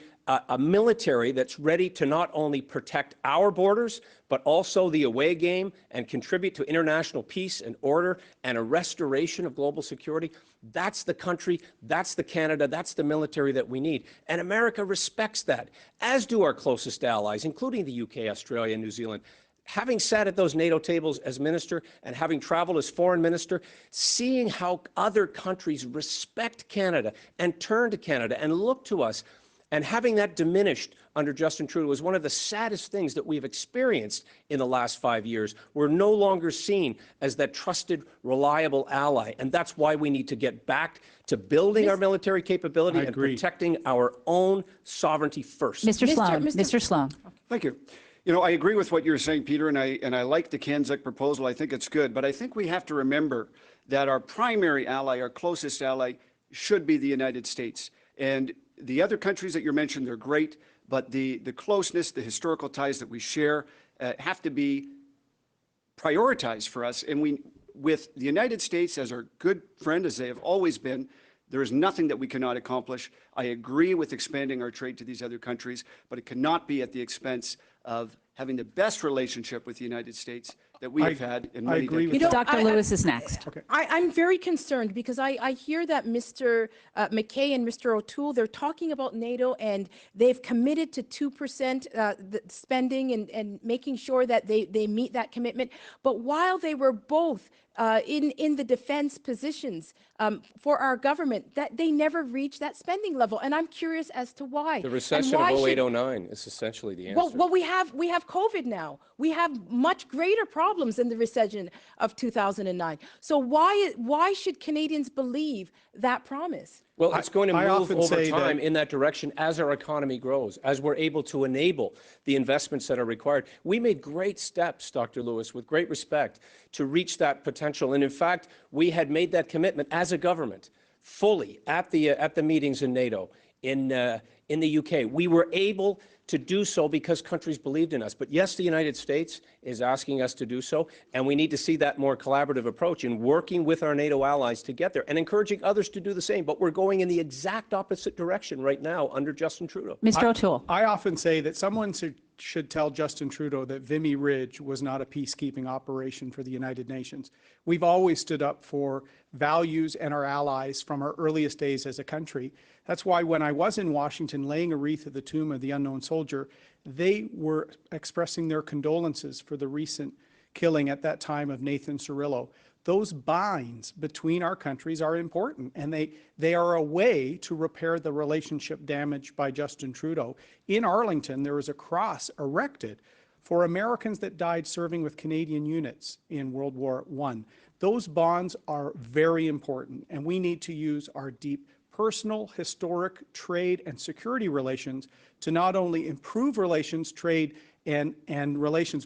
military that's ready to not only protect our borders, but also the away game and contribute to international peace and order and a restoration of global security, that's the country, that's the Canada, that's the military that we need. And America respects that, as do our closest allies, including the UK, Australia, and New Zealand. Having sat at those NATO tables as minister and having traveled as foreign minister, seeing how other countries respect Canada and turn to Canada and look to us, and having that diminished under Justin Trudeau was one of the saddest things that we've experienced in the last 5 years. We're no longer seen as that trusted, reliable ally, and that's why we need to get back to building our military capability and protecting our own sovereignty first. Mr. Sloan. Thank you. You know, I agree with what you're saying, Peter, and I like the Kanzuk proposal. I think it's good, but I think we have to remember that our primary ally, our closest ally, should be the United States. And the other countries that you mentioned, they're great, but the closeness, the historical ties that we share have to be prioritized for us. And with the United States as our good friend, as they have always been, there is nothing that we cannot accomplish. I agree with expanding our trade to these other countries, but it cannot be at the expense of having the best relationship with the United States that we have had in many decades. You know, Dr. Lewis is next. Okay. I'm very concerned because I hear that Mr. MacKay and Mr. O'Toole, they're talking about NATO and they've committed to 2% the spending and making sure that they meet that commitment. But while they were both in the defense positions for our government, that they never reached that spending level. And I'm curious as to why. The recession of 08-09 is essentially the answer. Well, we have COVID now. We have much greater problems than the recession of 2009. So why should Canadians believe that promise? Well, it's going to move over time in that direction as our economy grows, as we're able to enable the investments that are required. We made great steps, Dr. Lewis, with great respect, to reach that potential. And in fact, we had made that commitment as a government fully at the meetings in NATO in the UK. We were able to do so because countries believed in us. But yes, the United States is asking us to do so, and we need to see that more collaborative approach in working with our NATO allies to get there and encouraging others to do the same. But we're going in the exact opposite direction right now under Justin Trudeau. Mr. O'Toole. I often say that someone should tell Justin Trudeau that Vimy Ridge was not a peacekeeping operation for the United Nations. We've always stood up for values and our allies from our earliest days as a country. That's why when I was in Washington laying a wreath at the tomb of the unknown soldier, they were expressing their condolences for the recent killing at that time of Nathan Cirillo. Those binds between our countries are important, and they are a way to repair the relationship damaged by Justin Trudeau. In Arlington, there was a cross erected for Americans that died serving with Canadian units in World War I. Those bonds are very important, and we need to use our deep personal, historic, trade, and security relations to not only improve relations, trade, and relations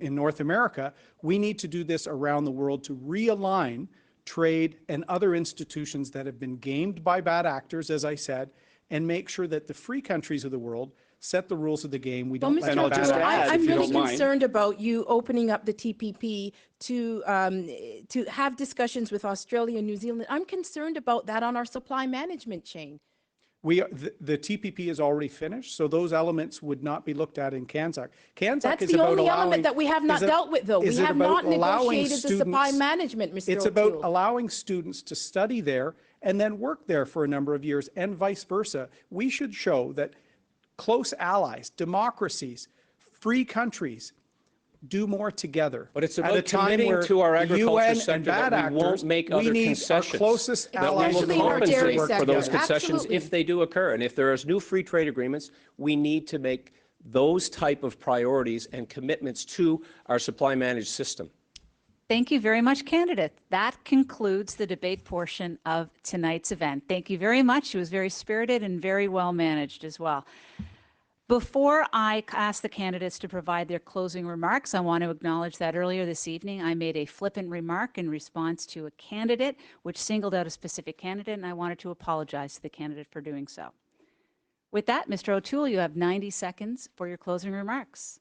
in North America. We need to do this around the world to realign trade and other institutions that have been gamed by bad actors, as I said, and make sure that the free countries of the world set the rules of the game. We don't let Mr. bad actors. I'm really concerned about you opening up the TPP to have discussions with Australia and New Zealand. I'm concerned about that on our supply management chain. The TPP is already finished, so those elements would not be looked at in CANZAC. That's the only element that we have not dealt with, though. We have not negotiated the supply management, Mr. It's O'Toole. about allowing students to study there and then work there for a number of years, and vice versa. We should show that close allies, democracies, free countries do more together. But it's about committing to our agriculture sector that we won't make other concessions. Our closest allies that we will compensate for those concessions Absolutely. if they do occur. And if there is new free trade agreements, we need to make those type of priorities and commitments to our supply managed system. Thank you very much, candidate. That concludes the debate portion of tonight's event. Thank you very much. It was very spirited and very well managed as well. Before I ask the candidates to provide their closing remarks, I want to acknowledge that earlier this evening I made a flippant remark in response to a candidate which singled out a specific candidate, and I wanted to apologize to the candidate for doing so. With that, Mr. O'Toole, you have 90 seconds for your closing remarks.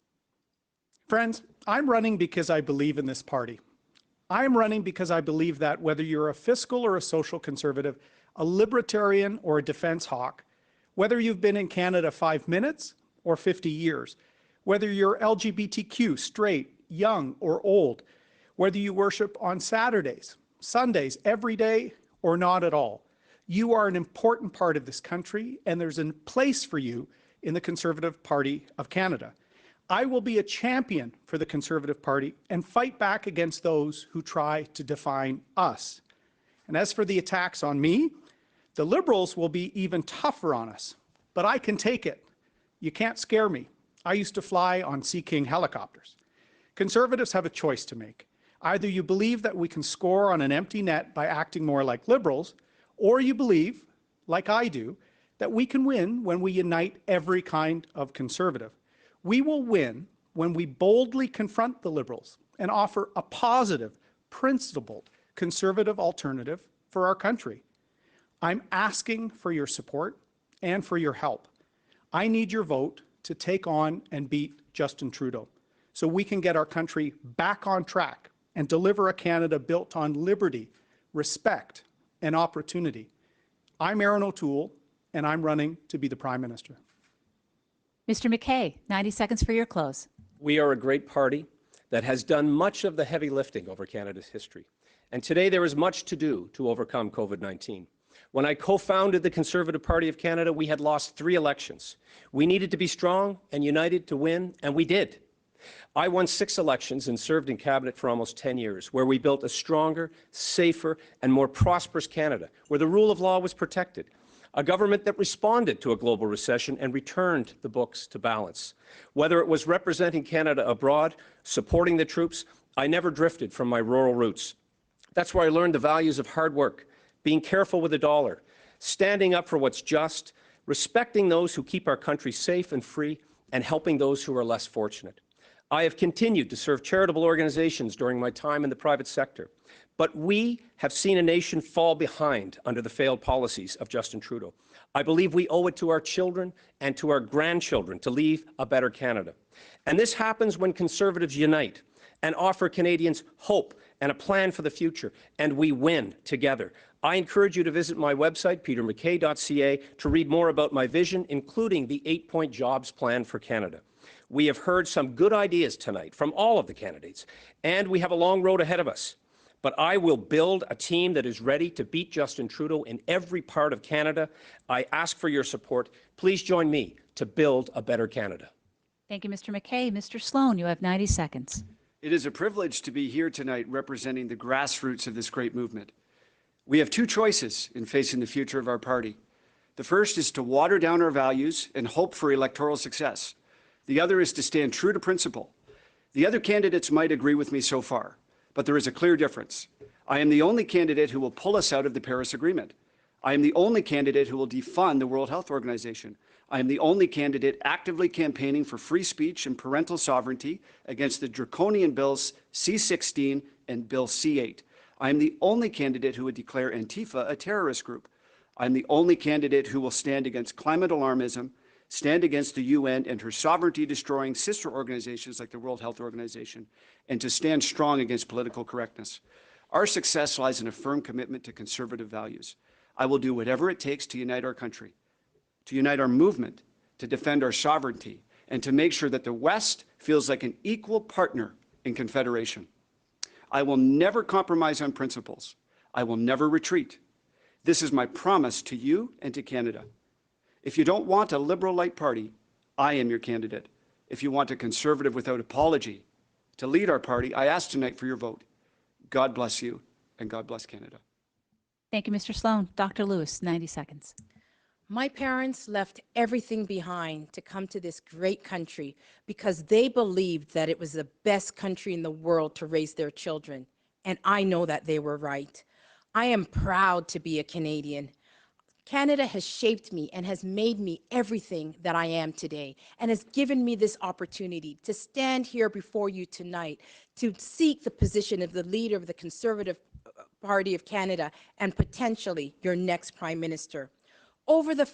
Friends, I'm running because I believe in this party. I'm running because I believe that whether you're a fiscal or a social conservative, a libertarian or a defense hawk, whether you've been in Canada 5 minutes or 50 years, whether you're LGBTQ, straight, young, or old, whether you worship on Saturdays, Sundays, every day, or not at all, you are an important part of this country, and there's a place for you in the Conservative Party of Canada. I will be a champion for the Conservative Party and fight back against those who try to define us. And as for the attacks on me, the Liberals will be even tougher on us, but I can take it. You can't scare me. I used to fly on Sea King helicopters. Conservatives have a choice to make. Either you believe that we can score on an empty net by acting more like Liberals, or you believe, like I do, that we can win when we unite every kind of Conservative. We will win when we boldly confront the Liberals and offer a positive, principled, Conservative alternative for our country. I'm asking for your support and for your help. I need your vote to take on and beat Justin Trudeau so we can get our country back on track and deliver a Canada built on liberty, respect, and opportunity. I'm Erin O'Toole, and I'm running to be the Prime Minister. Mr. MacKay, 90 seconds for your close. We are a great party that has done much of the heavy lifting over Canada's history. And today there is much to do to overcome COVID-19. When I co-founded the Conservative Party of Canada, we had lost 3 elections. We needed to be strong and united to win, and we did. I won 6 elections and served in cabinet for almost 10 years, where we built a stronger, safer, and more prosperous Canada, where the rule of law was protected, a government that responded to a global recession and returned the books to balance. Whether it was representing Canada abroad, supporting the troops, I never drifted from my rural roots. That's where I learned the values of hard work, being careful with the dollar, standing up for what's just, respecting those who keep our country safe and free, and helping those who are less fortunate. I have continued to serve charitable organizations during my time in the private sector, but we have seen a nation fall behind under the failed policies of Justin Trudeau. I believe we owe it to our children and to our grandchildren to leave a better Canada. And this happens when Conservatives unite and offer Canadians hope and a plan for the future, and we win together. I encourage you to visit my website, petermackay.ca, to read more about my vision, including the 8-point jobs plan for Canada. We have heard some good ideas tonight from all of the candidates, and we have a long road ahead of us. But I will build a team that is ready to beat Justin Trudeau in every part of Canada. I ask for your support. Please join me to build a better Canada. Thank you, Mr. MacKay. Mr. Sloan, you have 90 seconds. It is a privilege to be here tonight representing the grassroots of this great movement. We have two choices in facing the future of our party. The first is to water down our values and hope for electoral success. The other is to stand true to principle. The other candidates might agree with me so far, but there is a clear difference. I am the only candidate who will pull us out of the Paris Agreement. I am the only candidate who will defund the World Health Organization. I am the only candidate actively campaigning for free speech and parental sovereignty against the draconian bills C-16 and Bill C-8. I am the only candidate who would declare Antifa a terrorist group. I am the only candidate who will stand against climate alarmism, stand against the UN and her sovereignty-destroying sister organizations like the World Health Organization, and to stand strong against political correctness. Our success lies in a firm commitment to conservative values. I will do whatever it takes to unite our country, to unite our movement, to defend our sovereignty, and to make sure that the West feels like an equal partner in Confederation. I will never compromise on principles. I will never retreat. This is my promise to you and to Canada. If you don't want a Liberal light party, I am your candidate. If you want a Conservative without apology to lead our party, I ask tonight for your vote. God bless you, and God bless Canada. Thank you, Mr. Sloan. Dr. Lewis, 90 seconds. My parents left everything behind to come to this great country because they believed that it was the best country in the world to raise their children. And I know that they were right. I am proud to be a Canadian. Canada has shaped me and has made me everything that I am today, and has given me this opportunity to stand here before you tonight to seek the position of the leader of the Conservative Party of Canada and potentially your next Prime Minister. Over the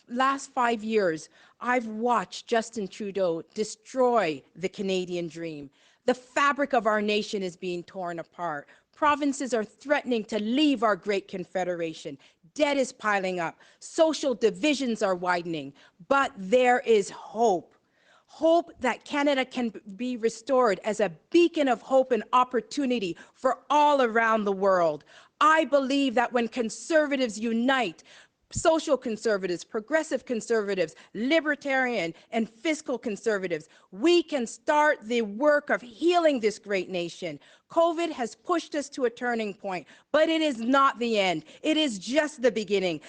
last 5 years, I've watched Justin Trudeau destroy the Canadian dream. The fabric of our nation is being torn apart. Provinces are threatening to leave our great confederation. Debt is piling up. Social divisions are widening. But there is hope. Hope that Canada can be restored as a beacon of hope and opportunity for all around the world. I believe that when Conservatives unite, social conservatives, progressive conservatives, libertarian and fiscal conservatives, we can start the work of healing this great nation. COVID has pushed us to a turning point, but it is not the end. It is just the beginning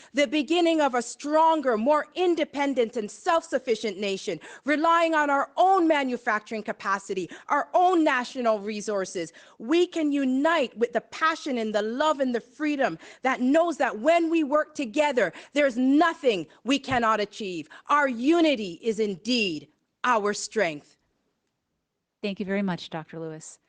of a stronger, more independent and self-sufficient nation, relying on our own manufacturing capacity, our own national resources. We can unite with the passion and the love and the freedom that knows that when we work together, there's nothing we cannot achieve. Our unity is indeed our strength. Thank you very much, Dr. Lewis.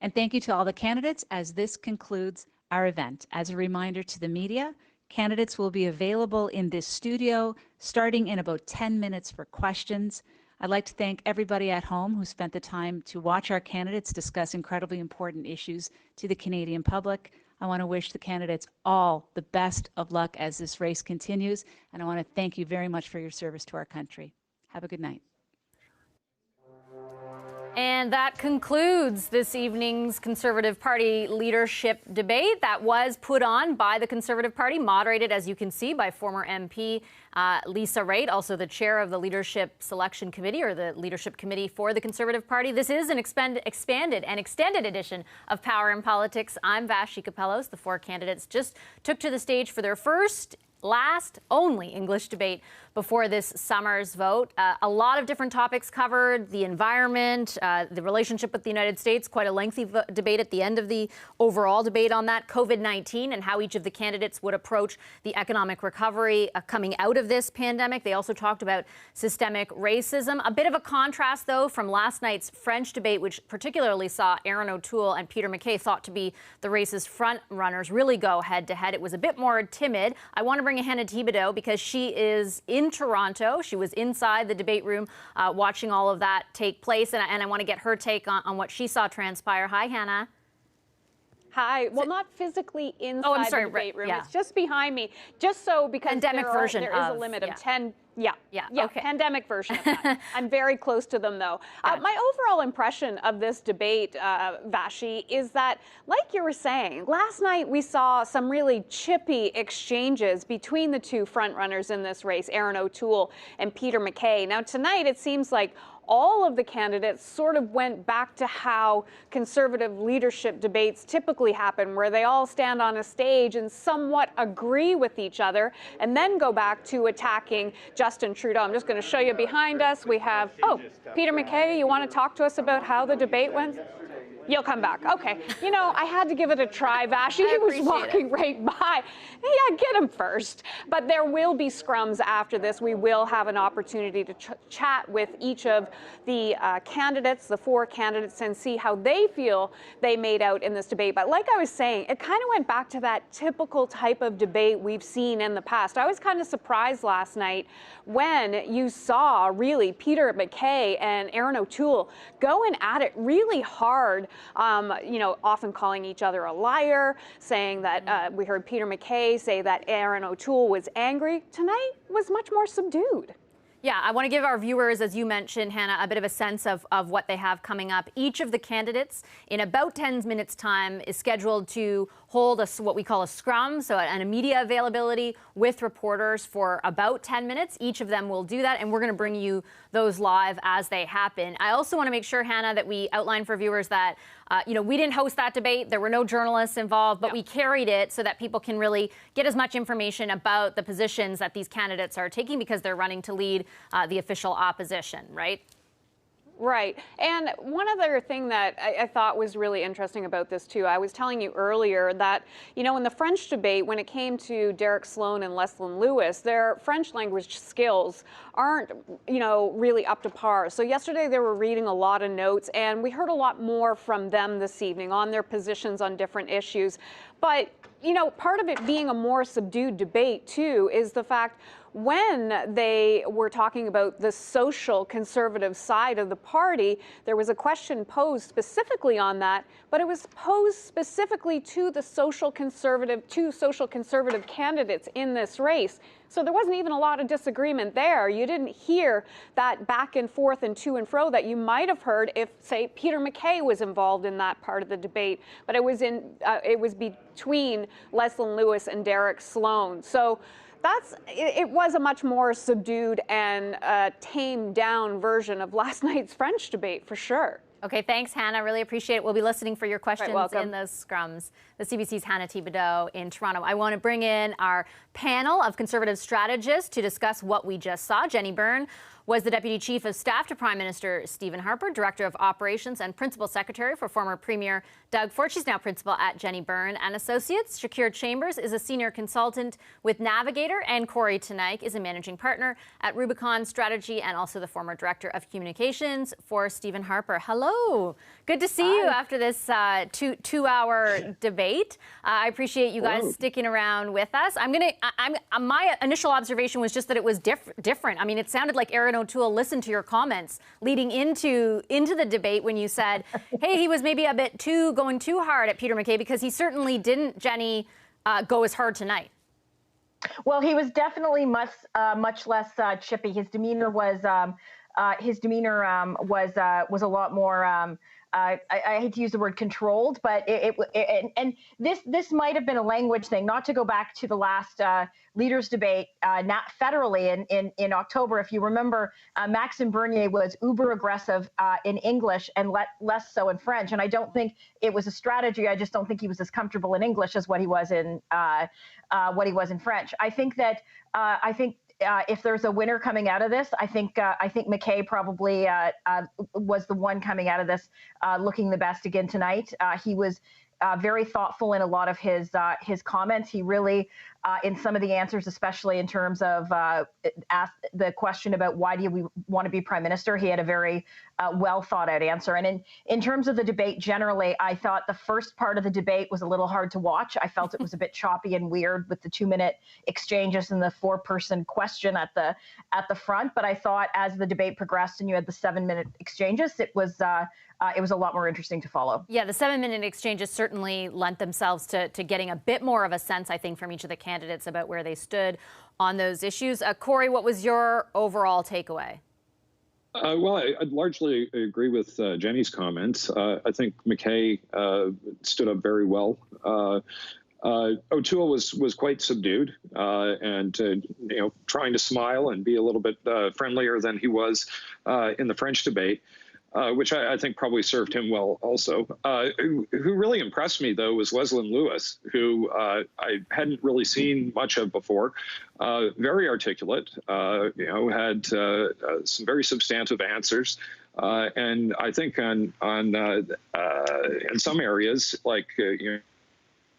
And thank you to all the candidates as this concludes our event. As a reminder to the media, candidates will be available in this studio starting in about 10 minutes for questions. I'd like to thank everybody at home who spent the time to watch our candidates discuss incredibly important issues to the Canadian public. I want to wish the candidates all the best of luck as this race continues, and I want to thank you very much for your service to our country. Have a good night. And that concludes this evening's Conservative Party leadership debate that was put on by the Conservative Party, moderated, as you can see, by former MP Lisa Raitt, also the chair of the Leadership Selection Committee, or the Leadership Committee for the Conservative Party. This is an expanded and extended edition of Power in Politics. I'm Vashi Kapelos. The four candidates just took to the stage for their first, last, only English debate before this summer's vote. A lot of different topics covered: the environment, the relationship with the United States, quite a lengthy debate at the end of the overall debate on that, COVID-19 and how each of the candidates would approach the economic recovery coming out of this pandemic. They also talked about systemic racism. A bit of a contrast, though, from last night's French debate, which particularly saw Erin O'Toole and Peter MacKay, thought to be the race's front runners, really go head-to-head. It was a bit more timid. I want to bring in Hannah Thibodeau because she is in Toronto. She was inside the debate room watching all of that take place, and I want to get her take on what she saw transpire. Hi, Hannah. Hi. Well, not physically inside the debate room. Yeah. It's just behind me. Just so because pandemic version there is a limit of 10. Yeah. Okay. Pandemic version of that. I'm very close to them, though. My overall impression of this debate, Vashi, is that, like you were saying, last night we saw some really chippy exchanges between the two frontrunners in this race, Erin O'Toole and Peter MacKay. Now, tonight it seems like all of the candidates sort of went back to how Conservative leadership debates typically happen, where they all stand on a stage and somewhat agree with each other and then go back to attacking Justin Trudeau. I'm just going to show you behind us. We have, oh, Peter MacKay, you want to talk to us about how the debate went? You'll come back. Okay. You know, I had to give it a try, Vashi. He was walking right by. Yeah, get him first. But there will be scrums after this. We will have an opportunity to chat with each of the candidates, the 4 candidates, and see how they feel they made out in this debate. But like I was saying, it kind of went back to that typical type of debate we've seen in the past. I was kind of surprised last night when you saw really Peter MacKay and Erin O'Toole going at it really hard. You know, often calling each other a liar, saying that we heard Peter MacKay say that Erin O'Toole was angry. Tonight was much more subdued. Yeah, I want to give our viewers, as you mentioned, Hannah, a bit of a sense of what they have coming up. Each of the candidates, in about 10 minutes' time, is scheduled to hold what we call a scrum, so an media availability with reporters for about 10 minutes. Each of them will do that, and we're going to bring you those live as they happen. I also want to make sure, Hannah, that we outline for viewers that, you know, we didn't host that debate. There were no journalists involved, but we carried it so that people can really get as much information about the positions that these candidates are taking because they're running to lead the official opposition, right? Right. And one other thing that I thought was really interesting about this, too, I was telling you earlier that, you know, in the French debate, when it came to Derek Sloan and Leslyn Lewis, their French language skills aren't, you know, really up to par. So yesterday they were reading a lot of notes, and we heard a lot more from them this evening on their positions on different issues. But, you know, part of it being a more subdued debate, too, is the fact when they were talking about the social conservative side of the party, there was a question posed specifically on that, but it was posed specifically to the social conservative candidates in this race. So there wasn't even a lot of disagreement there. You didn't hear that back and forth and to and fro that you might have heard if, say, Peter MacKay was involved in that part of the debate. But it was between Leslyn Lewis and Derek Sloan. So it was a much more subdued and tamed down version of last night's French debate, for sure. Okay, thanks, Hannah. Really appreciate it. We'll be listening for your questions in those scrums. The CBC's Hannah Thibodeau in Toronto. I want to bring in our panel of Conservative strategists to discuss what we just saw. Jenny Byrne was the Deputy Chief of Staff to Prime Minister Stephen Harper, Director of Operations and Principal Secretary for former Premier Doug Ford. She's now Principal at Jenny Byrne and Associates. Shakir Chambers is a Senior Consultant with Navigator, and Corey Tenaik is a Managing Partner at Rubicon Strategy and also the former Director of Communications for Stephen Harper. Hello. Good to see you after this two-hour debate. I appreciate you guys sticking around with us. My initial observation was just that it was different. I mean, it sounded like Erin O'Toole listened to your comments leading into the debate when you said, hey, he was maybe a bit going too hard at Peter MacKay, because he certainly didn't, Jenny, go as hard tonight. Well, he was definitely much less chippy. His demeanor was a lot more. I hate to use the word controlled, but this might have been a language thing. Not to go back to the last leaders debate, not federally in October. If you remember, Maxime Bernier was uber aggressive in English and less so in French. And I don't think it was a strategy. I just don't think he was as comfortable in English as what he was in French. I think that if there's a winner coming out of this, I think MacKay probably was the one coming out of this looking the best again tonight. He was very thoughtful in a lot of his comments. He really, in some of the answers, especially in terms of asked the question about why do we want to be prime minister, he had a very well thought out answer. And in terms of the debate generally, I thought the first part of the debate was a little hard to watch. I felt it was a bit choppy and weird with the 2-minute exchanges and the 4-person question at the front. But I thought as the debate progressed and you had the 7-minute exchanges, it was a lot more interesting to follow. Yeah, the 7-minute exchanges certainly lent themselves to getting a bit more of a sense, I think, from each of the candidates about where they stood on those issues. Corey, what was your overall takeaway? Well, I largely agree with Jenny's comments. I think MacKay stood up very well. O'Toole was quite subdued and trying to smile and be a little bit friendlier than he was in the French debate. Which I think probably served him well also. Who really impressed me, though, was Leslyn Lewis, who I hadn't really seen much of before. Very articulate, had some very substantive answers. And I think in some areas, like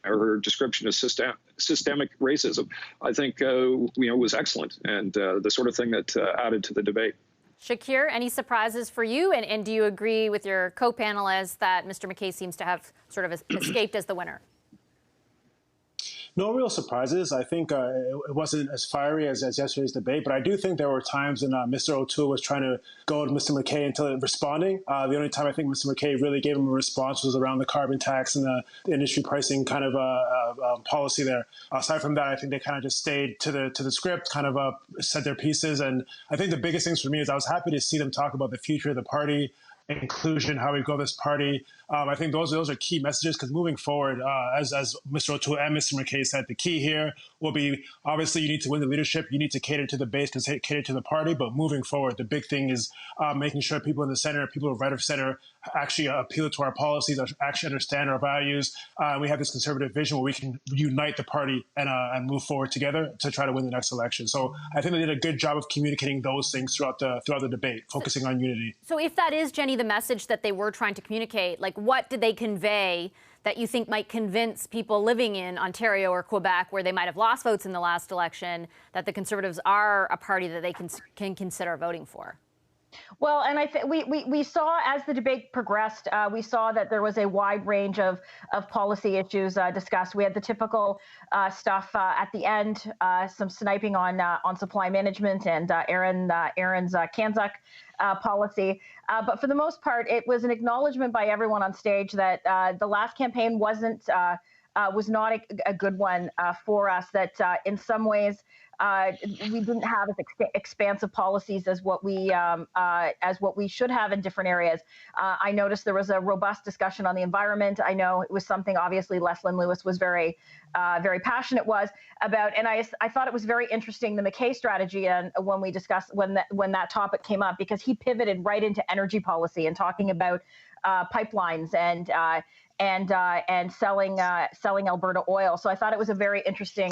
her description of systemic racism, I think was excellent and the sort of thing that added to the debate. Shakir, any surprises for you? And do you agree with your co-panelists that Mr. MacKay seems to have sort of escaped as the winner? No real surprises. I think it wasn't as fiery as yesterday's debate, but I do think there were times when Mr. O'Toole was trying to go to Mr. MacKay until responding. The only time I think Mr. MacKay really gave him a response was around the carbon tax and the industry pricing kind of policy there. Aside from that, I think they kind of just stayed to the script, kind of said their pieces. And I think the biggest things for me is I was happy to see them talk about the future of the party, inclusion, how we grow this party. I think those are key messages because moving forward, as Mr. O'Toole and Mr. MacKay said, the key here will be obviously you need to win the leadership, you need to cater to the base, cater to the party, but moving forward, the big thing is making sure people in the center, people right of center actually appeal to our policies, actually understand our values. We have this conservative vision where we can unite the party and move forward together to try to win the next election. So I think they did a good job of communicating those things throughout the debate, focusing on unity. So if that is, Jenny, the message that they were trying to communicate, like what did they convey that you think might convince people living in Ontario or Quebec, where they might have lost votes in the last election, that the Conservatives are a party that they can consider voting for? Well, and I think we saw as the debate progressed, we saw that there was a wide range of policy issues discussed. We had the typical stuff at the end, some sniping on supply management and Erin's Kanzuk policy. But for the most part, it was an acknowledgement by everyone on stage that the last campaign was not a good one for us, that in some ways we didn't have as expansive policies as what we should have in different areas. I noticed there was a robust discussion on the environment. I know it was something obviously Leslyn Lewis was very passionate about, and I thought it was very interesting, the MacKay strategy, and when we discussed when that topic came up, because he pivoted right into energy policy and talking about pipelines and selling Alberta oil. So I thought it was a very interesting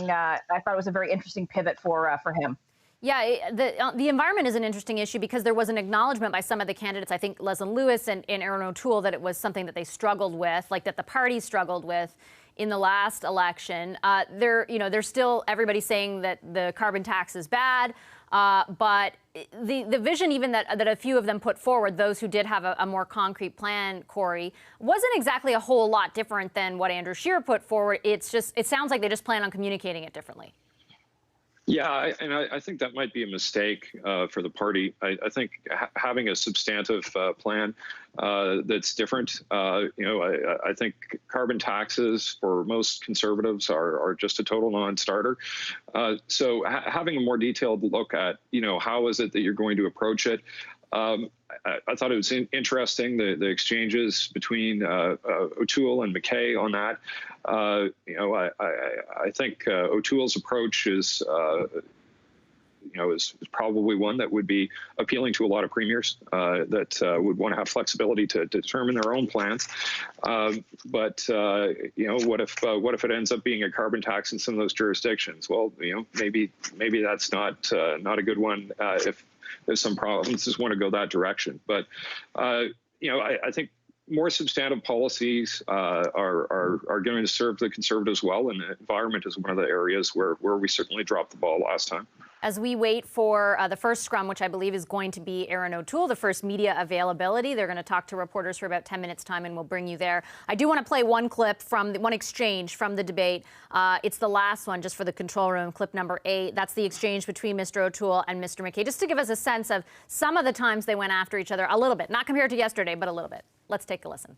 pivot for him. Yeah, the environment is an interesting issue because there was an acknowledgement by some of the candidates, I think Leslyn Lewis and Erin O'Toole, that it was something that they struggled with, like that the party struggled with in the last election. There's still everybody saying that the carbon tax is bad, but the vision even that a few of them put forward, those who did have a more concrete plan, Corey, wasn't exactly a whole lot different than what Andrew Scheer put forward. It sounds like they just plan on communicating it differently. Yeah, I think that might be a mistake for the party. I think having a substantive plan that's different, I think carbon taxes for most Conservatives are just a total non-starter. So having a more detailed look at, how is it that you're going to approach it? I thought it was interesting, the exchanges between O'Toole and MacKay on that. I think O'Toole's approach is probably one that would be appealing to a lot of premiers that would want to have flexibility to determine their own plans. But what if it ends up being a carbon tax in some of those jurisdictions? Well, maybe that's not a good one if some provinces want to go that direction. But I think more substantive policies are going to serve the Conservatives well, and the environment is one of the areas where we certainly dropped the ball last time. As we wait for the first scrum, which I believe is going to be Erin O'Toole, the first media availability, they're going to talk to reporters for about 10 minutes time, and we'll bring you there. I do want to play one clip from one exchange from the debate. It's the last one, just for the control room, clip number 8. That's the exchange between Mr. O'Toole and Mr. MacKay, just to give us a sense of some of the times they went after each other a little bit, not compared to yesterday, but a little bit. Let's take a listen.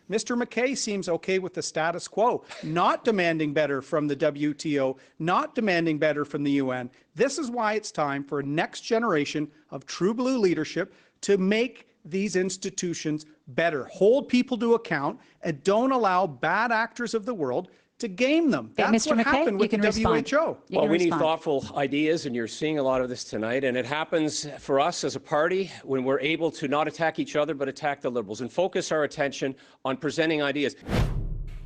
Mr. MacKay seems okay with the status quo, not demanding better from the WTO, not demanding better from the UN. This is why it's time for a next generation of true blue leadership to make these institutions better, hold people to account, and don't allow bad actors of the world to game them. Okay, That's Mr. what MacKay, happened with the WHO. Well, we need thoughtful ideas, and you're seeing a lot of this tonight. And it happens for us as a party when we're able to not attack each other, but attack the Liberals and focus our attention on presenting ideas.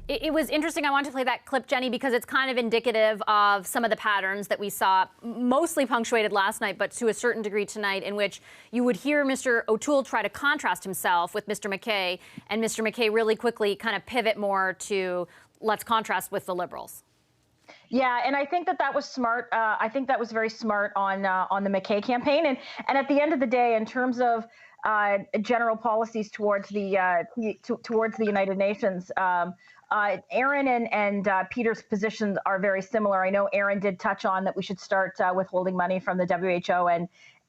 It was interesting. I wanted to play that clip, Jenny, because it's kind of indicative of some of the patterns that we saw, mostly punctuated last night, but to a certain degree tonight, in which you would hear Mr. O'Toole try to contrast himself with Mr. MacKay, and Mr. MacKay really quickly kind of pivot more to let's contrast with the Liberals. Yeah, and I think that was smart. I think that was very smart on the MacKay campaign. And at the end of the day, in terms of general policies towards the United Nations, Erin and Peter's positions are very similar. I know Erin did touch on that we should start withholding money from the WHO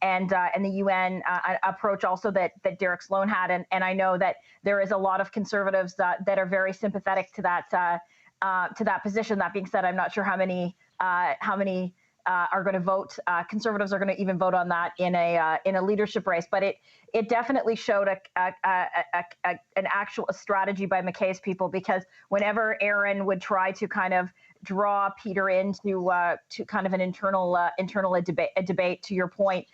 and the UN approach also that Derek Sloan had, and I know that there is a lot of conservatives that are very sympathetic to that position. That being said, I'm not sure how many are going to vote. Conservatives are going to even vote on that in a leadership race. But it definitely showed an actual strategy by MacKay's people, because whenever Erin would try to kind of draw Peter into to kind of an internal debate, to your point,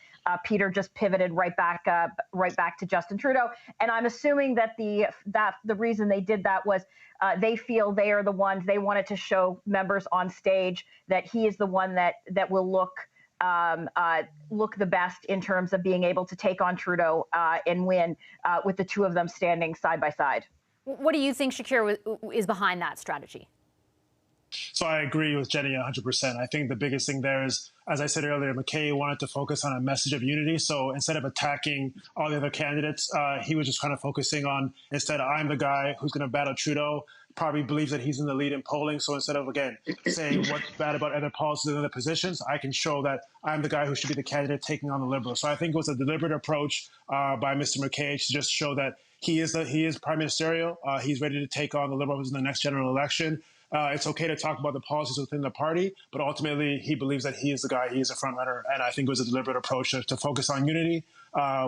Peter just pivoted right back to Justin Trudeau. And I'm assuming that the reason they did that was they feel they are the ones, they wanted to show members on stage that he is the one that will look the best in terms of being able to take on Trudeau and win with the two of them standing side by side. What do you think, Shakir, is behind that strategy? So I agree with Jenny 100%. I think the biggest thing there is, as I said earlier, MacKay wanted to focus on a message of unity. So instead of attacking all the other candidates, he was just kind of focusing on, instead, I'm the guy who's going to battle Trudeau, probably believes that he's in the lead in polling. So instead of, again, saying what's bad about other policies and other positions, I can show that I'm the guy who should be the candidate taking on the Liberals. So I think it was a deliberate approach by Mr. MacKay to just show that he is prime ministerial. He's ready to take on the Liberals in the next general election. It's okay to talk about the policies within the party, but ultimately he believes that he is the guy, he is a front runner, and I think it was a deliberate approach to focus on unity,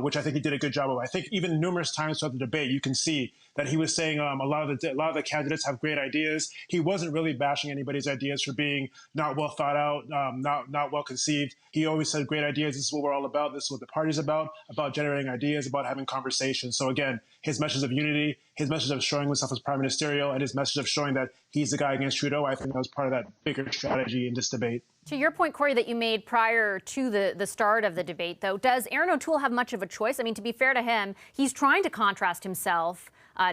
which I think he did a good job of. I think even numerous times throughout the debate, you can see that he was saying a lot of the candidates have great ideas. He wasn't really bashing anybody's ideas for being not well thought out, not well conceived. He always said, great ideas, this is what we're all about, this is what the party's about generating ideas, about having conversations. So again, his message of unity, his message of showing himself as prime ministerial, and his message of showing that he's the guy against Trudeau, I think that was part of that bigger strategy in this debate. To your point, Corey, that you made prior to the start of the debate, though, does Erin O'Toole have much of a choice? I mean, to be fair to him, he's trying to contrast himself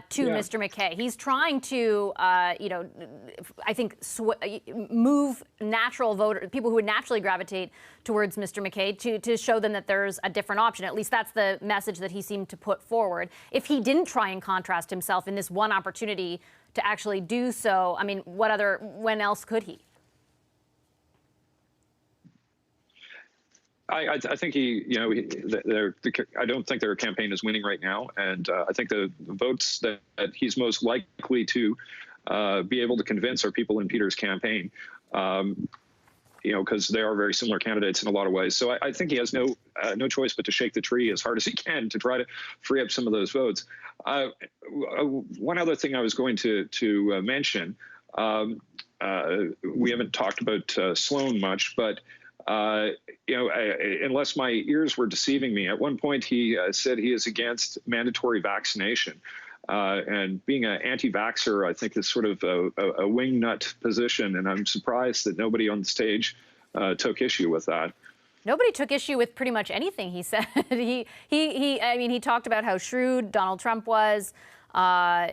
to Mr. MacKay. He's trying to, I think, move natural voters, people who would naturally gravitate towards Mr. MacKay, to show them that there's a different option. At least that's the message that he seemed to put forward. If he didn't try and contrast himself in this one opportunity to actually do so, I mean, when else could he? I think I don't think their campaign is winning right now, and I think the votes that he's most likely to be able to convince are people in Peter's campaign, because they are very similar candidates in a lot of ways. So I think he has no choice but to shake the tree as hard as he can to try to free up some of those votes. One other thing I was going to mention, we haven't talked about Sloan much, but unless my ears were deceiving me, at one point he said he is against mandatory vaccination. And being an anti-vaxxer, I think, is sort of a wingnut position, and I'm surprised that nobody on the stage took issue with that. Nobody took issue with pretty much anything he said. He talked about how shrewd Donald Trump was,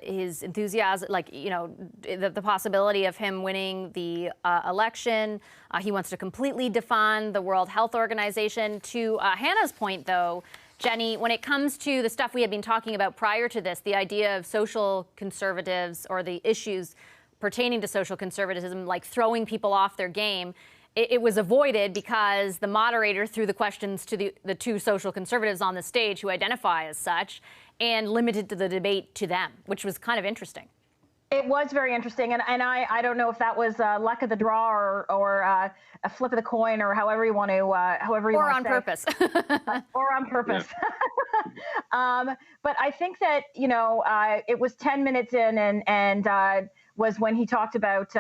his enthusiasm, the possibility of him winning the election. He wants to completely defund the World Health Organization. To Hannah's point, though, Jenny, when it comes to the stuff we had been talking about prior to this, the idea of social conservatives or the issues pertaining to social conservatism, like throwing people off their game, it was avoided because the moderator threw the questions to the two social conservatives on the stage who identify as such, and limited the debate to them, which was kind of interesting. It was very interesting, and I don't know if that was luck of the draw or a flip of the coin, or however you want to, or on purpose. Or on purpose. But I think that, it was 10 minutes in and was when he talked about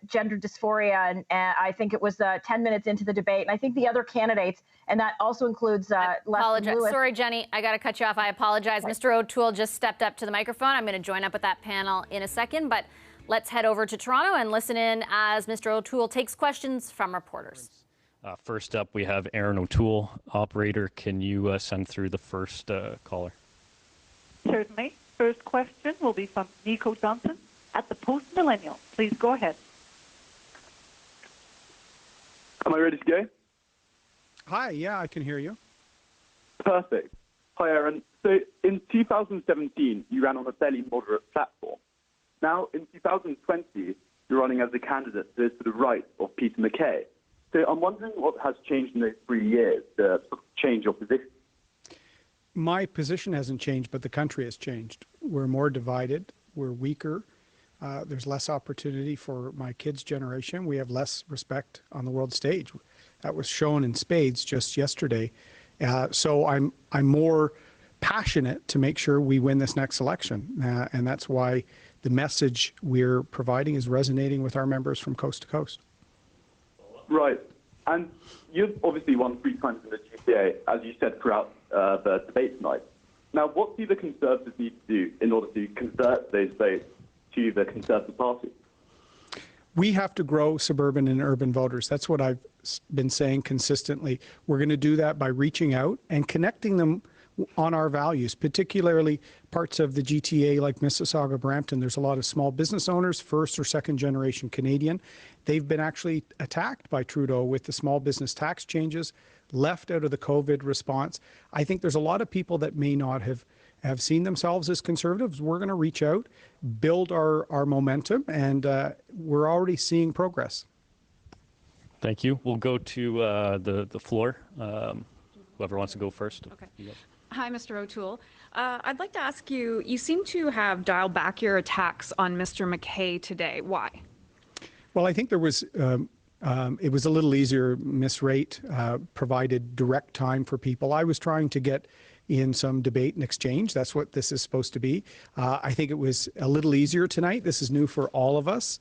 gender dysphoria. And I think it was 10 minutes into the debate. And I think the other candidates, and that also includes Leslyn Lewis. Sorry, Jenny, I got to cut you off. I apologize. Right. Mr. O'Toole just stepped up to the microphone. I'm going to join up with that panel in a second. But let's head over to Toronto and listen in as Mr. O'Toole takes questions from reporters. First up, we have Erin O'Toole. Operator, can you send through the first caller? Certainly. First question will be from Nico Johnson at the Post Millennial. Please go ahead. Am I ready to go? Hi, yeah, I can hear you. Perfect. Hi, Erin. So in 2017, you ran on a fairly moderate platform. Now, in 2020, you're running as a candidate to the right of Peter MacKay. So I'm wondering what has changed in those 3 years to sort of change your position. My position hasn't changed, but the country has changed. We're more divided. We're weaker. There's less opportunity for my kids' generation. We have less respect on the world stage. That was shown in spades just yesterday. So I'm more passionate to make sure we win this next election. And that's why the message we're providing is resonating with our members from coast to coast. Right. And you've obviously won 3 times in the GTA, as you said throughout the debate tonight. Now, what do the Conservatives need to do in order to convert those votes to the Conservative Party? We have to grow suburban and urban voters. That's what I've been saying consistently. We're going to do that by reaching out and connecting them on our values, particularly parts of the GTA like Mississauga, Brampton. There's a lot of small business owners, first or second generation Canadian. They've been actually attacked by Trudeau with the small business tax changes, left out of the COVID response. I think there's a lot of people that may not have seen themselves as Conservatives. We're going to reach out, build our momentum, and we're already seeing progress. Thank you. We'll go to the floor. Whoever wants to go first. Okay. Hi, Mr. O'Toole. I'd like to ask you, you seem to have dialed back your attacks on Mr. MacKay today. Why? Well, I think there was, it was a little easier. Miss Rate provided direct time for people. I was trying to get in some debate and exchange. That's what this is supposed to be. I think it was a little easier tonight. This is new for all of us.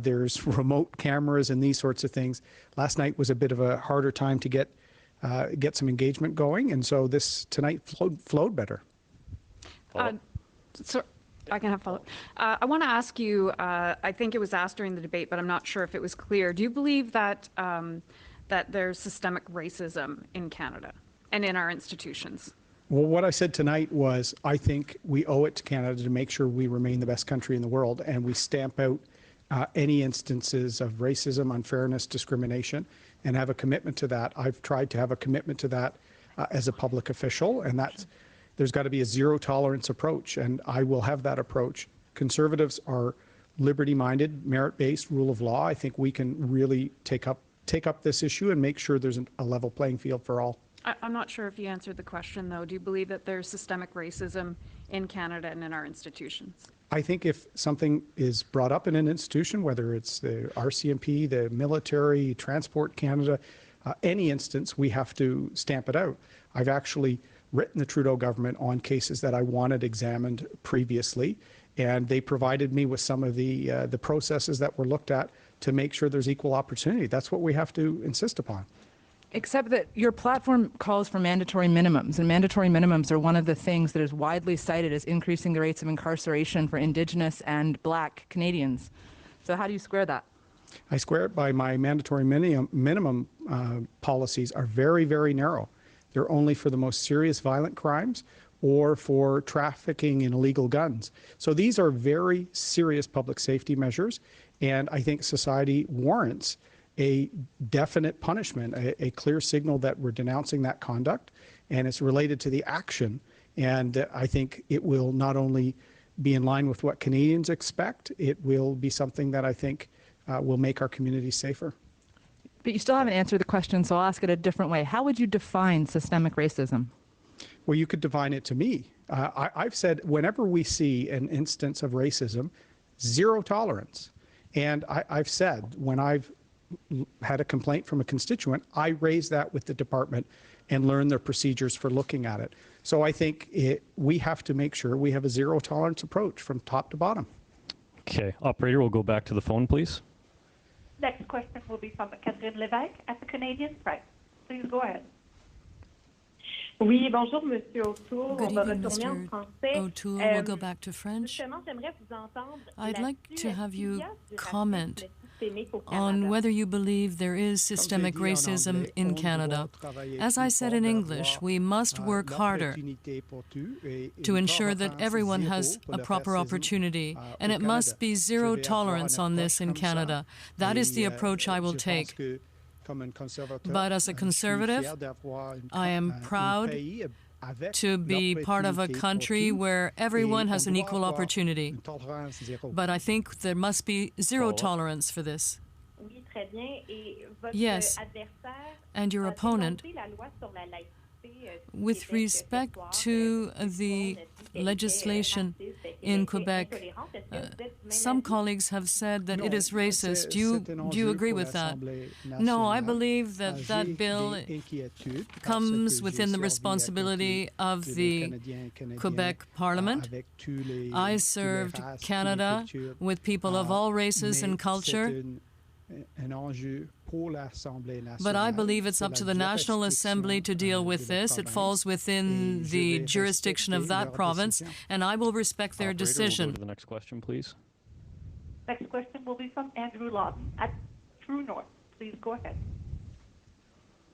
There's remote cameras and these sorts of things. Last night was a bit of a harder time to get some engagement going, and so this tonight flowed better. So I can have follow-up. I want to ask you, I think it was asked during the debate, but I'm not sure if it was clear. Do you believe that that there's systemic racism in Canada and in our institutions? Well, what I said tonight was I think we owe it to Canada to make sure we remain the best country in the world, and we stamp out any instances of racism, unfairness, discrimination, and have a commitment to that. I've tried to have a commitment to that as a public official, and there's got to be a zero tolerance approach, and I will have that approach. Conservatives are liberty-minded, merit-based, rule of law. I think we can really take up this issue and make sure there's a level playing field for all. I'm not sure if you answered the question, though. Do you believe that there's systemic racism in Canada and in our institutions? I think if something is brought up in an institution, whether it's the RCMP, the military, Transport Canada, any instance, we have to stamp it out. I've actually written the Trudeau government on cases that I wanted examined previously, and they provided me with some of the processes that were looked at to make sure there's equal opportunity. That's what we have to insist upon. Except that your platform calls for mandatory minimums, and mandatory minimums are one of the things that is widely cited as increasing the rates of incarceration for Indigenous and Black Canadians. So how do you square that? I square it by my mandatory minimum policies are very, very narrow. They're only for the most serious violent crimes or for trafficking in illegal guns. So these are very serious public safety measures, and I think society warrants a definite punishment, a clear signal that we're denouncing that conduct, and it's related to the action. And I think it will not only be in line with what Canadians expect, it will be something that I think will make our communities safer. But you still haven't answered the question, so I'll ask it a different way. How would you define systemic racism? Well, you could define it to me. I've said whenever we see an instance of racism, zero tolerance. And I've said when I've had a complaint from a constituent, I raise that with the department and learn the procedures for looking at it. So I think we have to make sure we have a zero tolerance approach from top to bottom. Okay, operator, we'll go back to the phone, please. Next question will be from Catherine Lévesque at the Canadian Press. Please go ahead. Oui, bonjour, Monsieur O'Toole. Good evening, Mr. O'Toole. We'll go back to French. I'd like to have you comment on whether you believe there is systemic racism in Canada. As I said in English, we must work harder to ensure that everyone has a proper opportunity, and it must be zero tolerance on this in Canada. That is the approach I will take. But as a conservative, I am proud to be part of a country where everyone has an equal opportunity. But I think there must be zero tolerance for this. Yes, and your opponent, with respect to the legislation in Quebec, some colleagues have said that it is racist. Do you agree with that? No, I believe that that bill comes within the responsibility of the Quebec Parliament. I served Canada with people of all races and culture. But I believe it's up to the National Assembly to deal with this. It falls within the jurisdiction of that province, and I will respect their decision. We'll go to the next question, please. Next question will be from Andrew Lawton at True North. Please go ahead.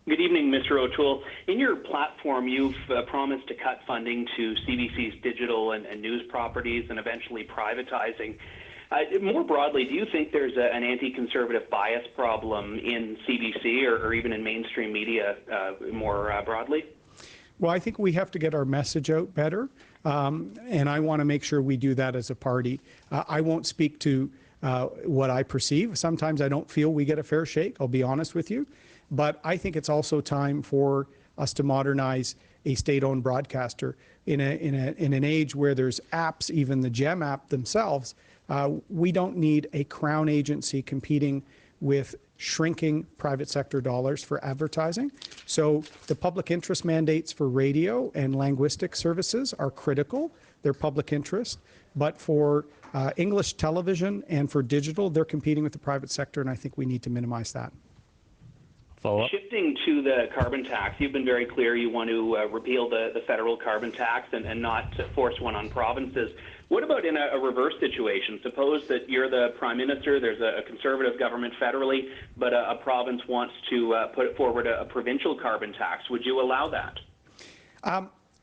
Good evening, Mr. O'Toole. In your platform, you've promised to cut funding to CBC's digital and news properties and eventually privatizing. More broadly, do you think there's an anti-conservative bias problem in CBC or even in mainstream media more broadly? Well, I think we have to get our message out better, and I want to make sure we do that as a party. I won't speak to what I perceive. Sometimes I don't feel we get a fair shake, I'll be honest with you. But I think it's also time for us to modernize a state-owned broadcaster. In an age where there's apps, even the GEM app themselves, we don't need a crown agency competing with shrinking private sector dollars for advertising. So the public interest mandates for radio and linguistic services are critical. They're public interest. But for English television and for digital, they're competing with the private sector, and I think we need to minimize that. Follow-up. Shifting to the carbon tax, you've been very clear you want to repeal the federal carbon tax and not force one on provinces. What about in a reverse situation? Suppose that you're the Prime Minister, there's a Conservative government federally, but a province wants to put forward a provincial carbon tax. Would you allow that?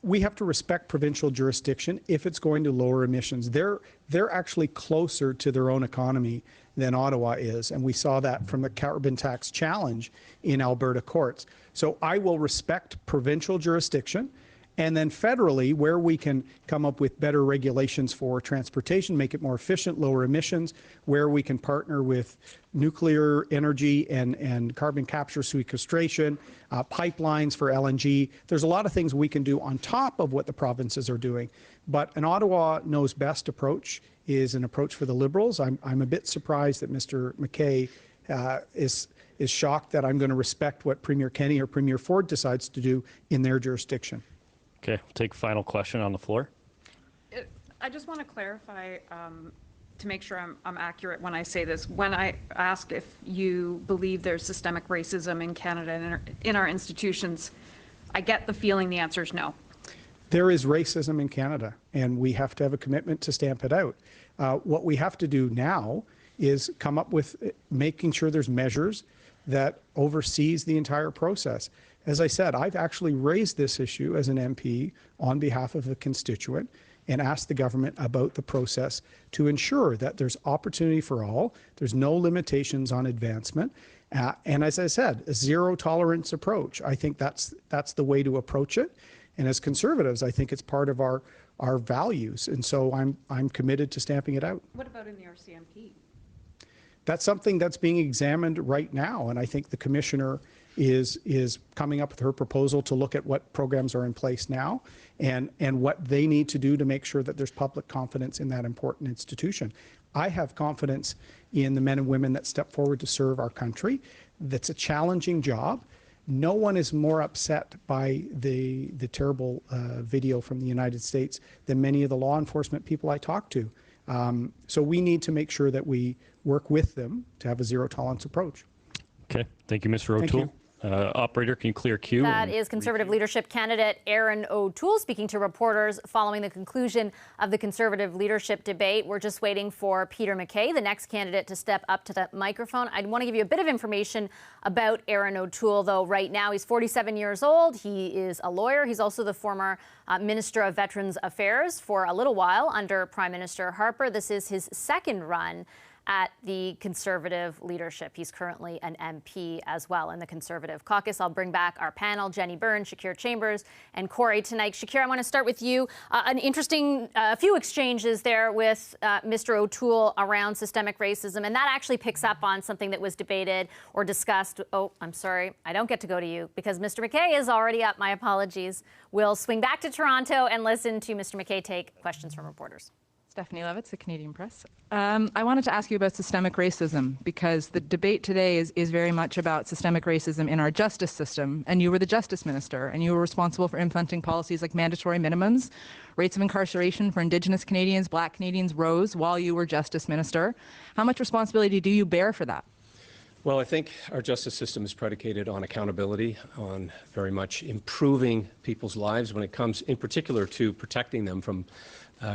We have to respect provincial jurisdiction if it's going to lower emissions. They're actually closer to their own economy than Ottawa is, and we saw that from the carbon tax challenge in Alberta courts. So I will respect provincial jurisdiction, and then federally, where we can come up with better regulations for transportation, make it more efficient, lower emissions, where we can partner with nuclear energy and carbon capture sequestration, pipelines for LNG. There's a lot of things we can do on top of what the provinces are doing. But an Ottawa knows best approach is an approach for the Liberals. I'm a bit surprised that Mr. MacKay is shocked that I'm going to respect what Premier Kenney or Premier Ford decides to do in their jurisdiction. Okay, we'll take a final question on the floor. I just want to clarify to make sure I'm accurate when I say this. When I ask if you believe there's systemic racism in Canada and in our institutions, I get the feeling the answer is no. There is racism in Canada, and we have to have a commitment to stamp it out. What we have to do now is come up with making sure there's measures that oversees the entire process. As I said, I've actually raised this issue as an MP on behalf of a constituent and asked the government about the process to ensure that there's opportunity for all, there's no limitations on advancement, and as I said, a zero tolerance approach. I think that's the way to approach it. And as Conservatives, I think it's part of our values, and so I'm committed to stamping it out. What about in the RCMP? That's something that's being examined right now, and I think the Commissioner is coming up with her proposal to look at what programs are in place now and what they need to do to make sure that there's public confidence in that important institution. I have confidence in the men and women that step forward to serve our country. That's a challenging job, no one is more upset by the terrible video from the United States than many of the law enforcement people I talk to. So we need to make sure that we work with them to have a zero tolerance approach. Okay, thank you, Mr. O'Toole. Operator, can you clear queue? That is Conservative leadership candidate Erin O'Toole speaking to reporters following the conclusion of the Conservative leadership debate. We're just waiting for Peter MacKay, the next candidate, to step up to the microphone. I want to give you a bit of information about Erin O'Toole, though. Right now, he's 47 years old. He is a lawyer. He's also the former Minister of Veterans Affairs for a little while under Prime Minister Harper. This is his second run at the Conservative leadership. He's currently an MP as well in the Conservative caucus. I'll bring back our panel, Jenny Byrne, Shakir Chambers, and Corey tonight. Shakir, I want to start with you. An interesting few exchanges there with Mr. O'Toole around systemic racism, and that actually picks up on something that was debated or discussed. Oh, I'm sorry, I don't get to go to you because Mr. MacKay is already up. My apologies. We'll swing back to Toronto and listen to Mr. MacKay take questions from reporters. Stephanie Levitz, the Canadian Press. I wanted to ask you about systemic racism because the debate today is very much about systemic racism in our justice system. And you were the Justice Minister, and you were responsible for implementing policies like mandatory minimums. Rates of incarceration for Indigenous Canadians, Black Canadians rose while you were Justice Minister. How much responsibility do you bear for that? Well, I think our justice system is predicated on accountability, on very much improving people's lives when it comes in particular to protecting them from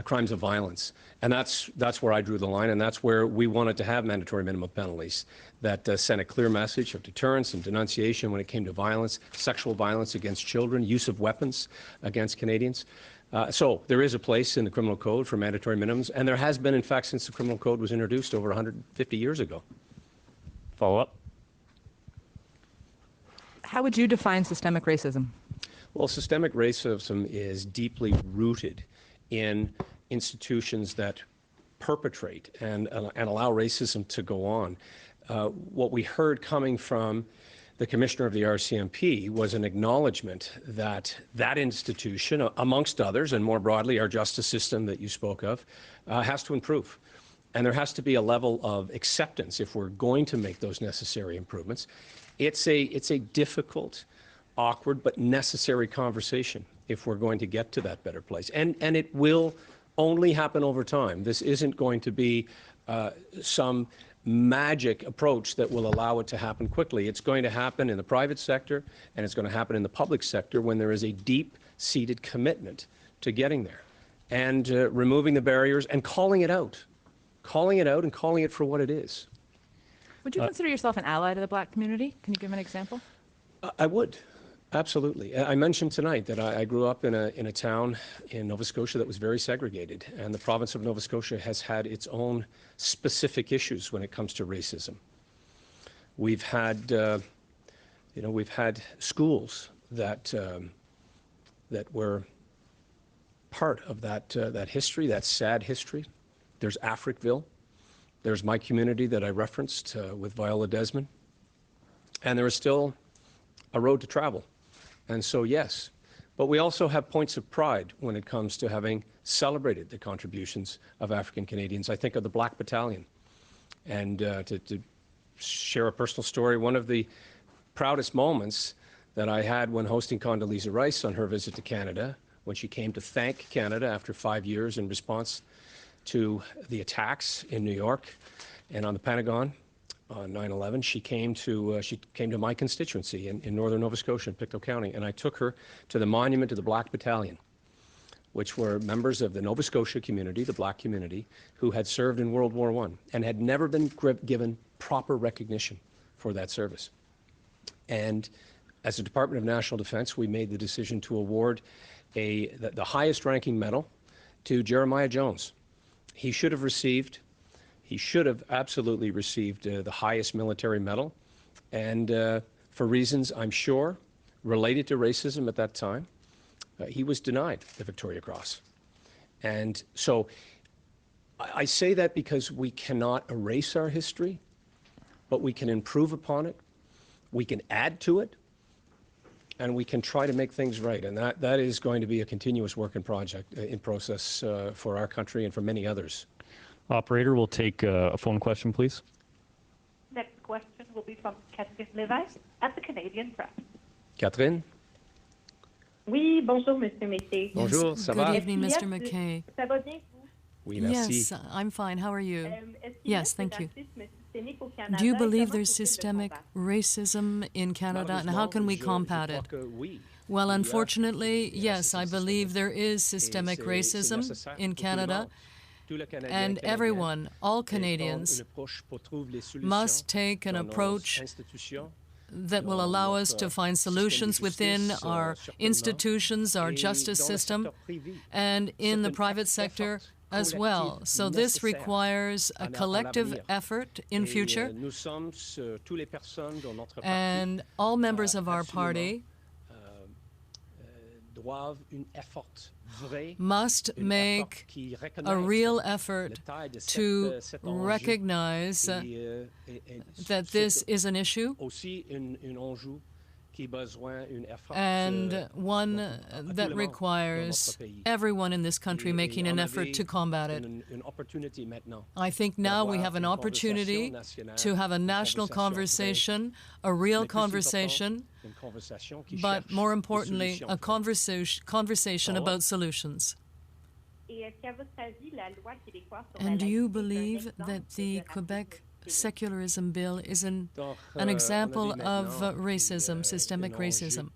crimes of violence. And that's where I drew the line, and that's where we wanted to have mandatory minimum penalties that sent a clear message of deterrence and denunciation when it came to violence, sexual violence against children, use of weapons against Canadians. So there is a place in the criminal code for mandatory minimums, and there has been, in fact, since the criminal code was introduced over 150 years ago. Follow up? How would you define systemic racism? Well, systemic racism is deeply rooted in institutions that perpetrate and allow racism to go on. What we heard coming from the Commissioner of the RCMP was an acknowledgement that that institution, amongst others, and more broadly our justice system that you spoke of, has to improve. And there has to be a level of acceptance if we're going to make those necessary improvements. It's a difficult, awkward, but necessary conversation if we're going to get to that better place. And it will only happen over time. This isn't going to be some magic approach that will allow it to happen quickly. It's going to happen in the private sector, and it's going to happen in the public sector when there is a deep-seated commitment to getting there and removing the barriers and calling it out and calling it for what it is. Would you consider yourself an ally to the Black community? Can you give an example? I would. Absolutely. I mentioned tonight that I grew up in a town in Nova Scotia that was very segregated, and the province of Nova Scotia has had its own specific issues when it comes to racism. We've had, we've had schools that were part of that history, that sad history. There's Africville. There's my community that I referenced with Viola Desmond, and there is still a road to travel. And so, yes, but we also have points of pride when it comes to having celebrated the contributions of African Canadians. I think of the Black Battalion. And to share a personal story, one of the proudest moments that I had when hosting Condoleezza Rice on her visit to Canada, when she came to thank Canada after 5 years in response to the attacks in New York and on the Pentagon, on 9/11, she came to my constituency in northern Nova Scotia, in Pictou County, and I took her to the monument to the Black Battalion, which were members of the Nova Scotia community, the Black community, who had served in World War I and had never been given proper recognition for that service. And as the Department of National Defense, we made the decision to award the highest-ranking medal to Jeremiah Jones. He should have absolutely received the highest military medal, and for reasons, I'm sure, related to racism at that time, he was denied the Victoria Cross. And so I say that because we cannot erase our history, but we can improve upon it, we can add to it, and we can try to make things right. And that is going to be a continuous work in process for our country and for many others. Operator, we'll take a phone question, please. Next question will be from Catherine Levi at the Canadian Press. Catherine? Oui, bonjour, Monsieur MacKay. Bonjour, ça va? Good evening, Mr. MacKay. Ça va bien, vous? Oui, merci. Yes, I'm fine. How are you? Yes, thank you. Au Canada, Do you believe there's systemic racism in Canada, and how can we combat it? Well, unfortunately, yes, I believe there is systemic racism in Canada, and everyone, all Canadians, must take an approach that will allow us to find solutions within our institutions, our justice system, and in the private sector as well. So this requires a collective effort in future, and all members of our party must make a real effort to recognize that this is an issue and one that requires everyone in this country making an effort to combat it. I think now we have an opportunity to have a national conversation, a real conversation, but more importantly, a conversation about solutions. And do you believe that the Quebec secularism bill is an example of racism, systemic racism?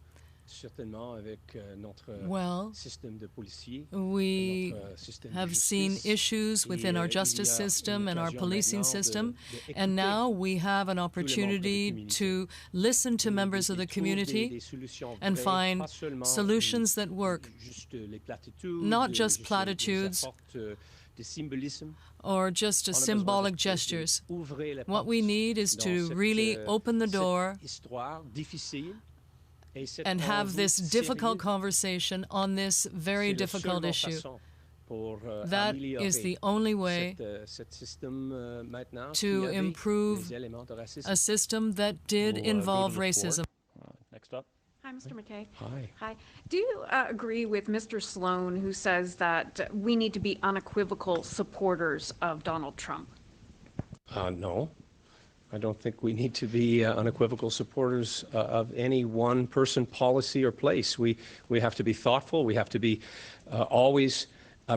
Well, we have seen issues within our justice system and our policing system, and now we have an opportunity to listen to members of the community and find solutions that work, not just platitudes or just symbolic gestures. What we need is to really open the door and have this difficult conversation on this very difficult issue. That is the only way to improve a system that did involve racism. Next up. Hi, Mr. MacKay. Hi. Hi. Do you agree with Mr. Sloan, who says that we need to be unequivocal supporters of Donald Trump? No. I don't think we need to be unequivocal supporters of any one person, policy, or place. We have to be thoughtful. We have to be always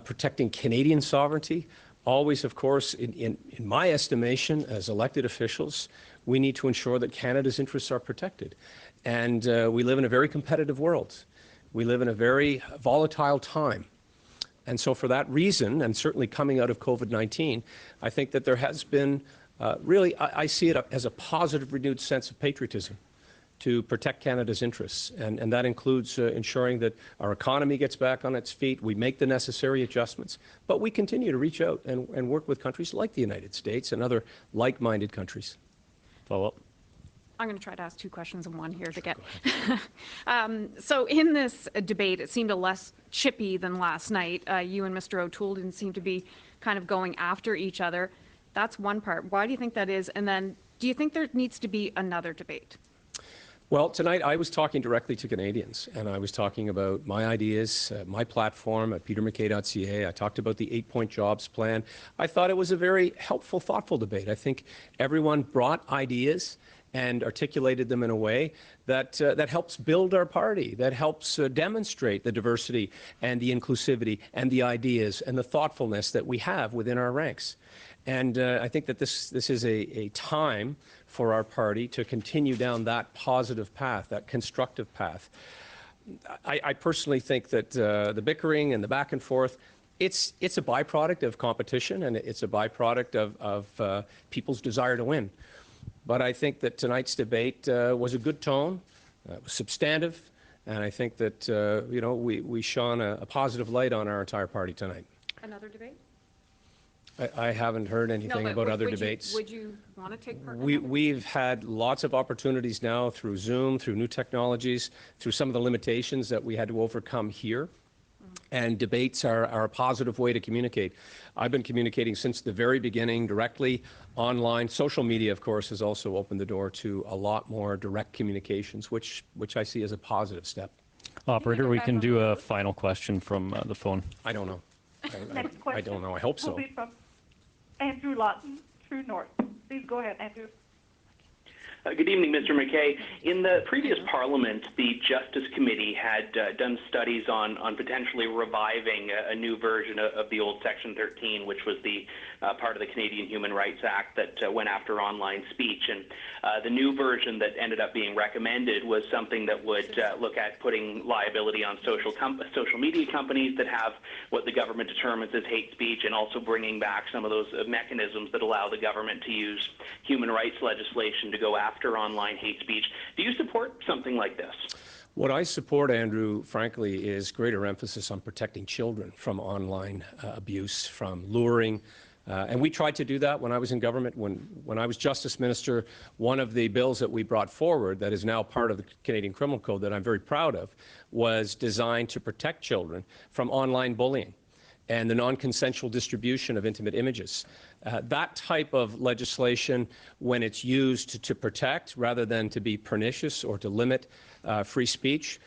protecting Canadian sovereignty. Always, of course, in my estimation, as elected officials, we need to ensure that Canada's interests are protected. And we live in a very competitive world. We live in a very volatile time. And so for that reason, and certainly coming out of COVID-19, I think that there has been really, I see it as a positive, renewed sense of patriotism to protect Canada's interests. And that includes ensuring that our economy gets back on its feet, we make the necessary adjustments, but we continue to reach out and work with countries like the United States and other like-minded countries. Follow up. I'm going to try to ask two questions in one here to get. So in this debate, it seemed a less chippy than last night. You and Mr. O'Toole didn't seem to be kind of going after each other. That's one part. Why do you think that is? And then do you think there needs to be another debate? Well, tonight I was talking directly to Canadians, and I was talking about my ideas, my platform at petermackay.ca. I talked about the 8-point jobs plan. I thought it was a very helpful, thoughtful debate. I think everyone brought ideas and articulated them in a way that that helps build our party, that helps demonstrate the diversity and the inclusivity and the ideas and the thoughtfulness that we have within our ranks. And I think that this is a time for our party to continue down that positive path, that constructive path. I personally think that the bickering and the back and forth, it's a byproduct of competition, and it's a byproduct of people's desire to win. But I think that tonight's debate was a good tone, was substantive, and I think that you know, we shone a positive light on our entire party tonight. Another debate? I haven't heard anything about other debates. Would you want to take part? We've had lots of opportunities now through Zoom, through new technologies, through some of the limitations that we had to overcome here. And debates are a positive way to communicate. I've been communicating since the very beginning, directly, online. Social media, of course, has also opened the door to a lot more direct communications, which I see as a positive step. Operator, we can do a final question from the phone. I don't know. Next question. I don't know. I hope so. Will be from Andrew Lawton, True North. Please go ahead, Andrew. Good evening, Mr. MacKay. In the previous Parliament, the Justice Committee had done studies on potentially reviving a new version of the old Section 13, which was the part of the Canadian Human Rights Act that went after online speech. And the new version that ended up being recommended was something that would look at putting liability on social media companies that have what the government determines as hate speech, and also bringing back some of those mechanisms that allow the government to use human rights legislation to go after online hate speech. Do you support something like this? What I support, Andrew, frankly, is greater emphasis on protecting children from online abuse, from luring. And we tried to do that when I was in government. When I was Justice Minister, one of the bills that we brought forward that is now part of the Canadian Criminal Code that I'm very proud of was designed to protect children from online bullying and the non-consensual distribution of intimate images. That type of legislation, when it's used to protect rather than to be pernicious or to limit free speech,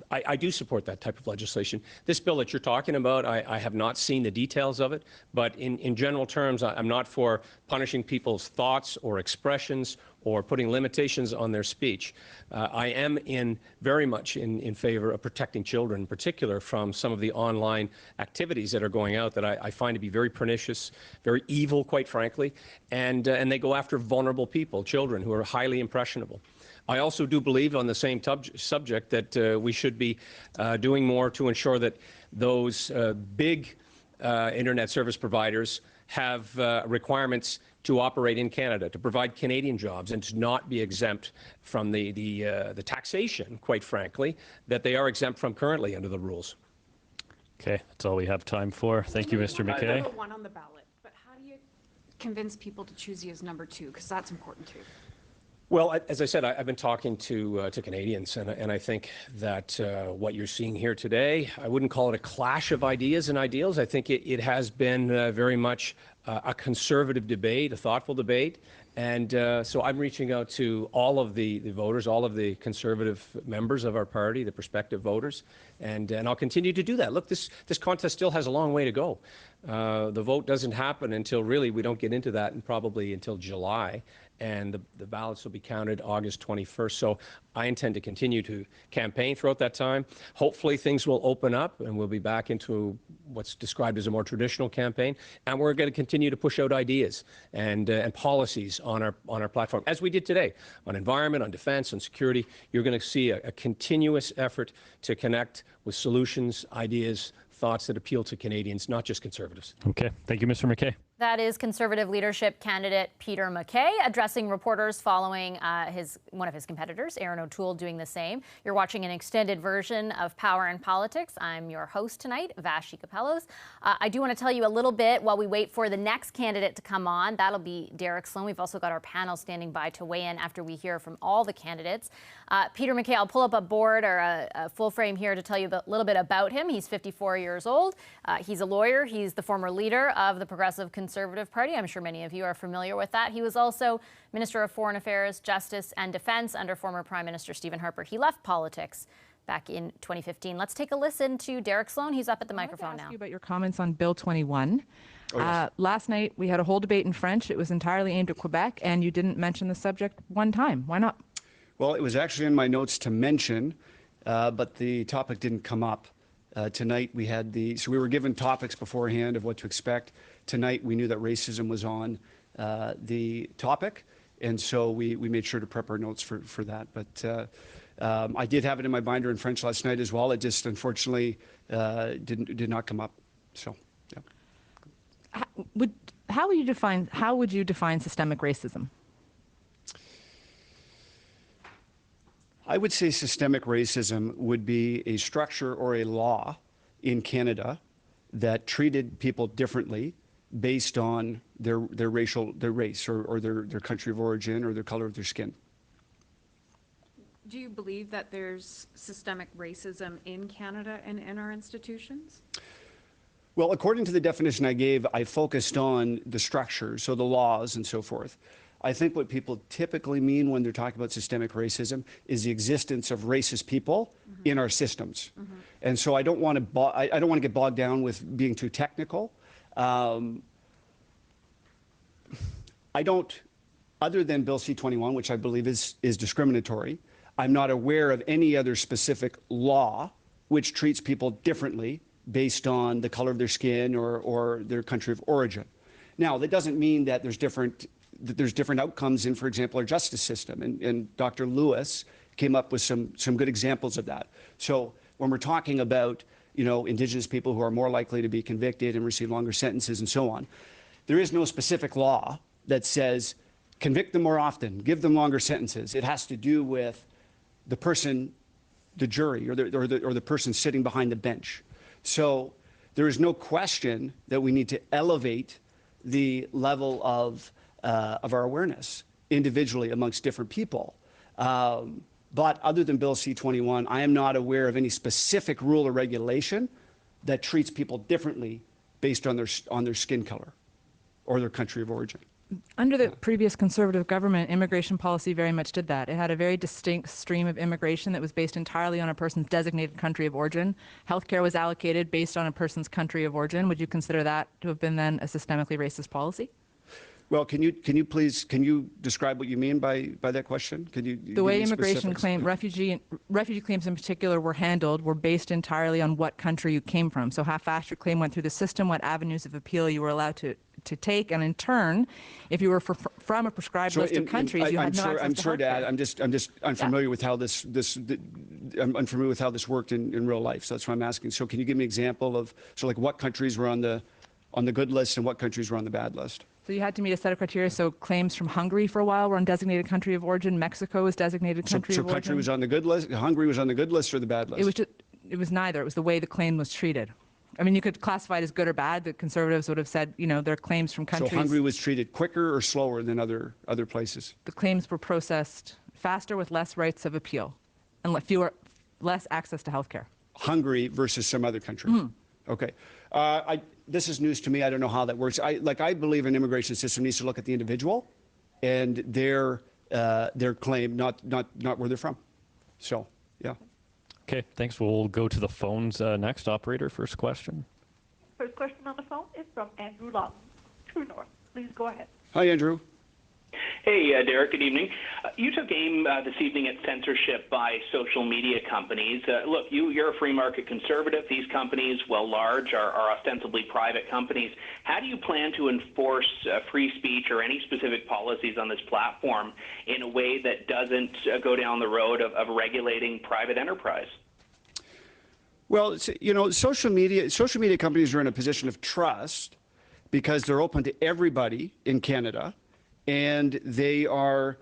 I do support that type of legislation. This bill that you're talking about, I have not seen the details of it, but in general terms, I'm not for punishing people's thoughts or expressions or putting limitations on their speech. I am very much in favor of protecting children, in particular from some of the online activities that are going out that I find to be very pernicious, very evil, quite frankly, and they go after vulnerable people, children who are highly impressionable. I also do believe on the same subject that we should be doing more to ensure that those big internet service providers have requirements to operate in Canada, to provide Canadian jobs, and to not be exempt from the taxation, quite frankly, that they are exempt from currently under the rules. Okay, that's all we have time for. Thank you, Mr. MacKay. Number one on the ballot, but how do you convince people to choose you as number two? Because that's important too. Well, as I said, I've been talking to Canadians, and I think that what you're seeing here today, I wouldn't call it a clash of ideas and ideals. I think it has been very much a conservative debate, a thoughtful debate. And so I'm reaching out to all of the voters, all of the conservative members of our party, the prospective voters, and I'll continue to do that. Look, this contest still has a long way to go. The vote doesn't happen until really we don't get into that, and probably until July. And the ballots will be counted August 21st. So I intend to continue to campaign throughout that time. Hopefully things will open up and we'll be back into what's described as a more traditional campaign. And we're going to continue to push out ideas and policies on our platform, as we did today, on environment, on defense, on security. You're going to see a continuous effort to connect with solutions, ideas, thoughts that appeal to Canadians, not just Conservatives. Okay. Thank you, Mr. MacKay. That is Conservative leadership candidate Peter MacKay addressing reporters following one of his competitors, Erin O'Toole, doing the same. You're watching an extended version of Power and Politics. I'm your host tonight, Vashi Capellos. I do want to tell you a little bit while we wait for the next candidate to come on. That'll be Derek Sloan. We've also got our panel standing by to weigh in after we hear from all the candidates. Peter MacKay, I'll pull up a board or a full frame here to tell you a little bit about him. He's 54 years old. He's a lawyer. He's the former leader of the Progressive Conservative Party. I'm sure many of you are familiar with that. He was also Minister of Foreign Affairs, Justice and Defense under former Prime Minister Stephen Harper. He left politics back in 2015. Let's take a listen to Derek Sloan. He's up at the microphone now. I want to ask you about your comments on Bill 21. Oh, yes. Last night we had a whole debate in French. It was entirely aimed at Quebec, and you didn't mention the subject one time. Why not? Well, it was actually in my notes to mention, but the topic didn't come up. Tonight we had so we were given topics beforehand of what to expect. Tonight we knew that racism was on the topic, and so we made sure to prep our notes for that. But I did have it in my binder in French last night as well. It just unfortunately did not come up. So, yeah. How would you define systemic racism? I would say systemic racism would be a structure or a law in Canada that treated people differently based on their race or their country of origin or their color of their skin. Do you believe that there's systemic racism in Canada and in our institutions? Well, according to the definition I gave, I focused on the structure, so the laws and so forth. I think what people typically mean when they're talking about systemic racism is the existence of racist people in our systems. And so I don't want to get bogged down with being too technical. I don't other than Bill C-21, which I believe is discriminatory, I'm not aware of any other specific law which treats people differently based on the color of their skin or their country of origin. Now, that doesn't mean that there's different outcomes in, for example, our justice system. And Dr. Lewis came up with some good examples of that. So when we're talking about, Indigenous people who are more likely to be convicted and receive longer sentences and so on, there is no specific law that says convict them more often, give them longer sentences. It has to do with the person, the jury, or the person sitting behind the bench. So there is no question that we need to elevate the level of our awareness individually amongst different people. But other than Bill C-21, I am not aware of any specific rule or regulation that treats people differently based on their skin color or their country of origin. Under the previous Conservative government, immigration policy very much did that. It had a very distinct stream of immigration that was based entirely on a person's designated country of origin. Healthcare was allocated based on a person's country of origin. Would you consider that to have been then a systemically racist policy? Well, can you describe what you mean by that question? The way immigration claim, refugee claims in particular were handled were based entirely on what country you came from. So how fast your claim went through the system, what avenues of appeal you were allowed to take, and in turn, if you were from a prescribed list of countries, you had no access to healthcare. I'm familiar with how this I'm unfamiliar with how this worked in real life. So that's why I'm asking. So can you give me an example of like what countries were on the good list and what countries were on the bad list? So you had to meet a set of criteria. So claims from Hungary for a while were on designated country of origin. Mexico was designated country of origin. So country was on the good list. Hungary was on the good list or the bad list? It was neither. It was the way the claim was treated. I mean, you could classify it as good or bad. The Conservatives would have said, their claims from countries. So Hungary was treated quicker or slower than other places? The claims were processed faster with less rights of appeal and less access to health care. Hungary versus some other country. Mm-hmm. Okay. This is news to me. I don't know how that works. I believe an immigration system needs to look at the individual and their claim, not where they're from. So, yeah. Okay, thanks. We'll go to the phones next. Operator, first question. First question on the phone is from Andrew Lawton, True North. Please go ahead. Hi, Andrew. Hey, Derek, good evening. You took aim this evening at censorship by social media companies. Look, you're a free market conservative. These companies, while large, are ostensibly private companies. How do you plan to enforce free speech or any specific policies on this platform in a way that doesn't go down the road of regulating private enterprise? Well, social media companies are in a position of trust because they're open to everybody in Canada. And they are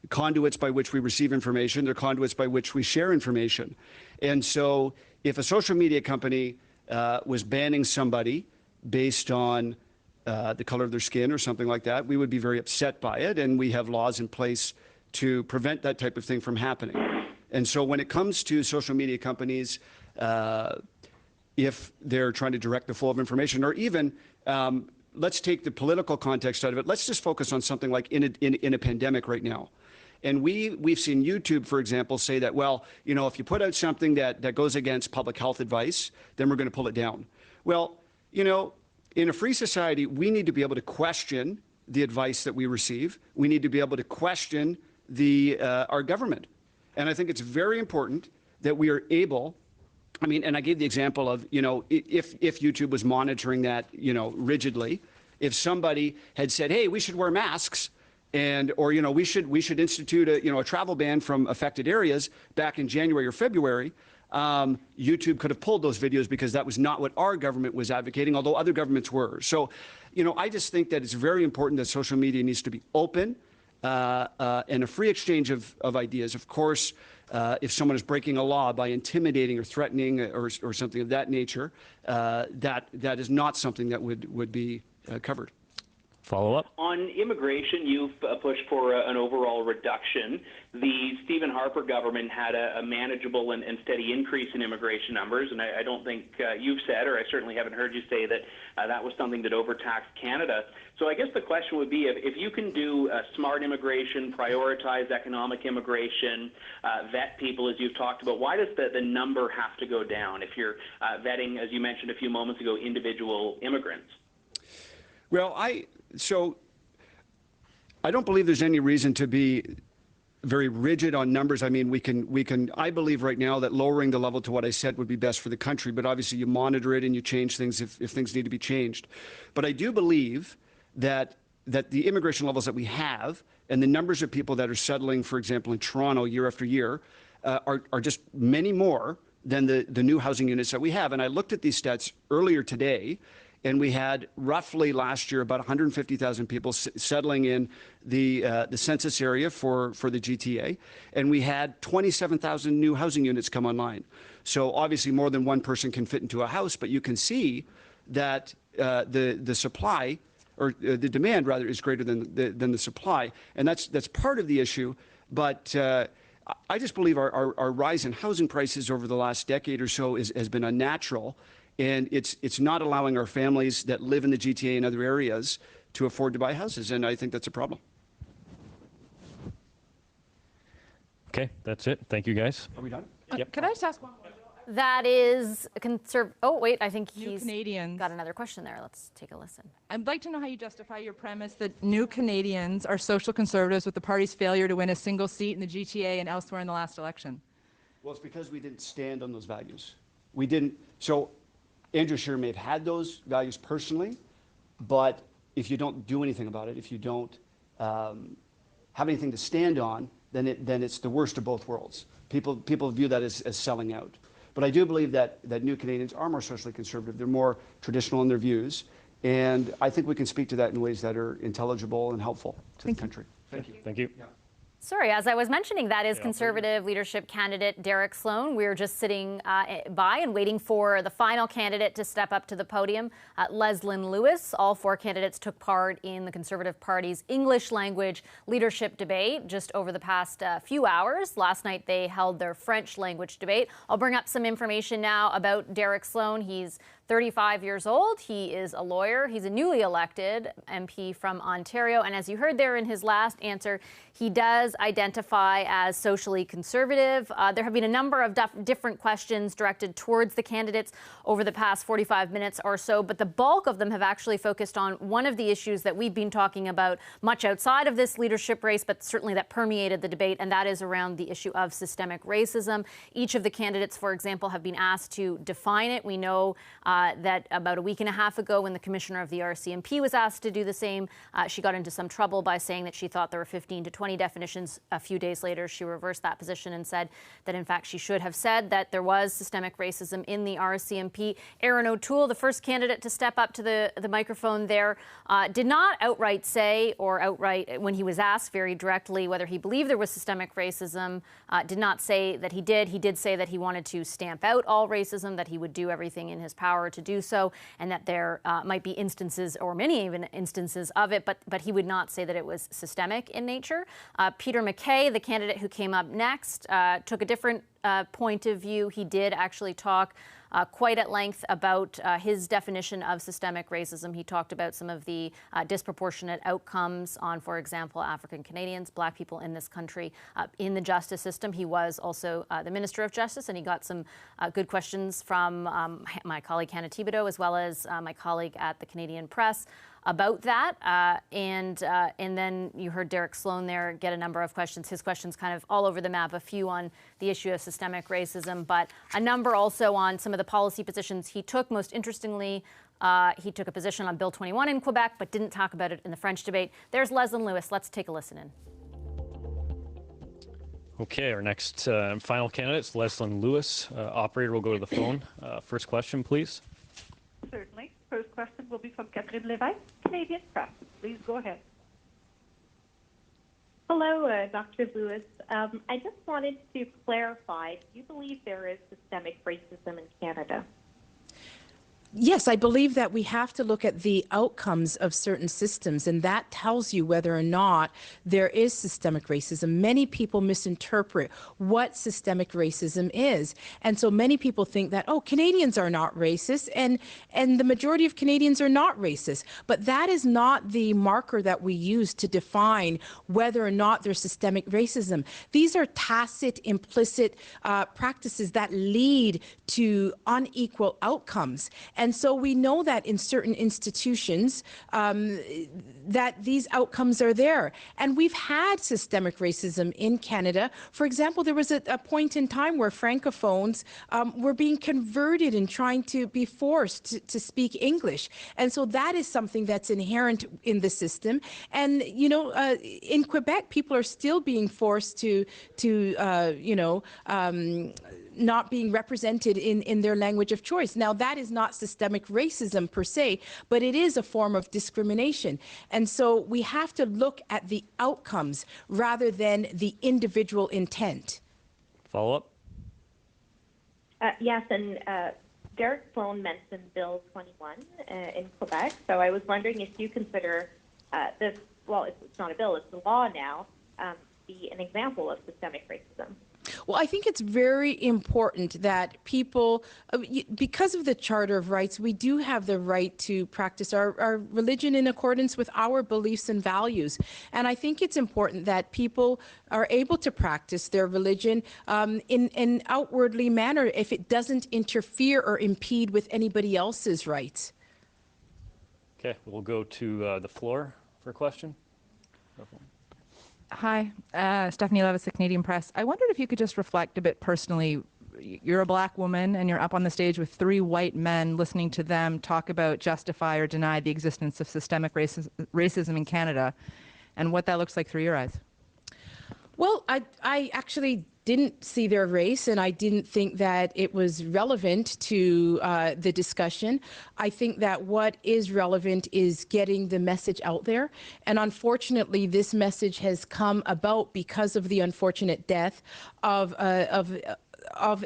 conduits by which we receive information. They're conduits by which we share information. And so if a social media company was banning somebody based on the color of their skin or something like that, we would be very upset by it. And we have laws in place to prevent that type of thing from happening. And so when it comes to social media companies, if they're trying to direct the flow of information, or even let's take the political context out of it. Let's just focus on something like in a pandemic right now. And we've seen YouTube, for example, say that, well, if you put out something that goes against public health advice, then we're going to pull it down. Well, in a free society, we need to be able to question the advice that we receive. We need to be able to question our government. And I think it's very important that we are able. And I gave the example of, if YouTube was monitoring that, rigidly, if somebody had said, hey, we should wear masks or we should institute a travel ban from affected areas back in January or February, YouTube could have pulled those videos because that was not what our government was advocating, although other governments were. So, I just think that it's very important that social media needs to be open and a free exchange of ideas. Of course, if someone is breaking a law by intimidating or threatening or something of that nature, that is not something that would be covered. Follow up? On immigration, you've pushed for an overall reduction. The Stephen Harper government had a manageable and steady increase in immigration numbers, and I don't think you've said, or I certainly haven't heard you say that that was something that overtaxed Canada. So I guess the question would be, if you can do smart immigration, prioritize economic immigration, vet people, as you've talked about, why does the number have to go down if you're vetting, as you mentioned a few moments ago, individual immigrants? Well, I don't believe there's any reason to be very rigid on numbers. I mean, I believe right now that lowering the level to what I said would be best for the country, but obviously you monitor it and you change things if things need to be changed. But I do believe that the immigration levels that we have and the numbers of people that are settling, for example, in Toronto year after year, are just many more than the new housing units that we have. And I looked at these stats earlier today, and we had roughly last year about 150,000 people settling in the census area for the GTA, and we had 27,000 new housing units come online. So obviously more than one person can fit into a house, but you can see that the supply, or the demand rather, is greater than the supply, and that's part of the issue. But I just believe our rise in housing prices over the last decade or so has been unnatural. And it's not allowing our families that live in the GTA and other areas to afford to buy houses, and I think that's a problem. Okay, that's it. Thank you, guys. Are we done? Yep. Can I just ask one more? That is oh, wait, I think New he's Canadians. got another question there. Let's take a listen. I'd like to know how you justify your premise that New Canadians are social conservatives with the party's failure to win a single seat in the GTA and elsewhere in the last election. Well, it's because we didn't stand on those values. We didn't. So Andrew Scheer may have had those values personally, but if you don't do anything about it, if you don't have anything to stand on, then it's the worst of both worlds. People view that as selling out. But I do believe that New Canadians are more socially conservative. They're more traditional in their views, and I think we can speak to that in ways that are intelligible and helpful to the country. Thank you. Thank you. Yeah. Sorry, as I was mentioning, that is Conservative leadership candidate Derek Sloan. We were just sitting by and waiting for the final candidate to step up to the podium, Leslyn Lewis. All four candidates took part in the Conservative Party's English language leadership debate just over the past few hours. Last night they held their French language debate. I'll bring up some information now about Derek Sloan. He's 35 years old. He is a lawyer. He's a newly elected MP from Ontario. And as you heard there in his last answer, he does identify as socially conservative. There have been a number of different questions directed towards the candidates over the past 45 minutes or so, but the bulk of them have actually focused on one of the issues that we've been talking about much outside of this leadership race, but certainly that permeated the debate, and that is around the issue of systemic racism. Each of the candidates, for example, have been asked to define it. We know that about a week and a half ago, when the commissioner of the RCMP was asked to do the same, she got into some trouble by saying that she thought there were 15 to 20 definitions. A few days later, she reversed that position and said that, in fact, she should have said that there was systemic racism in the RCMP. Erin O'Toole, the first candidate to step up to the microphone there, did not outright say, or outright, when he was asked very directly whether he believed there was systemic racism, did not say that he did. He did say that he wanted to stamp out all racism, that he would do everything in his power to do so, and that there might be instances, or many even instances of it, but he would not say that it was systemic in nature. Peter MacKay, the candidate who came up next, took a different point of view. He did actually talk quite at length about his definition of systemic racism. He talked about some of the disproportionate outcomes on, for example, African Canadians, Black people in this country, in the justice system. He was also the Minister of Justice, and he got some good questions from my colleague Hannah Thibodeau, as well as my colleague at the Canadian Press, about that. And then you heard Derek Sloan there get a number of questions. His questions kind of all over the map, a few on the issue of systemic racism, but a number also on some of the policy positions he took. Most interestingly, he took a position on Bill 21 in Quebec, but didn't talk about it in the French debate. There's Leslyn Lewis. Let's take a listen in. Okay, our next final candidate is Leslyn Lewis. Operator will go to the phone. First question, please. Certainly. First question will be from Catherine Lévesque, Canadian Press. Please go ahead. Hello, Dr. Lewis. I just wanted to clarify, do you believe there is systemic racism in Canada? Yes, I believe that we have to look at the outcomes of certain systems, and that tells you whether or not there is systemic racism. Many people misinterpret what systemic racism is. And so many people think that, oh, Canadians are not racist, and the majority of Canadians are not racist. But that is not the marker that we use to define whether or not there's systemic racism. These are tacit, implicit practices that lead to unequal outcomes. And so we know that in certain institutions that these outcomes are there. And we've had systemic racism in Canada. For example, there was a point in time where Francophones were being converted and trying to be forced to speak English. And so that is something that's inherent in the system. And, you know, in Quebec, people are still being forced to not being represented in their language of choice. Now, that is not systemic racism per se, but it is a form of discrimination. And so we have to look at the outcomes rather than the individual intent. Follow up? Yes, and Derek Sloan mentioned Bill 21 in Quebec. So I was wondering if you consider this, well, it's not a bill, it's a law now, be an example of systemic racism. Well, I think it's very important that people, because of the Charter of Rights, we do have the right to practice our religion in accordance with our beliefs and values. And I think it's important that people are able to practice their religion in an outwardly manner if it doesn't interfere or impede with anybody else's rights. Okay, we'll go to the floor for a question. Hi, Stephanie Levis, the Canadian Press. I wondered if you could just reflect a bit personally. You're a black woman and you're up on the stage with 3 white men listening to them talk about, justify or deny the existence of systemic racism in Canada and what that looks like through your eyes. Well, I actually didn't see their race, and I didn't think that it was relevant to the discussion. I think that what is relevant is getting the message out there. And unfortunately, this message has come about because of the unfortunate death of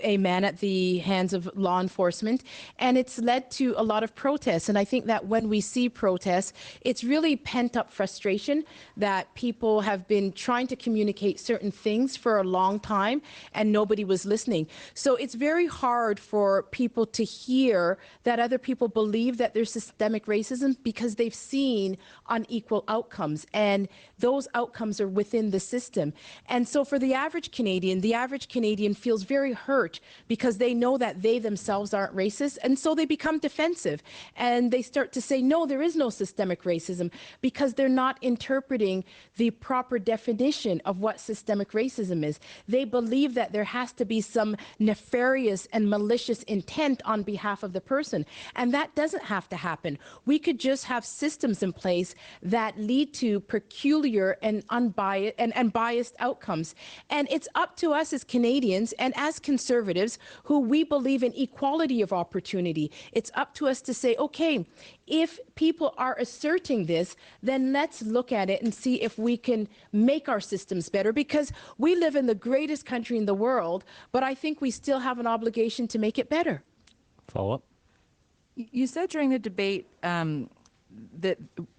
a man at the hands of law enforcement, and it's led to a lot of protests. And I think that when we see protests, it's really pent-up frustration that people have been trying to communicate certain things for a long time and nobody was listening. So it's very hard for people to hear that other people believe that there's systemic racism because they've seen unequal outcomes, and those outcomes are within the system. And so for the average Canadian feels very hurt because they know that they themselves aren't racist, and so they become defensive and they start to say, no, there is no systemic racism, because they're not interpreting the proper definition of what systemic racism is. They believe that there has to be some nefarious and malicious intent on behalf of the person, and that doesn't have to happen. We could just have systems in place that lead to peculiar and unbiased and biased outcomes. And it's up to us as Canadians and as conservatives who we believe in equality of opportunity. It's up to us to say, okay, if people are asserting this, then let's look at it and see if we can make our systems better, because we live in the greatest country in the world, but I think we still have an obligation to make it better. Follow up. You said during the debate that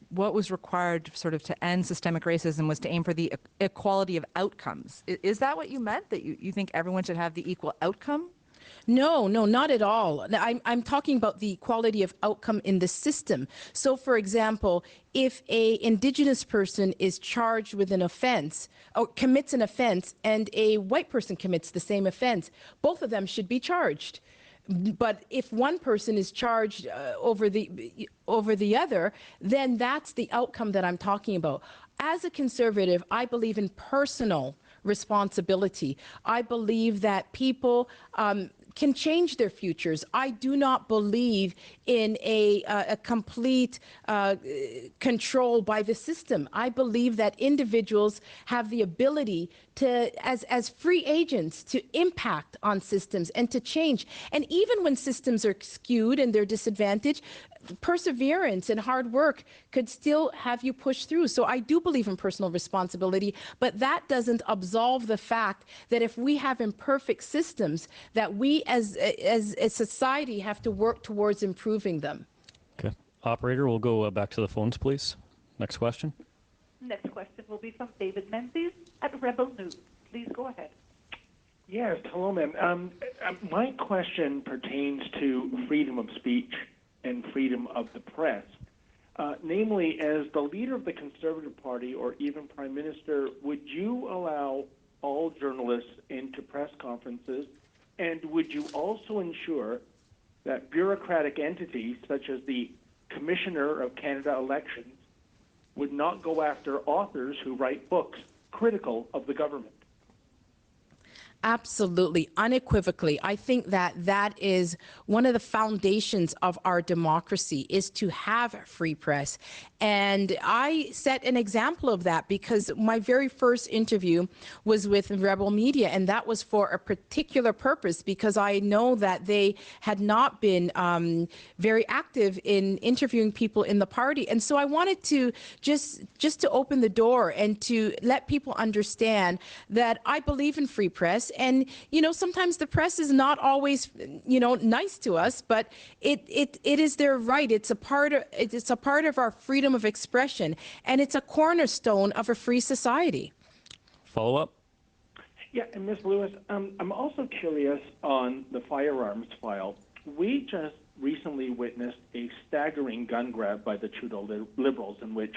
what was required sort of to end systemic racism was to aim for the equality of outcomes. Is that what you meant, that you think everyone should have the equal outcome? No, not at all. I'm talking about the equality of outcome in the system. So, for example, if a Indigenous person is charged with an offense or commits an offense and a white person commits the same offense, both of them should be charged. But if one person is charged over the other, then that's the outcome that I'm talking about. As a conservative, I believe in personal responsibility. I believe that people can change their futures. I do not believe in a complete control by the system. I believe that individuals have the ability to, as free agents, to impact on systems and to change. And even when systems are skewed and they're disadvantaged, perseverance and hard work could still have you push through. So I do believe in personal responsibility, but that doesn't absolve the fact that if we have imperfect systems, that we as a society have to work towards improving them. Okay. Operator, we'll go back to the phones, please. Next question. Next question will be from David Menzies at Rebel News. Please go ahead. Yes, hello, ma'am. My question pertains to freedom of speech and freedom of the press. Namely, as the leader of the Conservative Party or even Prime Minister, would you allow all journalists into press conferences, and would you also ensure that bureaucratic entities such as the Commissioner of Canada Elections would not go after authors who write books critical of the government? Absolutely, unequivocally. I think that that is one of the foundations of our democracy, is to have a free press. And I set an example of that because my very first interview was with Rebel Media, and that was for a particular purpose, because I know that they had not been very active in interviewing people in the party. And so I wanted to just to open the door and to let people understand that I believe in free press. And, you know, sometimes the press is not always, you know, nice to us, but it is their right. It's a part of our freedom of expression, and it's a cornerstone of a free society. Follow up? Yeah, and Ms. Lewis, I'm also curious on the firearms file. We just recently witnessed a staggering gun grab by the Trudeau Liberals, in which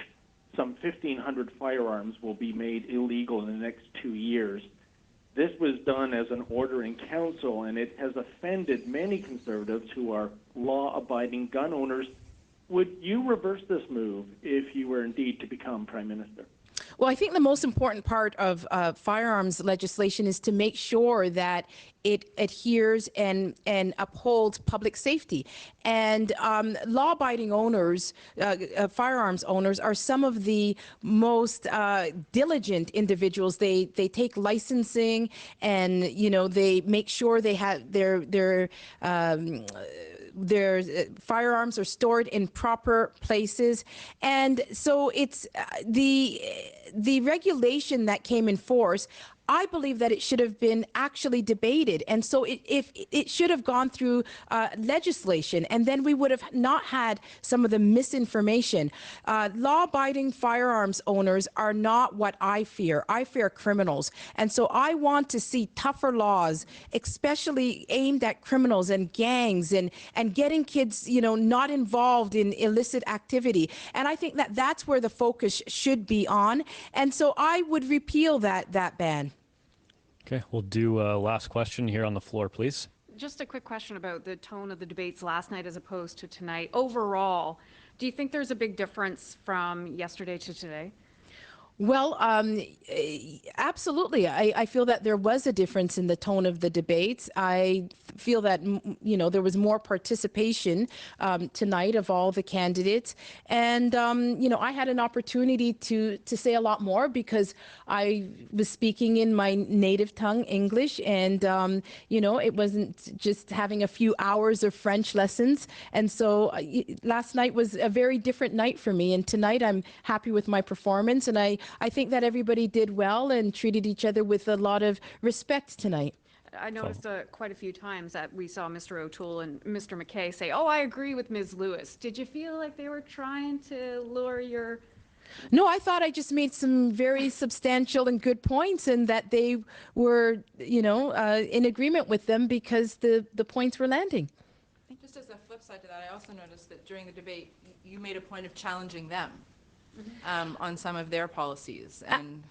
some 1,500 firearms will be made illegal in the next 2 years. This was done as an order in council, and it has offended many Conservatives who are law-abiding gun owners. Would you reverse this move if you were indeed to become Prime Minister? Well, I think the most important part of firearms legislation is to make sure that it adheres and upholds public safety. And law-abiding owners, firearms owners, are some of the most diligent individuals. They take licensing, and you know, they make sure they have their firearms are stored in proper places. And so it's the regulation that came in force. I believe that it should have been actually debated, and so it should have gone through legislation, and then we would have not had some of the misinformation. Law-abiding firearms owners are not what I fear. I fear criminals, and so I want to see tougher laws, especially aimed at criminals and gangs, and getting kids, you know, not involved in illicit activity. And I think that that's where the focus should be on, and so I would repeal that ban. Okay, we'll do a last question here on the floor, please. Just a quick question about the tone of the debates last night as opposed to tonight. Overall, do you think there's a big difference from yesterday to today? Well, absolutely. I feel that there was a difference in the tone of the debates. I feel that, you know, there was more participation tonight of all the candidates. And, you know, I had an opportunity to say a lot more because I was speaking in my native tongue, English. And, you know, it wasn't just having a few hours of French lessons. And so last night was a very different night for me. And tonight I'm happy with my performance. And I think that everybody did well and treated each other with a lot of respect tonight. I noticed quite a few times that we saw Mr. O'Toole and Mr. MacKay say, "Oh, I agree with Ms. Lewis." Did you feel like they were trying to lure your... No, I thought I just made some very substantial and good points, and that they were, you know, in agreement with them because the points were landing. I think just as a flip side to that, I also noticed that during the debate, you made a point of challenging them. On some of their policies. And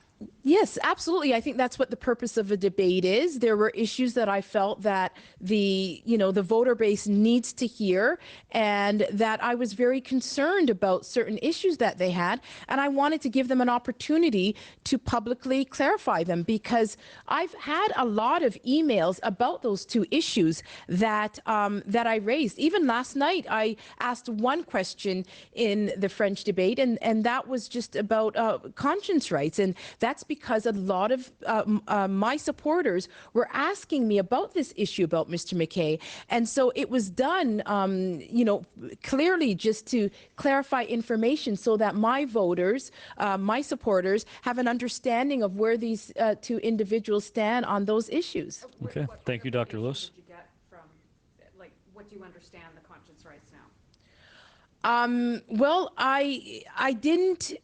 yes, absolutely. I think that's what the purpose of a debate is. There were issues that I felt that the voter base needs to hear, and that I was very concerned about certain issues that they had, and I wanted to give them an opportunity to publicly clarify them, because I've had a lot of emails about those two issues that I raised. Even last night, I asked one question in the French debate, and that was just about conscience rights, and that's because a lot of my supporters were asking me about this issue about Mr. MacKay. And so it was done, you know, clearly just to clarify information so that my voters, my supporters, have an understanding of where these two individuals stand on those issues. Okay, thank you, Dr. Lewis. Did you get from, like, what do you understand the conscience rights now? Well, I didn't.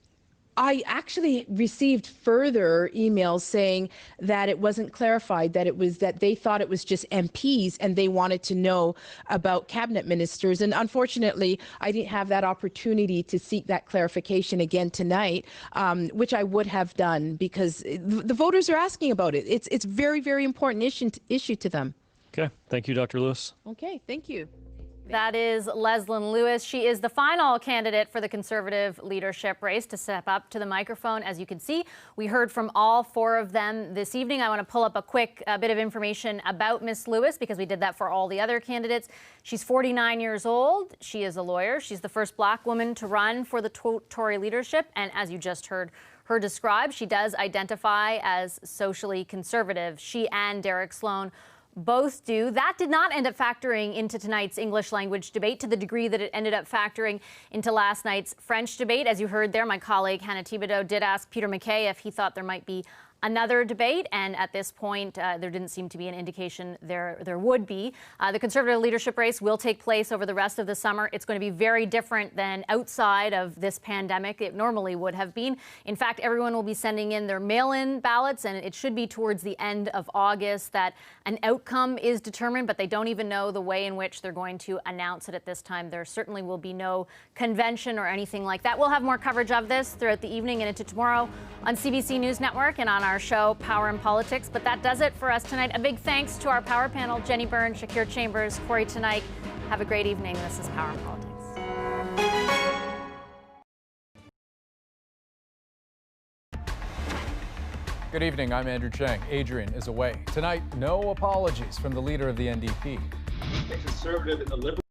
I actually received further emails saying that it wasn't clarified, that it was that they thought it was just MPs and they wanted to know about cabinet ministers. And unfortunately, I didn't have that opportunity to seek that clarification again tonight, which I would have done because the voters are asking about it. It's very, very important issue to them. Okay, thank you, Dr. Lewis. Okay, thank you. That is Leslyn Lewis. She is the final candidate for the Conservative leadership race to step up to the microphone. As you can see, we heard from all four of them this evening. I want to pull up a quick bit of information about Miss Lewis because we did that for all the other candidates. She's 49 years old. She is a lawyer. She's the first Black woman to run for the Tory leadership. And as you just heard her describe, she does identify as socially conservative. She and Derek Sloan both do. That did not end up factoring into tonight's English language debate to the degree that it ended up factoring into last night's French debate. As you heard there, my colleague Hannah Thibodeau did ask Peter MacKay if he thought there might be another debate, and at this point, there didn't seem to be an indication there would be. The Conservative leadership race will take place over the rest of the summer. It's going to be very different than outside of this pandemic it normally would have been. In fact, everyone will be sending in their mail-in ballots, and it should be towards the end of August that an outcome is determined, but they don't even know the way in which they're going to announce it at this time. There certainly will be no convention or anything like that. We'll have more coverage of this throughout the evening and into tomorrow on CBC News Network and on our show, Power in Politics. But that does it for us tonight. A big thanks to our power panel, Jenny Byrne, Shakir Chambers, Corey Tonight. Have a great evening. This is Power in Politics. Good evening. I'm Andrew Chang. Adrian is away. Tonight, no apologies from the leader of the NDP. The Conservative and the Liberal